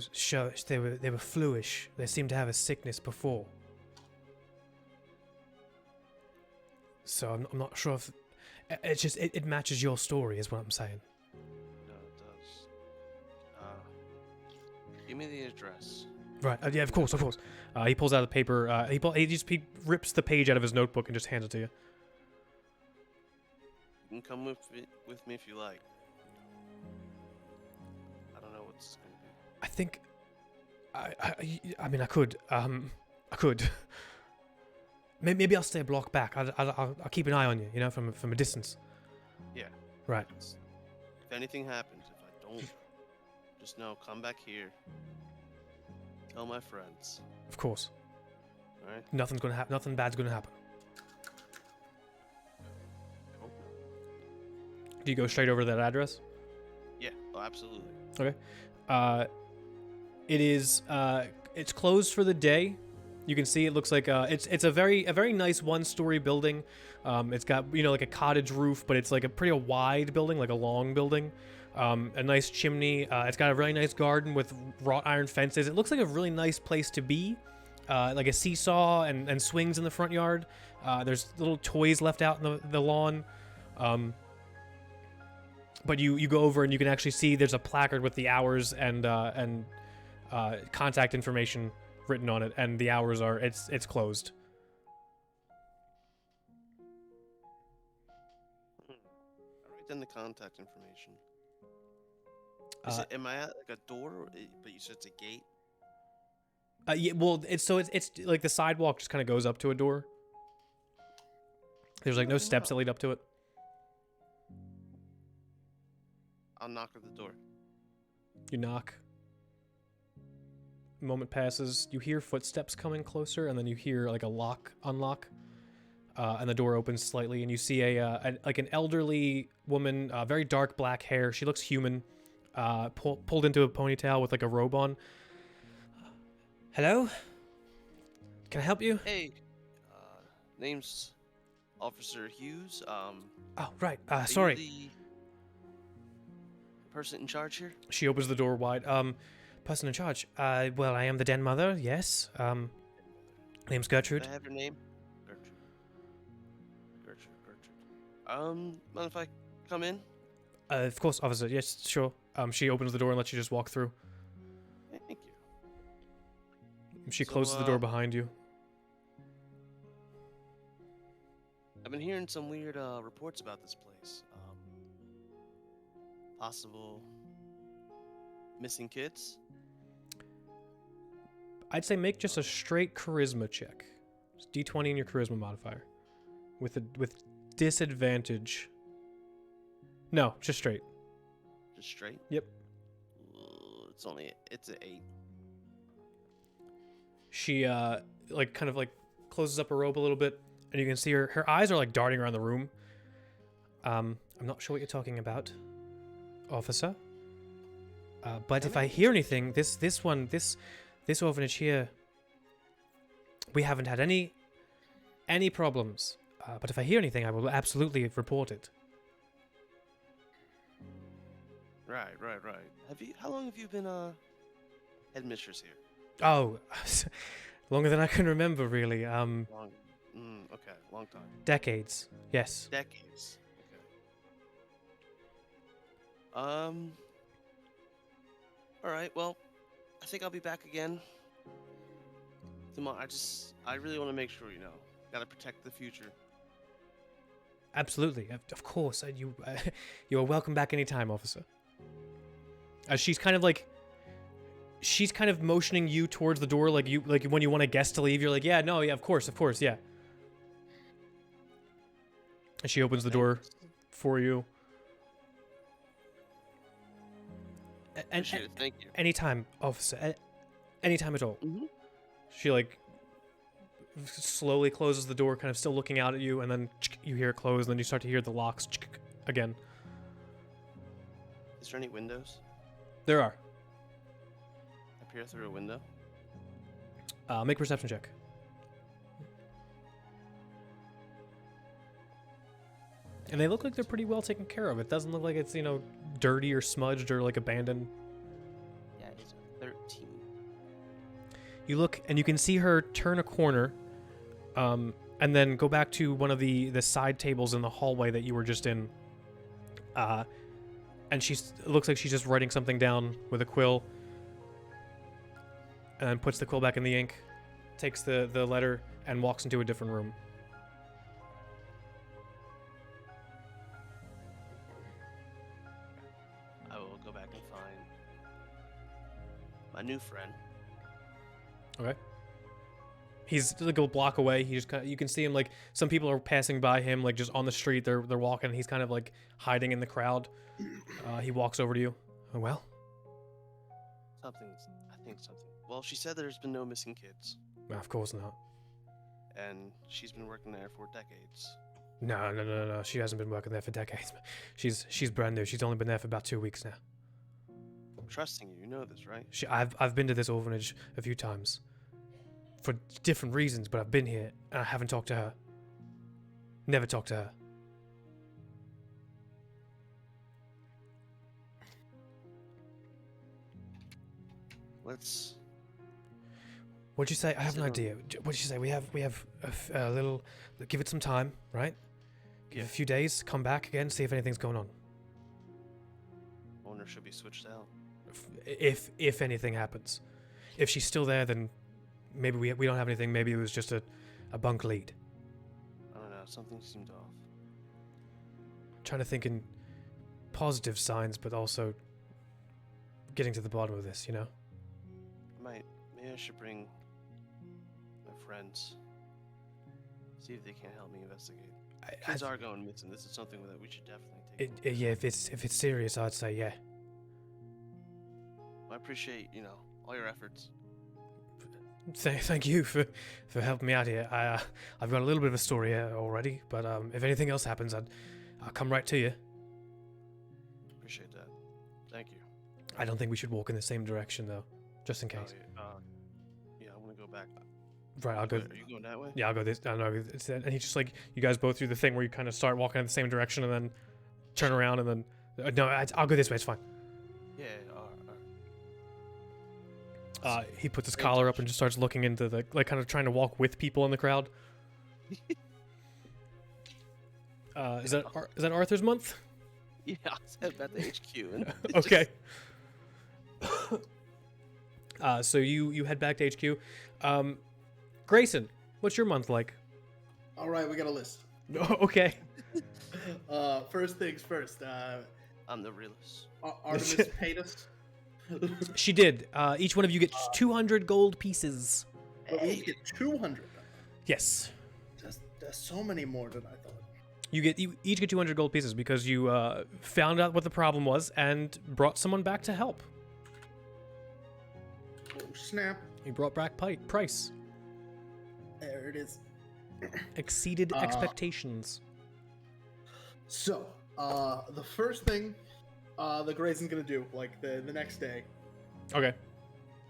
Speaker 3: they were fluish. They seemed to have a sickness before. So I'm not sure if it's just it matches your story, is what I'm saying.
Speaker 2: No, it does. Give me the address.
Speaker 3: Right. Yeah. Of course. Of course. He pulls out the paper. He rips the page out of his notebook and just hands it to you.
Speaker 2: You can come with me if you like. I don't know what this is gonna be.
Speaker 3: I think. I mean, I could. I could. Maybe I'll stay a block back. I'll keep an eye on you. You know, from a distance.
Speaker 2: Yeah.
Speaker 3: Right.
Speaker 2: If anything happens, if I don't, just know, come back here. Tell my friends.
Speaker 3: Of course.
Speaker 2: All right.
Speaker 3: Nothing's gonna happen. Nothing bad's gonna happen.
Speaker 2: Cool.
Speaker 3: Do you go straight over to that address?
Speaker 2: Yeah. Oh, absolutely.
Speaker 3: Okay. It is. It's closed for the day. You can see it looks like it's a very nice one-story building. It's got like a cottage roof, but it's like a pretty wide building, like a long building. A nice chimney. It's got a really nice garden with wrought iron fences. It looks like a really nice place to be. Like a seesaw and swings in the front yard. There's little toys left out in the lawn. But you go over and you can actually see there's a placard with the hours and contact information written on it, and the hours are it's closed.
Speaker 2: I write down the contact information. Am I at like a door? But you said it's a gate.
Speaker 3: Yeah, well, it's like the sidewalk just kind of goes up to a door. There's like no steps that lead up to it.
Speaker 2: I'll knock at the door.
Speaker 3: You knock. A moment passes. You hear footsteps coming closer, and then you hear like a lock unlock, and the door opens slightly, and you see like an elderly woman, very dark black hair. She looks human, pulled into a ponytail with like a robe on. Hello? Can I help you?
Speaker 2: Hey, name's Officer Hughes.
Speaker 3: Oh, right.
Speaker 2: Are you
Speaker 3: Sorry.
Speaker 2: the person in charge here?
Speaker 3: She opens the door wide. Person in charge. Well, I am the den mother. Yes. Name's Gertrude.
Speaker 2: Can I have your name? Gertrude. Mind if I come in?
Speaker 3: Of course, officer. Yes, sure. She opens the door and lets you just walk through.
Speaker 2: Thank you.
Speaker 3: She
Speaker 2: So,
Speaker 3: closes the door behind you.
Speaker 2: I've been hearing some weird reports about this place. Possible missing kids.
Speaker 3: I'd say make just a straight charisma check. Just D20 in your charisma modifier, with disadvantage. No, just straight.
Speaker 2: Just straight.
Speaker 3: Yep.
Speaker 2: It's an 8.
Speaker 3: She like kind of like closes up her robe a little bit, and you can see her eyes are like darting around the room. I'm not sure what you're talking about, officer. But if I hear anything, this orphanage here, we haven't had any problems. But if I hear anything, I will absolutely report it.
Speaker 2: Right. How long have you been headmistress here?
Speaker 3: Oh, longer than I can remember, really.
Speaker 2: Long. Okay, long time.
Speaker 3: Decades. Yes.
Speaker 2: Decades. Okay. All right. Well, I think I'll be back again tomorrow. I really want to make sure, gotta protect the future.
Speaker 3: Absolutely, of course. You are welcome back anytime, officer. She's kind of motioning you towards the door, like when you want a guest to leave, you're like, yeah, no, yeah, of course, yeah. And she opens the door for you. And
Speaker 2: Thank you.
Speaker 3: anytime, officer. Anytime at all.
Speaker 2: Mm-hmm.
Speaker 3: She slowly closes the door, kind of still looking out at you, and then you hear it close, and then you start to hear the locks again.
Speaker 2: Is there any windows?
Speaker 3: There are.
Speaker 2: I peer through a window.
Speaker 3: Make a perception check.
Speaker 2: Perception.
Speaker 3: And they look like they're pretty well taken care of. It doesn't look like it's, you know, dirty or smudged or like abandoned.
Speaker 2: Yeah, it's a 13.
Speaker 3: You look and you can see her turn a corner, and then go back to one of the side tables in the hallway that you were just in. And it looks like she's just writing something down with a quill, and puts the quill back in the ink, takes the letter, and walks into a different room.
Speaker 2: I will go back and find my new friend.
Speaker 3: Okay. He's like a block away. He just you can see him, like some people are passing by him, like just on the street. They're walking. He's kind of like hiding in the crowd. He walks over to you. Oh, well,
Speaker 2: I think something. Well, she said there's been no missing kids,
Speaker 3: of course not.
Speaker 2: and she's been working there for decades.
Speaker 3: No. She hasn't been working there for decades. She's brand new. She's only been there for about 2 weeks now.
Speaker 2: I'm trusting you. You know this, right?
Speaker 3: I've been to this orphanage a few times, for different reasons, but I've been here and I haven't talked to her. Never talked to her.
Speaker 2: Let's.
Speaker 3: What'd you say? I have an
Speaker 2: So-
Speaker 3: idea. What'd you say? We have a little. Give it some time, right? Give it a few days. Come back again. See if anything's going on.
Speaker 2: Owner should be switched out.
Speaker 3: If anything happens, if she's still there, then maybe we don't have anything. Maybe it was just a bunk lead.
Speaker 2: I don't know. Something seemed off.
Speaker 3: Trying to think in positive signs, but also getting to the bottom of this. You know.
Speaker 2: Maybe I should bring my friends. See if they can help me investigate. Kids are going missing. This is something that we should definitely take.
Speaker 3: Yeah, if it's serious, I'd say yeah.
Speaker 2: I appreciate, all your efforts.
Speaker 3: Thank you for helping me out here. I've got a little bit of a story here already, but if anything else happens, I'll come right to you.
Speaker 2: Appreciate that. Thank you.
Speaker 3: I don't think we should walk in the same direction though, just in case.
Speaker 2: Yeah, I want to go back.
Speaker 3: Right, I'll go.
Speaker 2: Are you going that way?
Speaker 3: Yeah, I'll go this. I don't know. And he just like you guys both do the thing where you kind of start walking in the same direction and then turn around and then no, I'll go this way. It's fine.
Speaker 2: Yeah. All right.
Speaker 3: He puts his collar up and just starts looking into the like kind of trying to walk with people in the crowd. Is that Arthur's month?
Speaker 2: Yeah, I said about the HQ. And
Speaker 3: Okay. So you head back to HQ. Grayson, what's your month like?
Speaker 4: All right, we got a list.
Speaker 3: Okay.
Speaker 4: First things first.
Speaker 2: I'm the realist.
Speaker 4: Artemis paid us.
Speaker 3: She did. Each one of you get 200 gold pieces.
Speaker 4: But we get 200.
Speaker 3: Yes.
Speaker 4: That's so many more than I thought.
Speaker 3: You each get 200 gold pieces because you found out what the problem was and brought someone back to help.
Speaker 4: Oh, snap.
Speaker 3: You brought back Price.
Speaker 4: There it is.
Speaker 3: Exceeded expectations.
Speaker 4: So, the first thing the Grayson's gonna do, like the next day,
Speaker 3: Okay.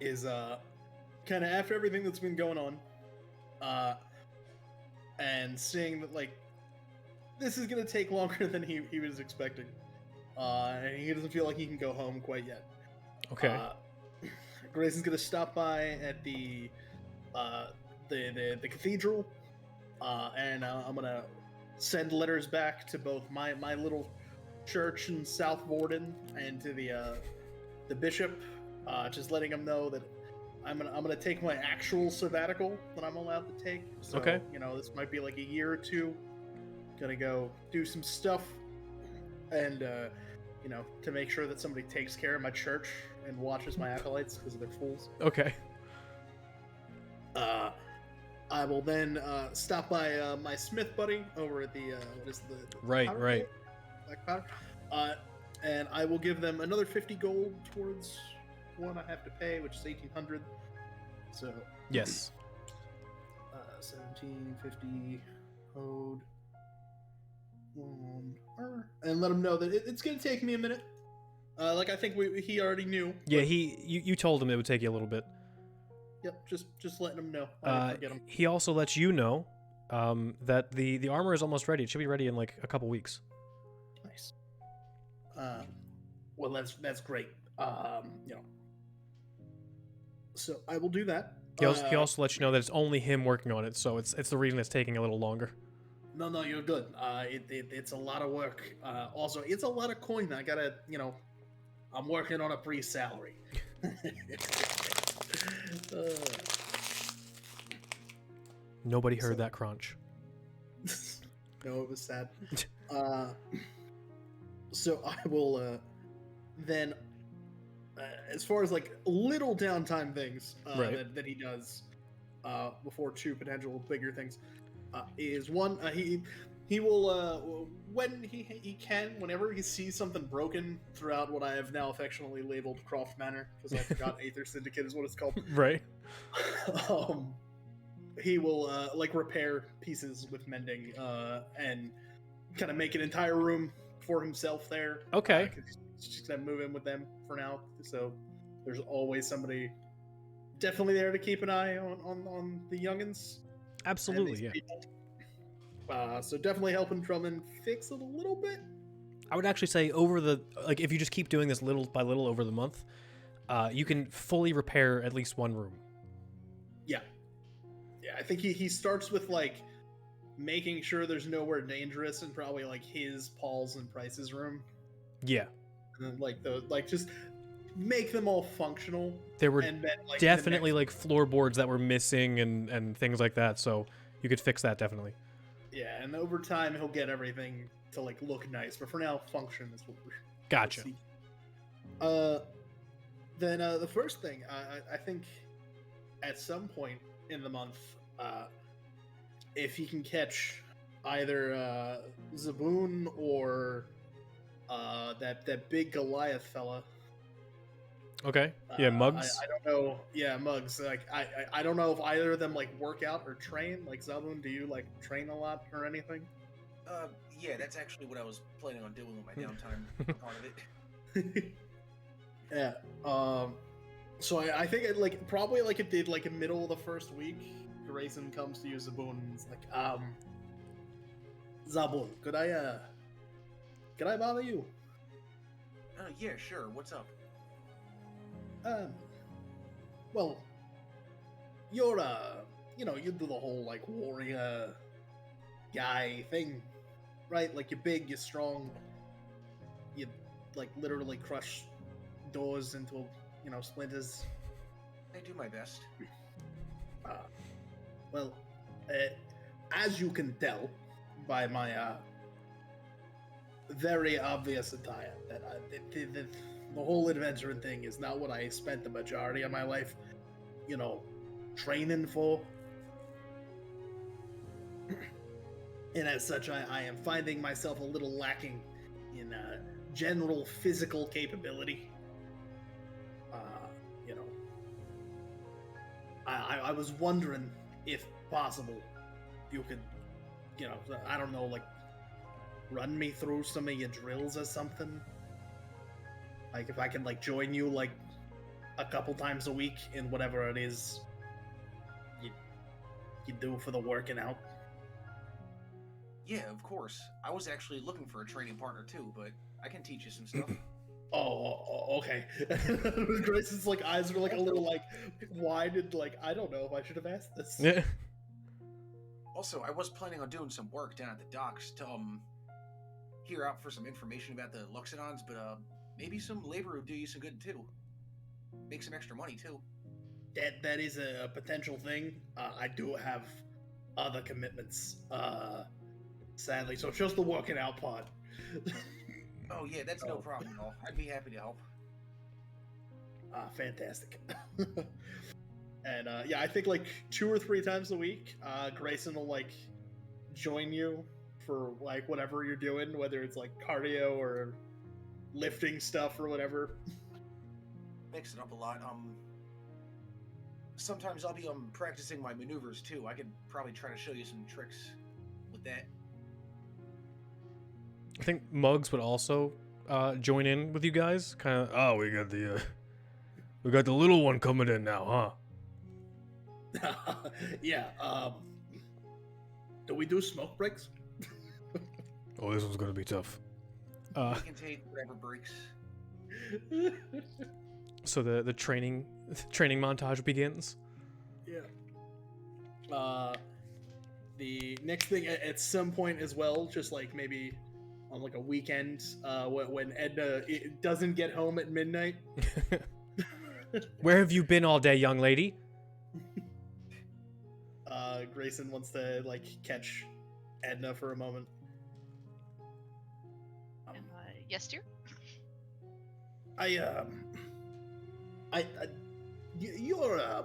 Speaker 4: is kind of after everything that's been going on, and seeing that like this is gonna take longer than he was expecting, and he doesn't feel like he can go home quite yet.
Speaker 3: Okay.
Speaker 4: Grayson's gonna stop by at the cathedral, and I'm gonna send letters back to both my little church in South Vorden and to the bishop, just letting him know that I'm gonna take my actual sabbatical that I'm allowed to take. So,
Speaker 3: Okay.
Speaker 4: this might be like a year or two. Gonna go do some stuff, and to make sure that somebody takes care of my church and watches my acolytes because they're fools.
Speaker 3: Okay.
Speaker 4: I will then stop by my Smith buddy over at the what is the
Speaker 3: Right,
Speaker 4: powder
Speaker 3: right.
Speaker 4: pit? Black powder. And I will give them another 50 gold towards one I have to pay, which is 1,800. So
Speaker 3: Yes.
Speaker 4: 1750 code. And let him know that it's gonna take me a minute. Like I think he already knew.
Speaker 3: Yeah,
Speaker 4: but-
Speaker 3: you told him it would take you a little bit.
Speaker 4: Yep, just letting him know. I didn't forget him.
Speaker 3: He also lets you know that the armor is almost ready. It should be ready in like a couple weeks.
Speaker 4: Nice. Well, that's great. So I will do that.
Speaker 3: He also lets you know that it's only him working on it, so it's the reason it's taking a little longer.
Speaker 4: No, you're good. It's a lot of work. Also, it's a lot of coin. I gotta, I'm working on a pre-salary.
Speaker 3: Nobody heard that crunch.
Speaker 4: No, it was sad. So I will then, as far as like little downtime things
Speaker 3: Right.
Speaker 4: that he does before two potential bigger things, is one, he will when he can, whenever he sees something broken throughout what I have now affectionately labeled Croft Manor, because I forgot Aether Syndicate is what it's called.
Speaker 3: Right.
Speaker 4: He will like repair pieces with mending and kind of make an entire room for himself there.
Speaker 3: Okay.
Speaker 4: He's just gonna move in with them for now, so there's always somebody definitely there to keep an eye on the youngins. and
Speaker 3: Absolutely,
Speaker 4: these
Speaker 3: yeah.
Speaker 4: people. So definitely helping Drummond fix it a little bit.
Speaker 3: I would actually say if you just keep doing this little by little over the month, you can fully repair at least one room.
Speaker 4: Yeah, I think he starts with like making sure there's nowhere dangerous in probably like his, Paul's, and Price's room,
Speaker 3: Yeah.
Speaker 4: and then just make them all functional.
Speaker 3: There were
Speaker 4: and then like
Speaker 3: definitely like floorboards that were missing and things like that, so you could fix that definitely.
Speaker 4: yeah, and over time he'll get everything to like look nice, but for now, function is what we're
Speaker 3: Gotcha.
Speaker 4: see. Then the first thing I think at some point in the month, if he can catch either Zaboon or that big Goliath fella.
Speaker 3: Okay. Yeah, Mugs.
Speaker 4: I don't know. Yeah, Mugs. Like I don't know if either of them like work out or train. Like Zaboon, do you like train a lot or anything?
Speaker 5: Yeah, that's actually what I was planning on doing with my downtime part of it.
Speaker 4: Yeah. So I think it like probably like it did like in middle of the first week, Grayson comes to you, Zaboon, and is like, Zaboon, could I bother you?
Speaker 5: Yeah, sure. What's up?
Speaker 4: Well, you're you do the whole like warrior guy thing, right? Like you're big, you're strong, you like literally crush doors into splinters.
Speaker 5: I do my best.
Speaker 4: Well, as you can tell by my very obvious attire, that the whole adventuring thing is not what I spent the majority of my life, training for. And as such, I am finding myself a little lacking in general physical capability. I was wondering if possible, you could, I don't know, like, run me through some of your drills or something. Like, if I can, like, join you, like, a couple times a week in whatever it is you do for the working out.
Speaker 5: Yeah, of course. I was actually looking for a training partner too, but I can teach you some stuff.
Speaker 4: Oh, okay. Grace's like eyes are like a little like wide and like I don't know if I should have asked this.
Speaker 3: Yeah.
Speaker 5: Also, I was planning on doing some work down at the docks to hear out for some information about the Luxodons, but maybe some labor would do you some good too. Make some extra money too.
Speaker 4: That is a potential thing. I do have other commitments, sadly, so it's just the working out part.
Speaker 5: Oh yeah, that's no problem at all. I'd be happy to help.
Speaker 4: Fantastic. And yeah, I think like 2 or 3 times a week, Grayson will like join you for like whatever you're doing, whether it's like cardio or lifting stuff or whatever.
Speaker 5: Mix it up a lot. Sometimes I'll be practicing my maneuvers too. I could probably try to show you some tricks with that.
Speaker 3: I think Muggs would also join in with you guys. Kind of. Oh, we got the little one coming in now, huh?
Speaker 4: Yeah. Do we do smoke breaks?
Speaker 3: Oh, this one's gonna be tough.
Speaker 5: We can take forever breaks.
Speaker 3: So the training montage begins.
Speaker 4: Yeah. The next thing at some point as well, just like maybe on like a weekend, when Edna doesn't get home at midnight.
Speaker 3: Where have you been all day, young lady?
Speaker 4: Grayson wants to like catch Edna for a moment.
Speaker 1: Yes, dear.
Speaker 4: You're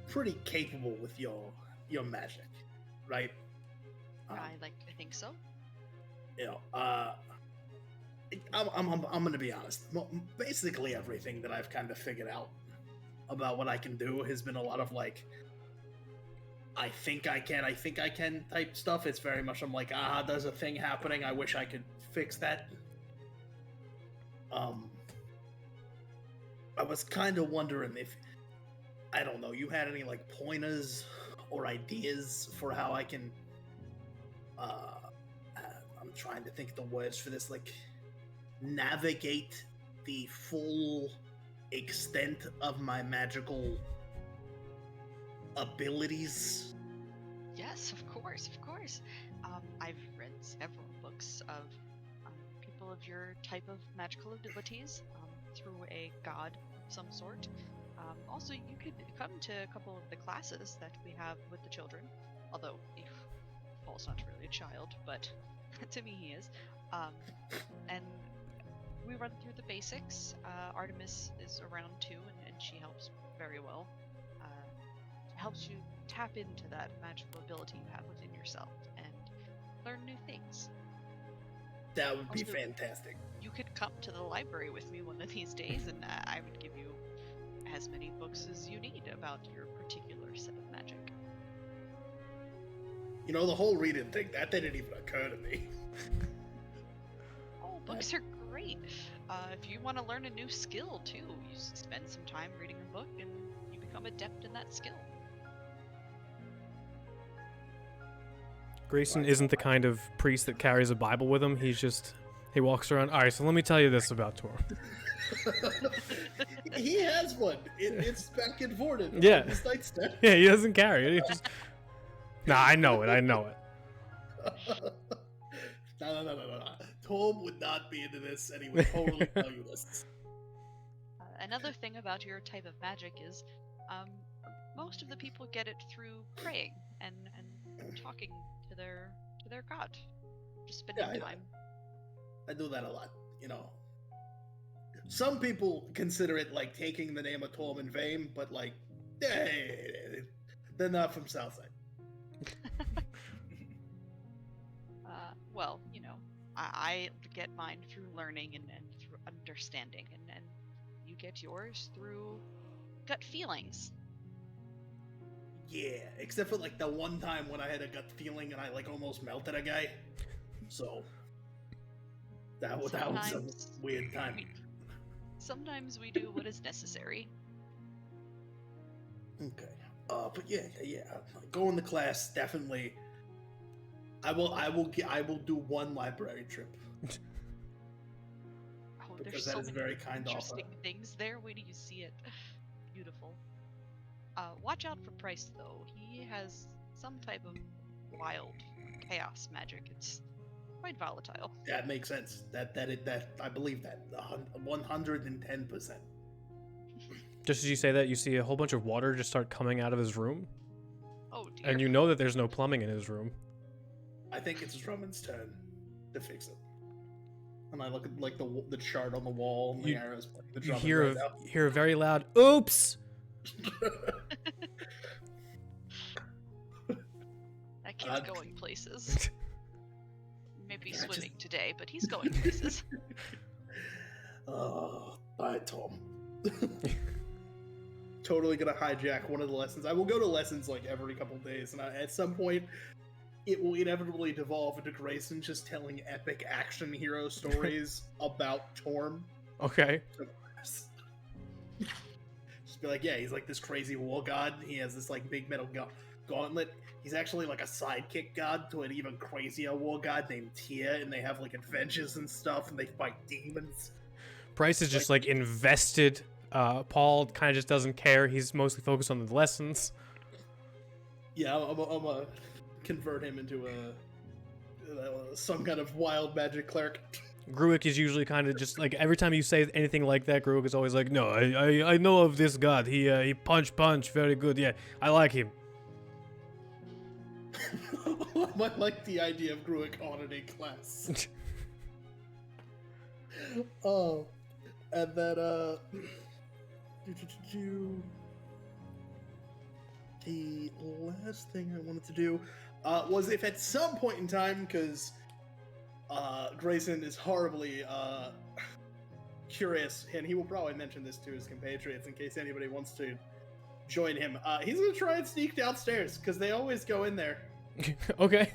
Speaker 4: pretty capable with your magic, right?
Speaker 1: I like to think so.
Speaker 4: You know, I'm gonna be honest. Basically, everything that I've kind of figured out about what I can do has been a lot of like, I think I can type stuff. It's very much I'm like, there's a thing happening. I wish I could fix that. I was kind of wondering if, I don't know, you had any like pointers or ideas for how I can, I'm trying to think of the words for this, like, navigate the full extent of my magical abilities.
Speaker 1: Yes, of course, of course. I've read several books of people of your type of magical abilities through a god of some sort. Also, you could come to a couple of the classes that we have with the children, although Paul's not really a child, but to me he is. And we run through the basics. Artemis is around too, and she helps very well. Helps you tap into that magical ability you have within yourself and learn new things.
Speaker 4: That would be
Speaker 1: Also,
Speaker 4: fantastic.
Speaker 1: You could come to the library with me one of these days, and I would give you as many books as you need about your particular set of magic.
Speaker 4: You know, the whole reading thing, that didn't even occur to me.
Speaker 1: Oh, books are great. If you want to learn a new skill too, you spend some time reading a book and you become adept in that skill.
Speaker 3: Grayson isn't the kind of priest that carries a Bible with him. He walks around. All right, so let me tell you this about Tor.
Speaker 4: He has one. It's back and forth.
Speaker 3: Yeah.
Speaker 4: His nightstand.
Speaker 3: Yeah, he doesn't carry it. He just. Nah, I know it.
Speaker 4: No. Tom would not be into this, and he would totally tell you this.
Speaker 1: Another thing about your type of magic is, most of the people get it through praying and talking to their god, just spending time.
Speaker 4: I do that a lot, you know. Some people consider it like taking the name of Tom in vain, but like, they're not from Southside.
Speaker 1: Well, you know, I get mine through learning and through understanding, and you get yours through gut feelings.
Speaker 4: Yeah, except for like the one time when I had a gut feeling and I like almost melted a guy. So that was a weird time.
Speaker 1: Sometimes we do what is necessary.
Speaker 4: Okay. But yeah. Going to class definitely. I will do one library trip.
Speaker 1: Oh,
Speaker 4: Because
Speaker 1: there's
Speaker 4: that
Speaker 1: so
Speaker 4: is
Speaker 1: many
Speaker 4: very kind offer.
Speaker 1: interesting things there. Wait till you see it. Beautiful. Watch out for Price though. He has some type of wild chaos magic. It's quite volatile.
Speaker 4: That makes sense. That I believe that 110%.
Speaker 3: Just as you say that, you see a whole bunch of water just start coming out of his room,
Speaker 1: Oh dear.
Speaker 3: and you know that there's no plumbing in his room.
Speaker 4: I think it's Drummond's turn to fix it. And I look at like the chart on the wall and the arrows pointing to
Speaker 3: You
Speaker 4: Drummond
Speaker 3: hear
Speaker 4: right
Speaker 3: hear a very loud "Oops!"
Speaker 4: now.
Speaker 1: That kid's going places. Maybe
Speaker 4: Yeah,
Speaker 1: swimming today, but he's going places.
Speaker 4: Oh, bye, Tom. Totally gonna hijack one of the lessons. I will go to lessons like every couple days, and at some point, it will inevitably devolve into Grayson just telling epic action hero stories about Torm.
Speaker 3: Okay.
Speaker 4: Just be like, yeah, he's like this crazy war god. He has this like big metal gun. Gauntlet. He's actually like a sidekick god to an even crazier war god named Tyr, and they have like adventures and stuff, and they fight demons.
Speaker 3: Price is just like invested. Paul kind of just doesn't care. He's mostly focused on the lessons.
Speaker 4: Yeah, I'm gonna convert him into some kind of wild magic cleric.
Speaker 3: Gruick is usually kind of just like every time you say anything like that, Gruick is always like, "No, I know of this god. He punch very good. Yeah, I like him."
Speaker 4: I like the idea of Gruick auditing class. Oh, and then the last thing I wanted to do was if at some point in time, because Grayson is horribly curious, and he will probably mention this to his compatriots in case anybody wants to join him. He's gonna try and sneak downstairs because they always go in there.
Speaker 3: Okay.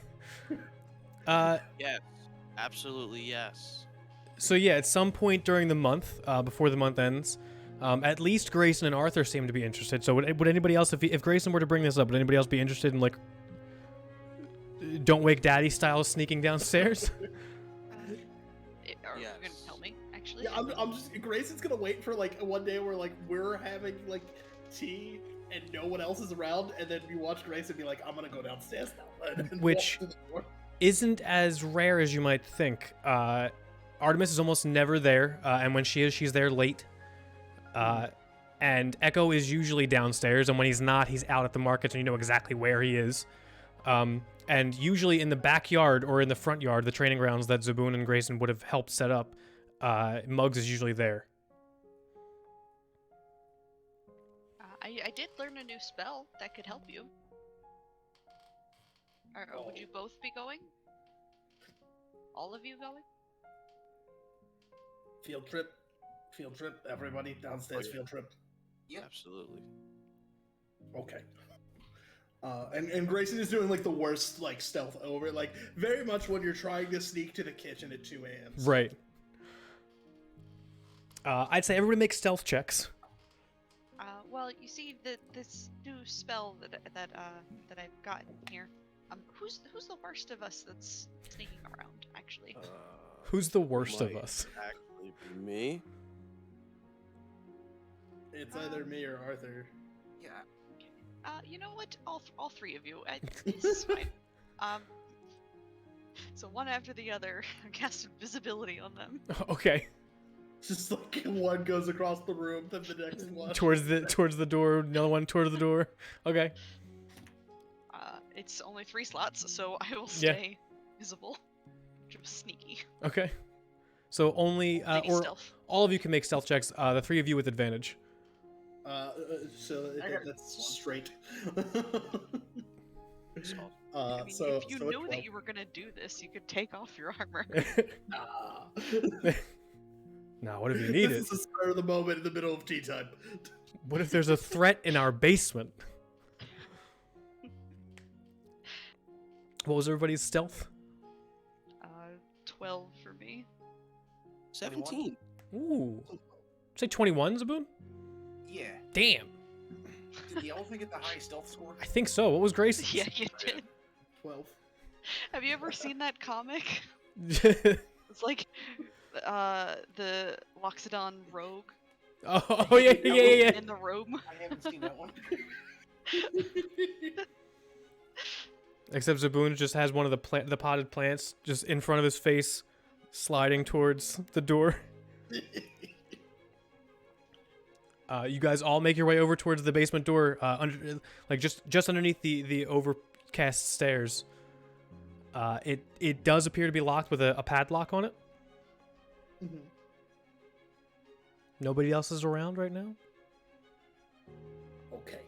Speaker 2: Yes, absolutely yes.
Speaker 3: So yeah, at some point during the month, before the month ends, at least Grayson and Arthur seem to be interested. So would anybody else, if Grayson were to bring this up, would anybody else be interested in like Don't Wake Daddy style sneaking downstairs?
Speaker 1: Are you
Speaker 2: Yes.
Speaker 1: gonna tell me? Actually,
Speaker 4: Yeah, I'm just Grayson's gonna wait for like one day where like we're having like tea and no one else is around, and then we watch Grayson be like, "I'm gonna go downstairs now," and
Speaker 3: Which-
Speaker 4: walk to the door.
Speaker 3: Isn't as rare as you might think. Artemis is almost never there, and when she is, she's there late. And Echo is usually downstairs, and when he's not, he's out at the markets, and you know exactly where he is. And usually in the backyard or in the front yard, the training grounds that Zaboon and Grayson would have helped set up, Muggs is usually there.
Speaker 1: I did learn a new spell that could help you. Or would you both be going? All of you going?
Speaker 4: Field trip, everybody downstairs.
Speaker 2: Oh, yeah.
Speaker 4: Field trip.
Speaker 5: Yep.
Speaker 2: Absolutely.
Speaker 4: Okay. And Grayson is doing like the worst like stealth over, like very much when you're trying to sneak to the kitchen at 2 a.m.
Speaker 3: Right. I'd say everybody make stealth checks.
Speaker 1: Well, you see, this new spell that I've gotten here. Who's the worst of us that's sneaking around? Actually,
Speaker 3: Who's the worst of
Speaker 2: might
Speaker 3: us?
Speaker 2: Actually, be me.
Speaker 4: It's either me or Arthur.
Speaker 5: Yeah.
Speaker 1: you know what? All three of you. This is fine. So one after the other, I cast invisibility on them.
Speaker 3: Okay.
Speaker 4: Just like one goes across the room, then the next one.
Speaker 3: Towards the door, another one towards the door. Okay.
Speaker 1: It's only 3 slots, so I will
Speaker 3: Yeah.
Speaker 1: stay visible. Which was sneaky.
Speaker 3: Okay. So only
Speaker 1: Maybe
Speaker 3: or
Speaker 1: stealth.
Speaker 3: all of you can make stealth checks. The 3 of you with advantage.
Speaker 4: So
Speaker 5: I got
Speaker 4: that's
Speaker 5: one.
Speaker 4: straight.
Speaker 2: So,
Speaker 1: I mean,
Speaker 4: so
Speaker 1: if you
Speaker 4: so
Speaker 1: knew
Speaker 4: 12.
Speaker 1: that you were gonna do this, you could take off your armor.
Speaker 4: Ah.
Speaker 3: Now, what if you need it?
Speaker 4: This is a spur of the moment in the middle of tea time.
Speaker 3: What if there's a threat in our basement? What was everybody's stealth?
Speaker 1: 12 for me.
Speaker 2: 17.
Speaker 3: Ooh. Say 21, Zaboon?
Speaker 5: Yeah.
Speaker 3: Damn.
Speaker 5: Did the elephant get the highest stealth score?
Speaker 3: I think so. What was Grace's?
Speaker 1: Yeah, you did.
Speaker 4: 12.
Speaker 1: Have you ever seen that comic? It's like the Loxodon rogue
Speaker 3: Oh, yeah.
Speaker 1: in the room.
Speaker 5: I haven't seen that one.
Speaker 3: Except Zaboon just has one of the potted plants just in front of his face, sliding towards the door. You guys all make your way over towards the basement door, like just underneath the overcast stairs. It does appear to be locked with a padlock on it.
Speaker 4: Mhm.
Speaker 3: Nobody else is around right now.
Speaker 4: Okay.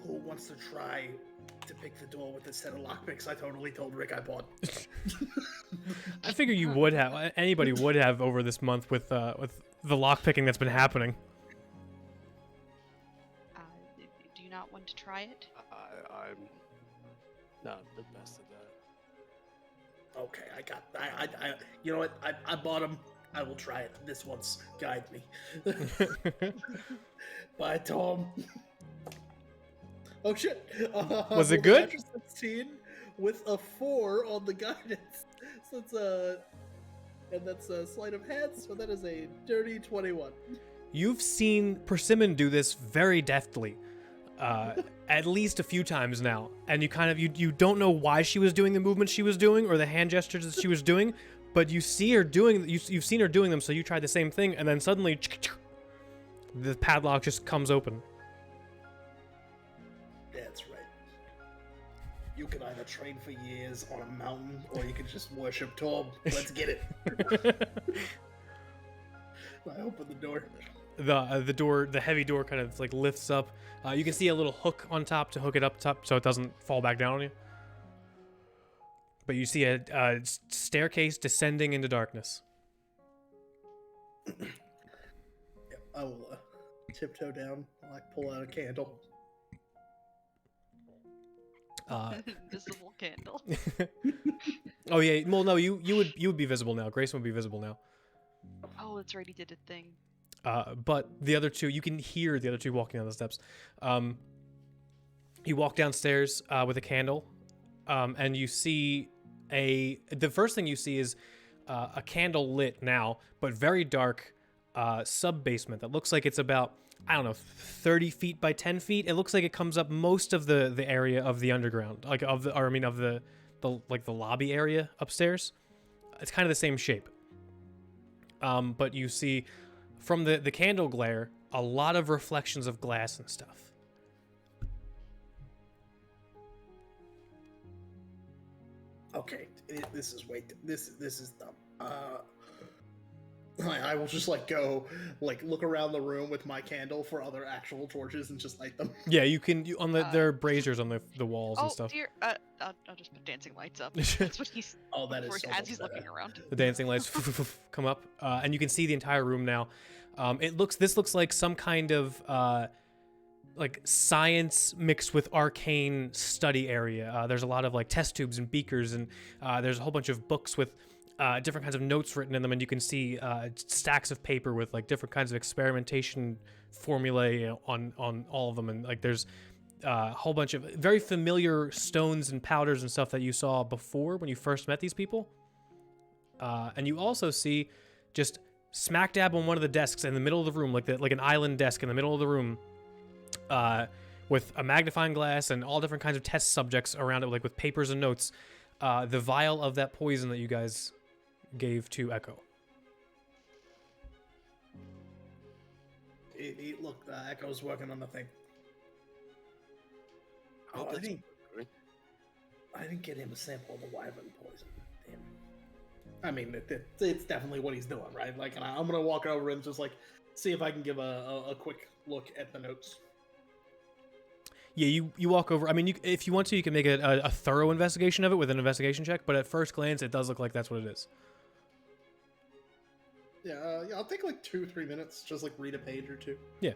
Speaker 4: Who wants to try to pick the door with a set of lockpicks? I totally told Rick I bought.
Speaker 3: I figure you would have. Anybody would have over this month with the lockpicking that's been happening.
Speaker 1: Do you not want to try it?
Speaker 2: I'm not the best at that.
Speaker 4: Okay, I you know what? I bought them. I will try it this once. Guide me. Bye, Tom. Oh shit!
Speaker 3: Was it
Speaker 4: rolled a
Speaker 3: good?
Speaker 4: natural 16 with a 4 on the guidance. So it's and that's a sleight of hand. So that is a dirty 21.
Speaker 3: You've seen Persimmon do this very deftly, at least a few times now, and you don't know why she was doing the movements she was doing or the hand gestures that she was doing, but you see her doing you've seen her doing them, so you try the same thing, and then suddenly the padlock just comes open.
Speaker 4: That's right. You can either train for years on a mountain, or you can just worship Tom. Let's get it. I open the door.
Speaker 3: The door, the heavy door, kind of like lifts up. You can see a little hook on top to hook it up top so it doesn't fall back down on you. But you see a staircase descending into darkness.
Speaker 4: Yep, I will tiptoe down. I pull out a candle.
Speaker 1: Invisible candle.
Speaker 3: Oh yeah, well no, you would be visible now. Grayson would be visible now.
Speaker 1: Oh, that's right. He did a thing.
Speaker 3: But the other two, you can hear the other two walking down the steps. You walk downstairs with a candle, and you see the first thing you see is a candle lit now, but very dark sub-basement that looks like it's about, I don't know, 30 feet by 10 feet. It looks like it comes up most of the area of the underground, like of the lobby area upstairs. It's kind of the same shape. But you see from the candle glare a lot of reflections of glass and stuff.
Speaker 4: Okay, this is dumb. I will just go look around the room with my candle for other actual torches and just light them.
Speaker 3: Yeah, you can there are braziers on the walls
Speaker 1: Oh
Speaker 3: and stuff.
Speaker 1: dear! I'll just put dancing lights up. That's what he's.
Speaker 4: Oh, that is so
Speaker 1: as
Speaker 4: much
Speaker 1: he's
Speaker 4: better.
Speaker 1: looking around.
Speaker 3: The dancing lights come up, and you can see the entire room now. This looks like some kind of like science mixed with arcane study area. There's a lot of test tubes and beakers, and there's a whole bunch of books with different kinds of notes written in them, and you can see stacks of paper with different kinds of experimentation formulae on all of them, and there's a whole bunch of very familiar stones and powders and stuff that you saw before when you first met these people. And you also see just smack dab on one of the desks in the middle of the room, like an island desk in the middle of the room, with a magnifying glass and all different kinds of test subjects around it, with papers and notes. The vial of that poison that you guys gave to Echo.
Speaker 4: Look, Echo's working on the thing.
Speaker 2: I hope
Speaker 4: Oh,
Speaker 2: that's what we're doing.
Speaker 4: I didn't get him a sample of the wyvern poison. Damn. I mean, it's definitely what he's doing, right? And I'm gonna walk over and just see if I can give a quick look at the notes.
Speaker 3: Yeah, you walk over. I mean, if you want to, you can make a thorough investigation of it with an investigation check. But at first glance, it does look like that's what it is.
Speaker 4: Yeah, I'll take 2-3 minutes, just read a page or two.
Speaker 3: Yeah,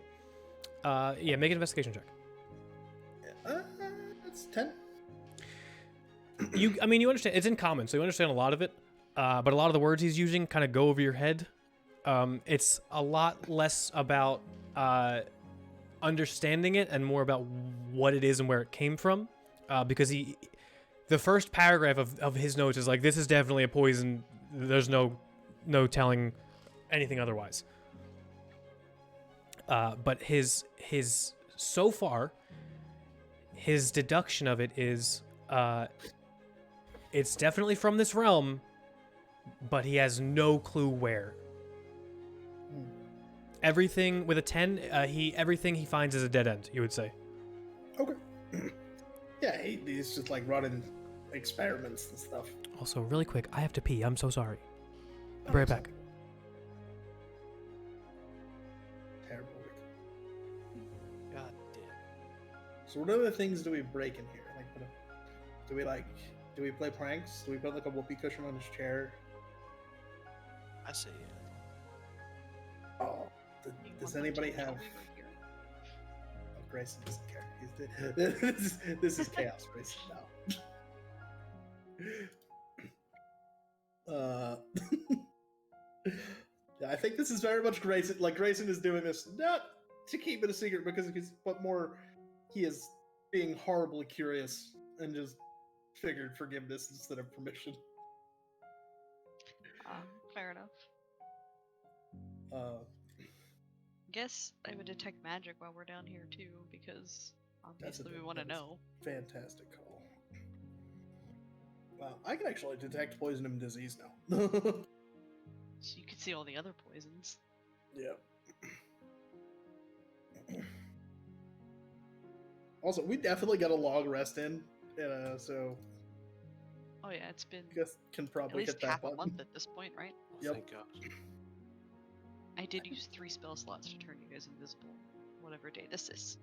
Speaker 3: make an investigation check.
Speaker 4: That's 10.
Speaker 3: You understand it's in common, so you understand a lot of it. But a lot of the words he's using kind of go over your head. It's a lot less about understanding it and more about what it is and where it came from. Because the first paragraph of his notes is this is definitely a poison. There's no telling anything otherwise. But his so far, his deduction of it is it's definitely from this realm, but he has no clue where. Everything with a 10, everything he finds is a dead end, you would say.
Speaker 4: Okay. Yeah, he's just running experiments and stuff.
Speaker 3: Also, really quick, I have to pee. I'm so sorry. I'll be right back.
Speaker 4: Terrible.
Speaker 2: God damn.
Speaker 4: So what other things do we break in here? Do we play pranks? Do we put a whoopee cushion on his chair?
Speaker 2: I say yeah.
Speaker 4: Oh, does anybody have? Oh, Grayson doesn't care. This is chaos, Grayson. No. Yeah, I think this is very much Grayson. Like Grayson is doing this not to keep it a secret because but more he is being horribly curious and just figured forgiveness instead of permission.
Speaker 1: Fair enough.
Speaker 4: Uh,
Speaker 1: Guess I would detect magic while we're down here too, because
Speaker 4: That's a
Speaker 1: obviously we
Speaker 4: bit-
Speaker 1: want to
Speaker 4: that is-
Speaker 1: know.
Speaker 4: fantastic call. Wow, I can actually detect poison and disease now.
Speaker 1: So you could see all the other poisons.
Speaker 4: Yeah. Also, we definitely got a long rest in, so
Speaker 1: Oh yeah, it's been
Speaker 4: I guess can
Speaker 1: at
Speaker 4: probably
Speaker 1: least
Speaker 4: hit that
Speaker 1: half a
Speaker 4: button.
Speaker 1: month at this point, right?
Speaker 2: Oh,
Speaker 4: Yep.
Speaker 2: thank God.
Speaker 1: I did use 3 spell slots to turn you guys invisible, whatever day this is.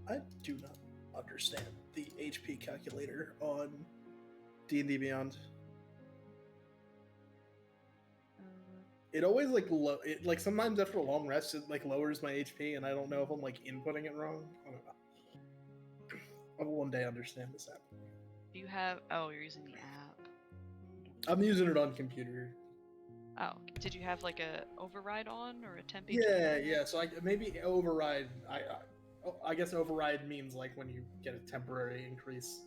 Speaker 4: I do not understand the HP calculator on D&D Beyond. It always like sometimes after a long rest it like lowers my HP, and I don't know if I'm like inputting it wrong. I don't know. I will one day understand this app.
Speaker 1: Do you have? Oh, you're using the app.
Speaker 4: I'm using it on computer.
Speaker 1: Oh, did you have like a override on or a temp?
Speaker 4: Yeah. So I maybe override. I guess override means like when you get a temporary increase.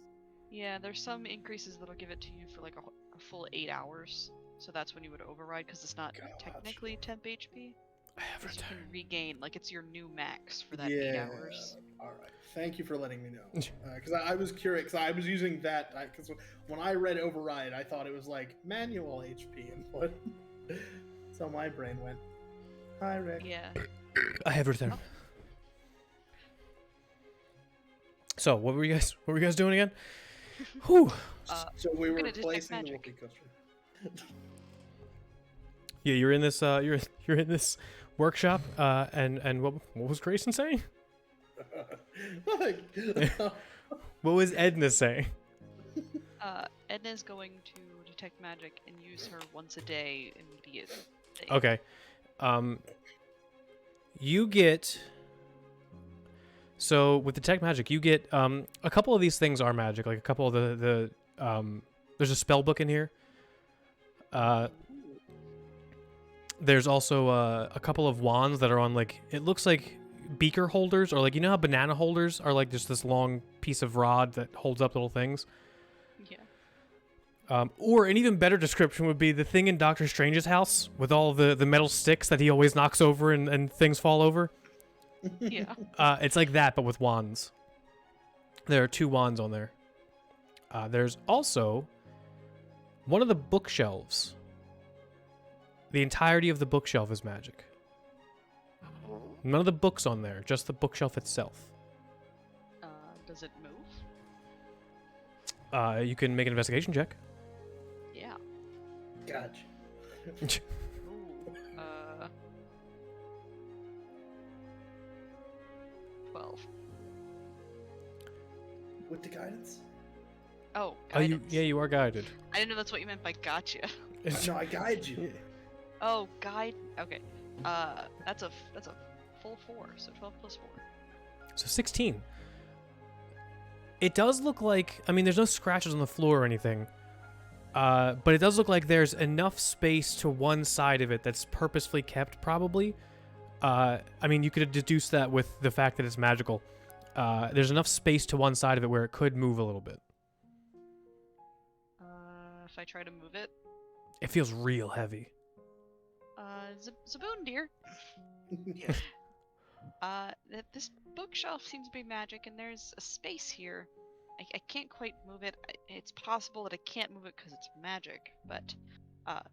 Speaker 1: Yeah, there's some increases that'll give it to you for like a full 8 hours. So that's when you would override because it's not
Speaker 4: Gotcha.
Speaker 1: technically temp HP.
Speaker 3: I have
Speaker 1: Because you
Speaker 3: returned.
Speaker 1: can regain, like it's your new max for that 8 hours.
Speaker 4: All right. Thank you for letting me know. Because I was curious. Because I was using that. Because when I read override, I thought it was like manual HP input. So my brain went. Hi, Rick.
Speaker 1: Yeah.
Speaker 3: I have returned.
Speaker 1: Oh.
Speaker 3: So what were you guys doing again? Whew.
Speaker 4: So we
Speaker 1: I'm
Speaker 4: were
Speaker 1: gonna detect
Speaker 4: replacing the
Speaker 1: magic.
Speaker 4: whoopee cushion.
Speaker 3: Yeah, you're in this you're in this workshop and what was Grayson saying?
Speaker 4: Nothing.
Speaker 3: What was Edna saying?
Speaker 1: Edna's going to detect magic and use her once a day immediately.
Speaker 3: Okay. You get so with detect magic, you get a couple of these things are magic, like a couple of the there's a spell book in here. There's also a couple of wands that are on like it looks like beaker holders or like you know how banana holders are like just this long piece of rod that holds up little things.
Speaker 1: Yeah.
Speaker 3: Or an even better description would be the thing in Doctor Strange's house with all the metal sticks that he always knocks over and things fall over.
Speaker 1: Yeah.
Speaker 3: It's like that, but with wands. There are 2 wands on there. There's also one of the bookshelves. The entirety of the bookshelf is magic. None of the books on there, just the bookshelf itself.
Speaker 1: Does it move?
Speaker 3: You can make an investigation check.
Speaker 1: Yeah.
Speaker 4: Gotcha.
Speaker 1: Ooh. 12.
Speaker 4: With the guidance?
Speaker 1: Oh,
Speaker 3: Oh,
Speaker 1: guidance.
Speaker 3: you are guided.
Speaker 1: I didn't know that's what you meant by gotcha.
Speaker 4: No, I guide you.
Speaker 1: Oh, guide. Okay. That's a full 4, so 12 plus 4.
Speaker 3: So 16. It does look like, I mean, there's no scratches on the floor or anything. But it does look like there's enough space to one side of it that's purposefully kept, probably. I mean, you could deduce that with the fact that it's magical. There's enough space to one side of it where it could move a little bit.
Speaker 1: If I try to move it,
Speaker 3: It feels real heavy.
Speaker 1: Zaboon, dear.
Speaker 5: Yeah.
Speaker 1: This bookshelf seems to be magic, and there's a space here. I can't quite move it. It's possible that I can't move it because it's magic, but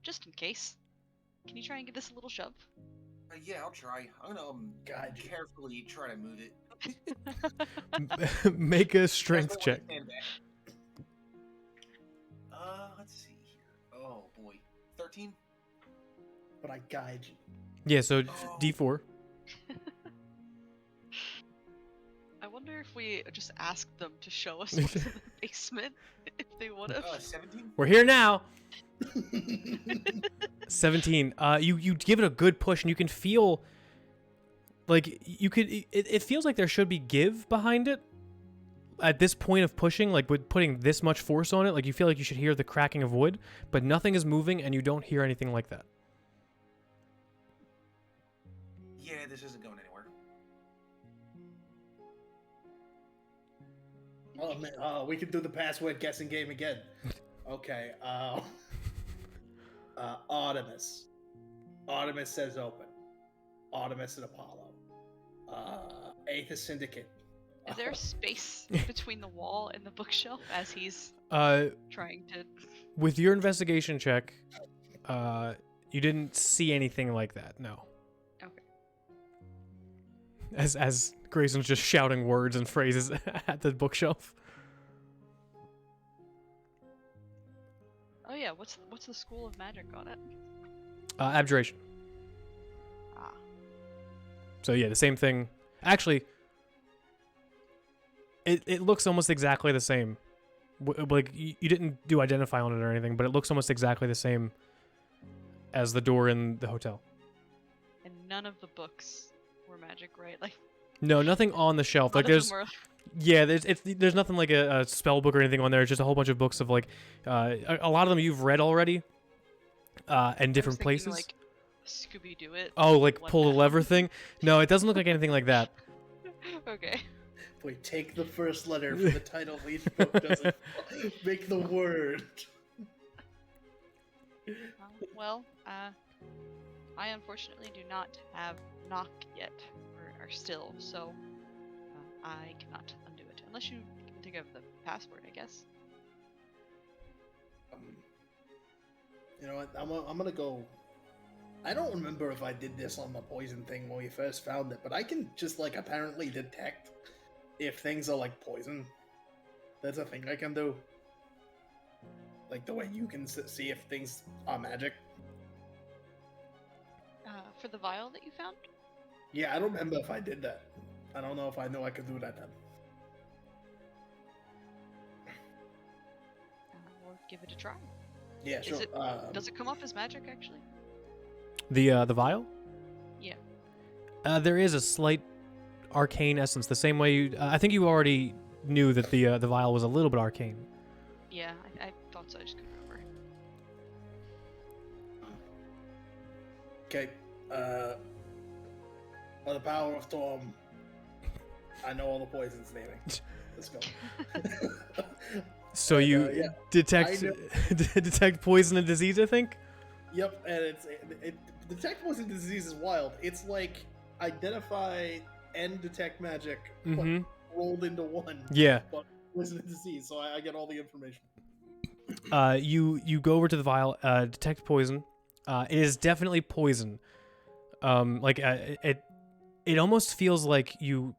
Speaker 1: just in case, can you try and give this a little shove?
Speaker 5: Yeah, I'll try. I'm gonna
Speaker 4: Guide you.
Speaker 5: carefully try to move it.
Speaker 3: Make a
Speaker 5: Guys
Speaker 3: strength
Speaker 5: don't wanna
Speaker 3: check.
Speaker 5: stand back. Let's see here. Oh boy, 13.
Speaker 4: But I guide you.
Speaker 3: Yeah, so
Speaker 5: Oh.
Speaker 3: D4.
Speaker 1: I wonder if we just asked them to show us what's in the basement, if they would have.
Speaker 5: 17.
Speaker 3: We're here now. 17. You give it a good push, and you can feel like you could. It feels like there should be give behind it. at this point of pushing, like with putting this much force on it, like you feel like you should hear the cracking of wood, but nothing is moving and you don't hear anything like that.
Speaker 5: Yeah, this isn't going anywhere.
Speaker 4: Oh man, we can do the password guessing game again. Okay. Artemis. Artemis says open. Artemis and Apollo. Aethys Syndicate.
Speaker 1: Is there space between the wall and the bookshelf as he's trying to?
Speaker 3: With your investigation check, you didn't see anything like that. No.
Speaker 1: Okay.
Speaker 3: As Grayson's just shouting words and phrases at the bookshelf.
Speaker 1: Oh yeah, what's the school of magic on it?
Speaker 3: Abjuration.
Speaker 1: Ah.
Speaker 3: So yeah, the same thing. Actually, it looks almost exactly the same. Like you didn't do identify on it or anything, but it looks almost exactly the same as the door in the hotel.
Speaker 1: And none of the books were magic, right? Like
Speaker 3: No, nothing on the shelf.
Speaker 1: none
Speaker 3: Like
Speaker 1: of
Speaker 3: there's
Speaker 1: them were...
Speaker 3: yeah, there's nothing like a spell book or anything on there. It's just a whole bunch of books of like a lot of them you've read already, in different places.
Speaker 1: Like Scooby Doo it.
Speaker 3: Oh, like
Speaker 1: one
Speaker 3: pull the
Speaker 1: down.
Speaker 3: lever thing? No, it doesn't look like anything like that.
Speaker 1: Okay.
Speaker 4: Wait, take the first letter from the title of each book. Doesn't make the word.
Speaker 1: Well, I unfortunately do not have knock yet, or still, so I cannot undo it unless you can think of the password, I guess.
Speaker 4: You know what? I'm gonna go. I don't remember if I did this on the poison thing when we first found it, but I can just like apparently detect if things are like poison. That's a thing I can do. Like the way you can see if things are magic.
Speaker 1: For the vial that you found?
Speaker 4: Yeah, I don't remember if I did that. I don't know if I knew I could do that then.
Speaker 1: We'll give it a try.
Speaker 4: Yeah, sure.
Speaker 1: Does it come up as magic, actually?
Speaker 3: The vial?
Speaker 1: Yeah.
Speaker 3: There is a slight arcane essence. The same way you, I think you already knew that the vial was a little bit arcane.
Speaker 1: Yeah, I thought so. I just couldn't remember.
Speaker 4: Okay. By the power of Tom, I know all the poisons, naming. Let's go.
Speaker 3: So you
Speaker 4: yeah.
Speaker 3: detect detect poison and disease, I think.
Speaker 4: Yep, and it detect poison disease is wild. It's like identify and detect magic but rolled into one.
Speaker 3: Yeah.
Speaker 4: But poison and disease, so I get all the information.
Speaker 3: You go over to the vial, detect poison. It is definitely poison. It almost feels like you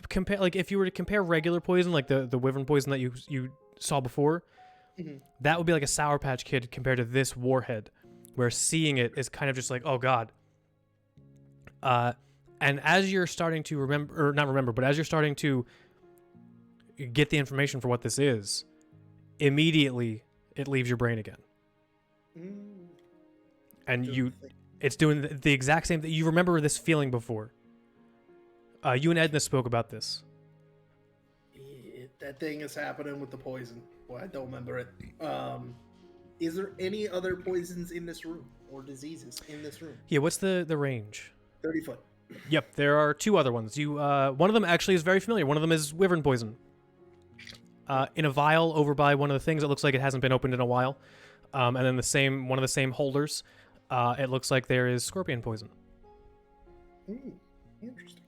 Speaker 3: compare, like if you were to compare regular poison, like the wyvern poison that you saw before, that would be like a Sour Patch Kid compared to this warhead, where seeing it is kind of just like, oh god. And as you're starting to remember, or not remember, but as you're starting to get the information for what this is, immediately it leaves your brain again. And it's doing the exact same thing. You remember this feeling before. You and Edna spoke about this.
Speaker 4: That thing is happening with the poison. Well, I don't remember it. Is there any other poisons in this room or diseases in this room?
Speaker 3: Yeah, what's the range?
Speaker 4: 30 foot.
Speaker 3: Yep, there are two other ones. One of them actually is very familiar. One of them is wyvern poison. In a vial over by one of the things, it looks like it hasn't been opened in a while. And then one of the same holders, it looks like there is scorpion poison.
Speaker 4: Interesting.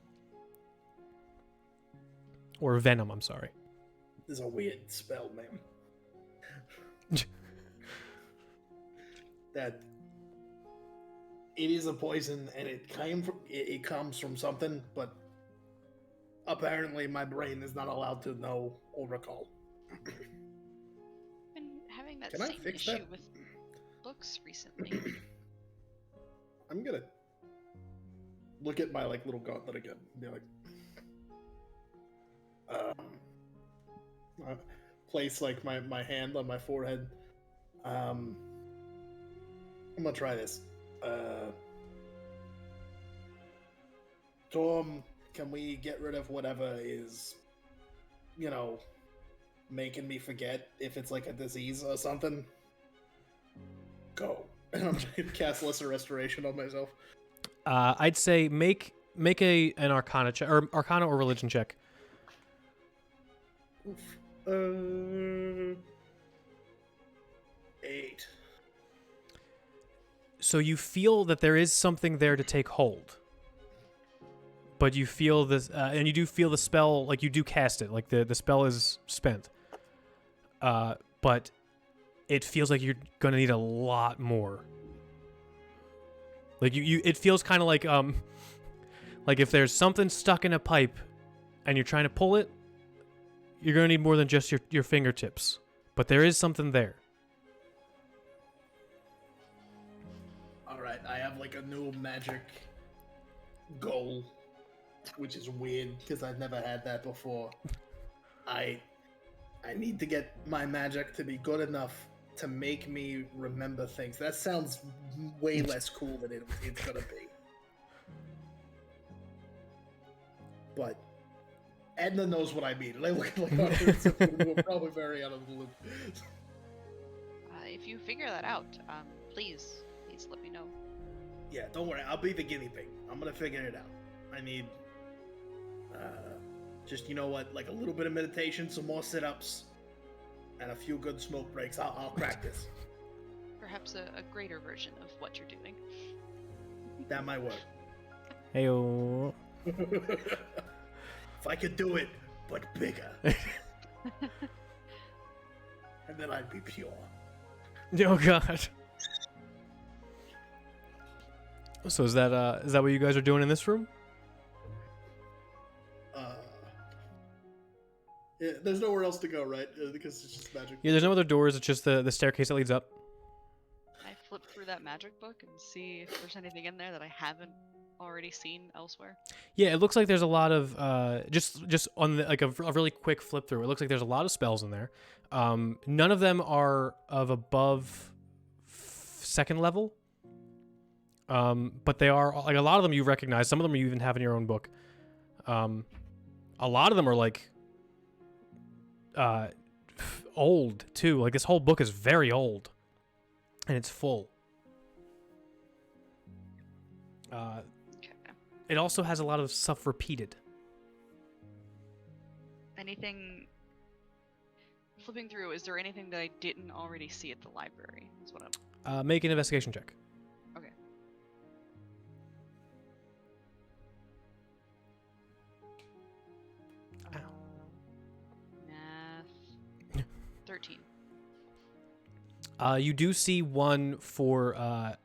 Speaker 3: Or venom, I'm sorry.
Speaker 4: This is a weird spell, man. That it is a poison, and it comes from something, but apparently my brain is not allowed to know or recall.
Speaker 1: Been having that
Speaker 4: Can I
Speaker 1: same
Speaker 4: fix
Speaker 1: issue
Speaker 4: that?
Speaker 1: with books recently.
Speaker 4: I'm gonna look at my little gauntlet again and be like, place my hand on my forehead. I'm gonna try this. Tom, can we get rid of whatever is, making me forget if it's like a disease or something? Go. And I'm going to cast Lesser Restoration on myself.
Speaker 3: I'd say make an Arcana check, or Arcana or Religion check.
Speaker 4: Oof. 8.
Speaker 3: So you feel that there is something there to take hold, but you feel this, and you do feel the spell, like you do cast it, like the spell is spent. But it feels like you're gonna need a lot more. Like it feels kind of like if there's something stuck in a pipe, and you're trying to pull it, you're gonna need more than just your fingertips. But there is something there.
Speaker 4: Alright, I have like a new magic goal, which is weird because I've never had that before. I need to get my magic to be good enough to make me remember things. That sounds way less cool than it's gonna be. But Edna knows what I mean. And I look like we're probably very out of the loop.
Speaker 1: If you figure that out, please let me know.
Speaker 4: Yeah, don't worry. I'll be the guinea pig. I'm gonna figure it out. I need just, you know what, like a little bit of meditation, some more sit-ups, and a few good smoke breaks. I'll practice.
Speaker 1: Perhaps a greater version of what you're doing.
Speaker 4: That might work.
Speaker 3: Heyo.
Speaker 4: If I could do it, but bigger. And then I'd be pure.
Speaker 3: Oh god. So is that what you guys are doing in this room?
Speaker 4: Yeah, there's nowhere else to go, right? Because it's just magic.
Speaker 3: Yeah, there's no other doors. It's just the staircase that leads up.
Speaker 1: I flip through that magic book and see if there's anything in there that I haven't already seen elsewhere.
Speaker 3: Yeah, it looks like there's a lot of just on the, like a really quick flip through. It looks like there's a lot of spells in there. None of them are of above second level. But they are like a lot of them you recognize. Some of them you even have in your own book. A lot of them are like old too. Like this whole book is very old, and it's full.
Speaker 1: Okay.
Speaker 3: It also has a lot of stuff repeated.
Speaker 1: Anything flipping through, is there anything that I didn't already see at the library? That's what I'm
Speaker 3: Make an investigation check.
Speaker 1: okay. Math 13.
Speaker 3: You do see one for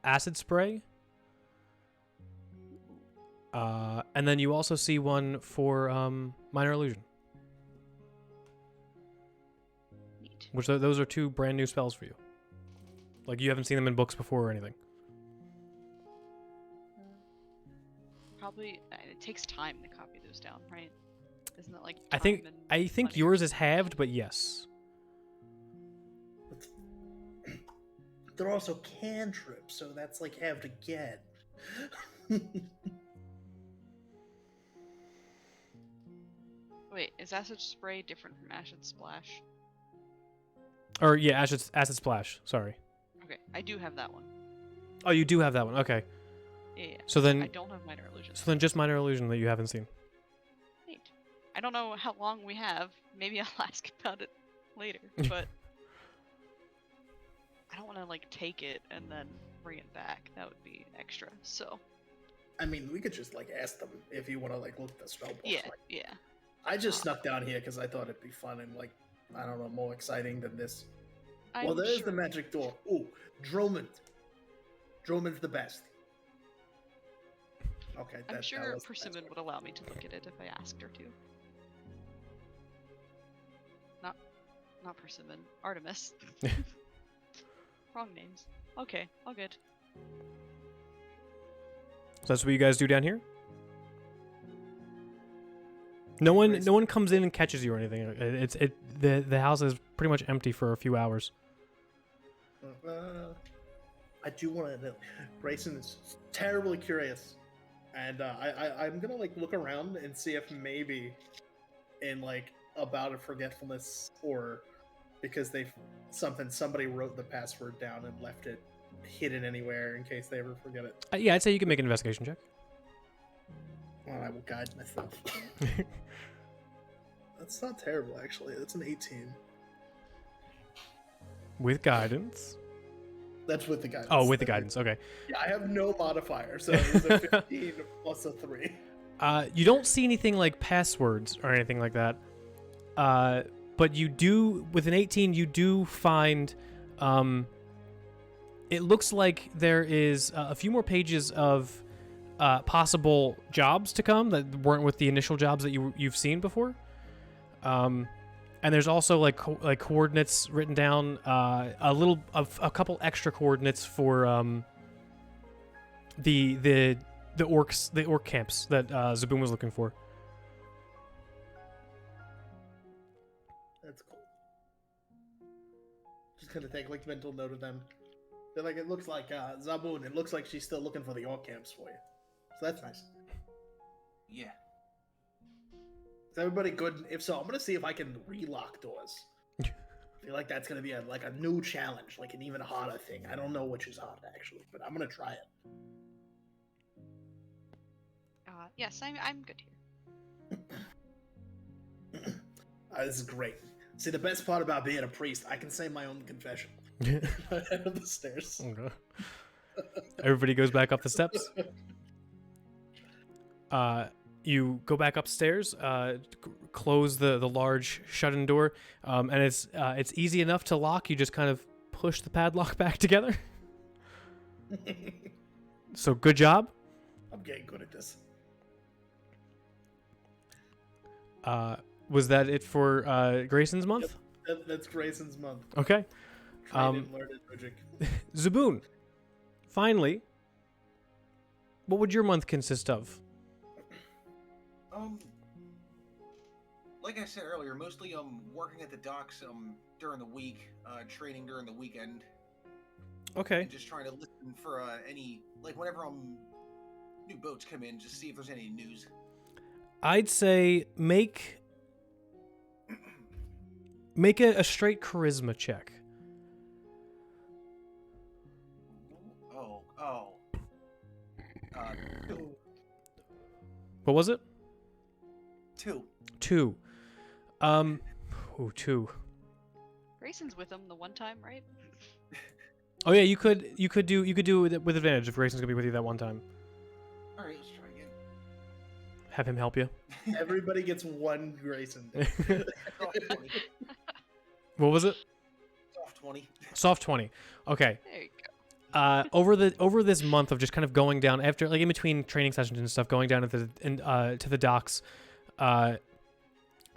Speaker 3: acid spray. And then you also see one for minor illusion.
Speaker 1: Neat.
Speaker 3: Which those are two brand new spells for you. Like you haven't seen them in books before or anything.
Speaker 1: Probably it takes time to copy those down, right? Isn't it like
Speaker 3: I
Speaker 1: time
Speaker 3: think
Speaker 1: and money?
Speaker 3: yours is halved, but yes.
Speaker 4: They're also cantrips, so that's like halved again.
Speaker 1: Wait, is acid spray different from acid splash?
Speaker 3: Or yeah, acid splash. Sorry.
Speaker 1: Okay, I do have that one.
Speaker 3: Oh, you do have that one. Okay.
Speaker 1: Yeah.
Speaker 3: So then
Speaker 1: I don't have minor illusions.
Speaker 3: So then just minor illusion that you haven't seen.
Speaker 1: Neat. I don't know how long we have. Maybe I'll ask about it later, but I don't want to like take it and then bring it back. That would be extra. So.
Speaker 4: I mean, we could just like ask them if you want to like look at the spell books.
Speaker 1: Yeah.
Speaker 4: Like,
Speaker 1: Yeah.
Speaker 4: I just snuck down here because I thought it'd be fun and like, I don't know, more exciting than this.
Speaker 1: I'm
Speaker 4: Well, there's
Speaker 1: sure-
Speaker 4: the magic door. Ooh, Dromund. Dromund's the best. Okay,
Speaker 1: I'm sure
Speaker 4: was the best
Speaker 1: Persimmon
Speaker 4: one.
Speaker 1: would allow me to look at it if I asked her to. Not Persimmon. Artemis. Wrong names. Okay, all good.
Speaker 3: So that's what you guys do down here? No one comes in and catches you or anything. The house is pretty much empty for a few hours.
Speaker 4: I do want to know. Grayson is terribly curious and I'm gonna like look around and see if maybe in like About a Forgetfulness, or because somebody wrote the password down and left it hidden anywhere in case they ever forget it.
Speaker 3: Yeah, I'd say you can make an investigation check.
Speaker 4: Well, I will guide myself. That's not terrible, actually. That's an 18.
Speaker 3: With guidance.
Speaker 4: That's with the guidance.
Speaker 3: Oh, with the guidance. Okay.
Speaker 4: Yeah, I have no modifier, so it was a 15 plus a 3.
Speaker 3: You don't see anything like passwords or anything like that. But you do, with an 18, you do find, it looks like there is a few more pages of possible jobs to come that weren't with the initial jobs that you've seen before. And there's also like coordinates written down, a couple extra coordinates for the orc camps that Zaboom was looking for.
Speaker 4: That's cool. Just gonna take like mental note of them. They're like, it looks like Zaboon. It looks like she's still looking for the orc camps for you. So that's nice.
Speaker 5: Yeah.
Speaker 4: Is everybody good? If so, I'm gonna see if I can relock doors. I feel like that's gonna be a new challenge, like an even harder thing. I don't know which is harder actually, but I'm gonna try it.
Speaker 1: Yes, I'm good here.
Speaker 4: This is great. See, the best part about being a priest, I can say my own confession. Head up the stairs.
Speaker 3: Okay. Everybody goes back up the steps. You go back upstairs, close the large shut-in door, and it's easy enough to lock. You just kind of push the padlock back together. So good job.
Speaker 4: I'm getting good at this.
Speaker 3: Was that it for Grayson's month?
Speaker 4: Yep, that's Grayson's month.
Speaker 3: Okay.
Speaker 4: Trained and learned magic.
Speaker 3: Zaboon, finally, what would your month consist of?
Speaker 5: Like I said earlier, mostly working at the docks during the week, training during the weekend.
Speaker 3: Okay.
Speaker 5: And just trying to listen for any, like, whenever new boats come in, just see if there's any news.
Speaker 3: I'd say make a straight charisma check. What was it?
Speaker 5: 2.
Speaker 3: 2. Two.
Speaker 1: Grayson's with him the one time, right?
Speaker 3: Oh yeah, you could do it with advantage if Grayson's gonna be with you that one time.
Speaker 5: All right, let's try again.
Speaker 3: Have him help you.
Speaker 4: Everybody gets one Grayson.
Speaker 5: Soft 20.
Speaker 3: What was it?
Speaker 5: Soft 20.
Speaker 3: Soft 20. Okay.
Speaker 1: There you go.
Speaker 3: Over this month of just kind of going down after, like, in between training sessions and stuff, going down to the docks,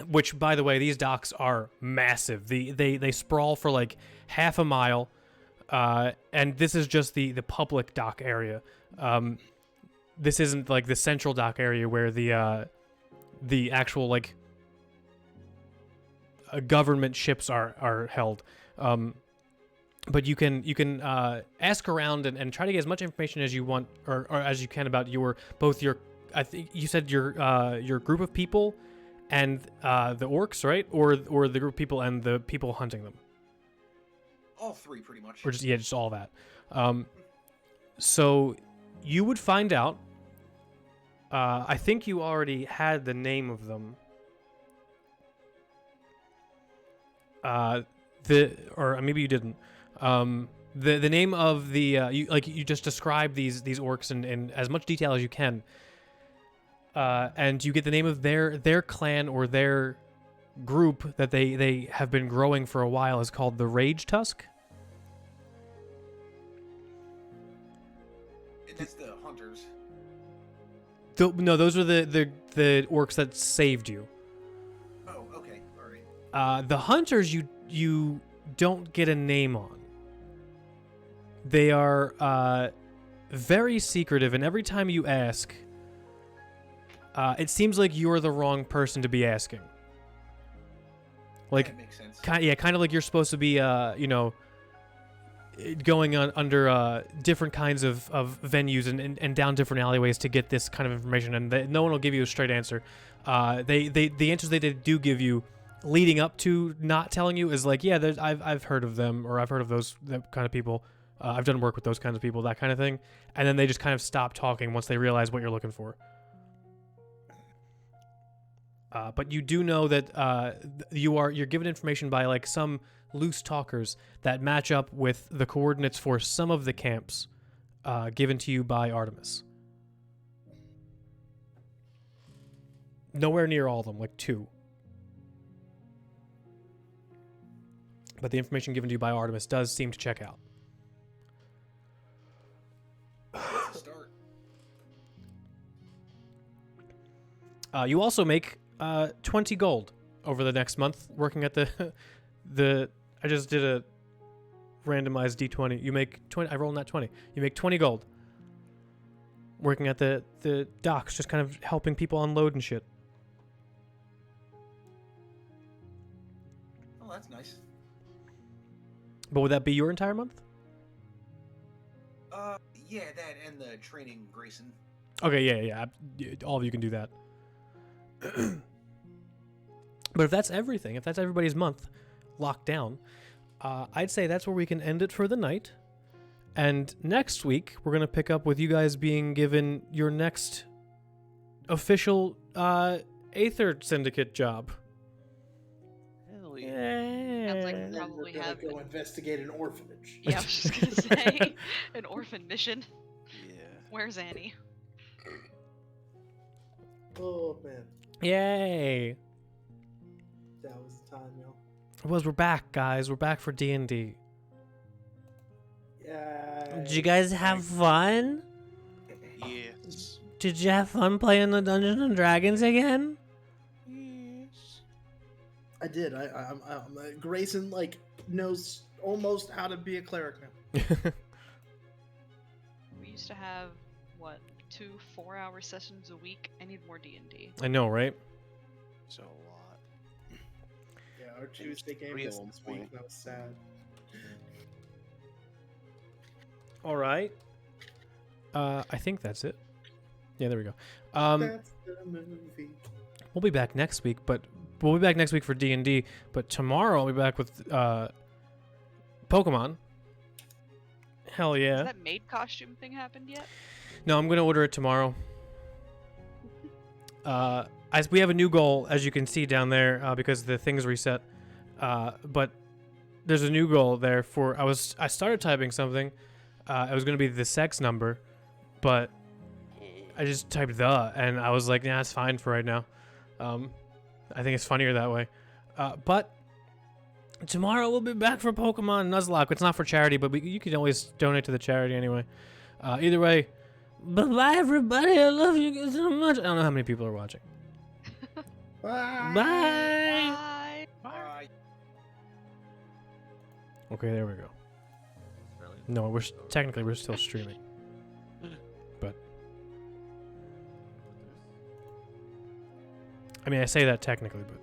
Speaker 3: which, by the way, these docks are massive. They sprawl for like half a mile, and this is just the public dock area. This isn't like the central dock area where the actual like government ships are held. But you can ask around and try to get as much information as you want or as you can about both your I think you said your group of people and the orcs, right? Or the group of people and the people hunting them.
Speaker 5: All 3, pretty much.
Speaker 3: Or just all that. So you would find out. I think you already had the name of them. Or maybe you didn't. The name of the you just describe these orcs in as much detail as you can. And you get the name of their clan or their group that they have been growing for a while is called the Rage Tusk.
Speaker 5: And that's the hunters.
Speaker 3: No, those are the orcs that saved you.
Speaker 5: Oh, okay, all right.
Speaker 3: The hunters you don't get a name on. They are very secretive, and every time you ask, it seems like you're the wrong person to be asking. Like,
Speaker 5: That makes sense.
Speaker 3: kind of like you're supposed to be, going on under different kinds of venues and down different alleyways to get this kind of information, and no one will give you a straight answer. The answers they do give you leading up to not telling you is like, yeah, I've heard of them, or I've heard of that kind of people. I've done work with those kinds of people, that kind of thing. And then they just kind of stop talking once they realize what you're looking for. But you do know that you're given information by like some loose talkers that match up with the coordinates for some of the camps given to you by Artemis. Nowhere near all of them, like 2. But the information given to you by Artemis does seem to check out.
Speaker 5: Start.
Speaker 3: You also make 20 gold over the next month working at the I just did a randomized D20. You make 20. I rolled that 20. You make 20 gold working at the docks, just kind of helping people unload and shit.
Speaker 5: Oh, that's nice.
Speaker 3: But would that be your entire month?
Speaker 5: Yeah, that and the training Grayson.
Speaker 3: Okay, yeah. All of you can do that. But if that's everything, if that's everybody's month locked down, I'd say that's where we can end it for the night. And next week, we're going to pick up with you guys being given your next official Aether Syndicate job.
Speaker 2: Hell yeah.
Speaker 1: Sounds like
Speaker 4: And
Speaker 1: we
Speaker 4: then
Speaker 1: probably
Speaker 4: we're gonna
Speaker 1: have.
Speaker 4: go investigate an orphanage.
Speaker 1: Yeah, I was just gonna say an orphan mission.
Speaker 2: Yeah.
Speaker 1: Where's Annie?
Speaker 4: Oh man,
Speaker 3: Yay!
Speaker 4: that was the time, yo.
Speaker 3: We're back, guys. We're back for D&D.
Speaker 4: Yeah.
Speaker 3: Did you guys have fun?
Speaker 2: Yes.
Speaker 3: Did you have fun playing the Dungeons and Dragons again?
Speaker 2: Yes.
Speaker 4: I did. I'm Grayson like knows almost how to be a cleric now.
Speaker 1: We used to have what 2 4-hour sessions a week. I need more D&D.
Speaker 3: I know, right?
Speaker 2: So a lot.
Speaker 4: Yeah, our Tuesday game
Speaker 2: Three
Speaker 4: was
Speaker 2: at one
Speaker 4: this week.
Speaker 2: point.
Speaker 4: That was sad.
Speaker 3: All right. I think that's it. Yeah, there we go.
Speaker 4: That's the movie.
Speaker 3: We'll be back next week, but we'll be back next week for D&D. But tomorrow I'll be back with Pokemon. Hell
Speaker 1: Has
Speaker 3: yeah!
Speaker 1: that maid costume thing happened yet?
Speaker 3: No, I'm gonna order it tomorrow. We have a new goal, as you can see down there, because the thing's reset. But there's a new goal there for. I started typing something. It was gonna be the sex number, but I just typed the, and I was like, nah, it's fine for right now. I think it's funnier that way. But tomorrow we'll be back for Pokemon Nuzlocke. It's not for charity, but you can always donate to the charity anyway. Either way, bye everybody. I love you guys so much. I don't know how many people are watching.
Speaker 4: Bye.
Speaker 3: Bye.
Speaker 1: Bye.
Speaker 5: Bye.
Speaker 3: Okay, there we go.
Speaker 2: Really?
Speaker 3: No, technically we're still streaming. But I mean, I say that technically, but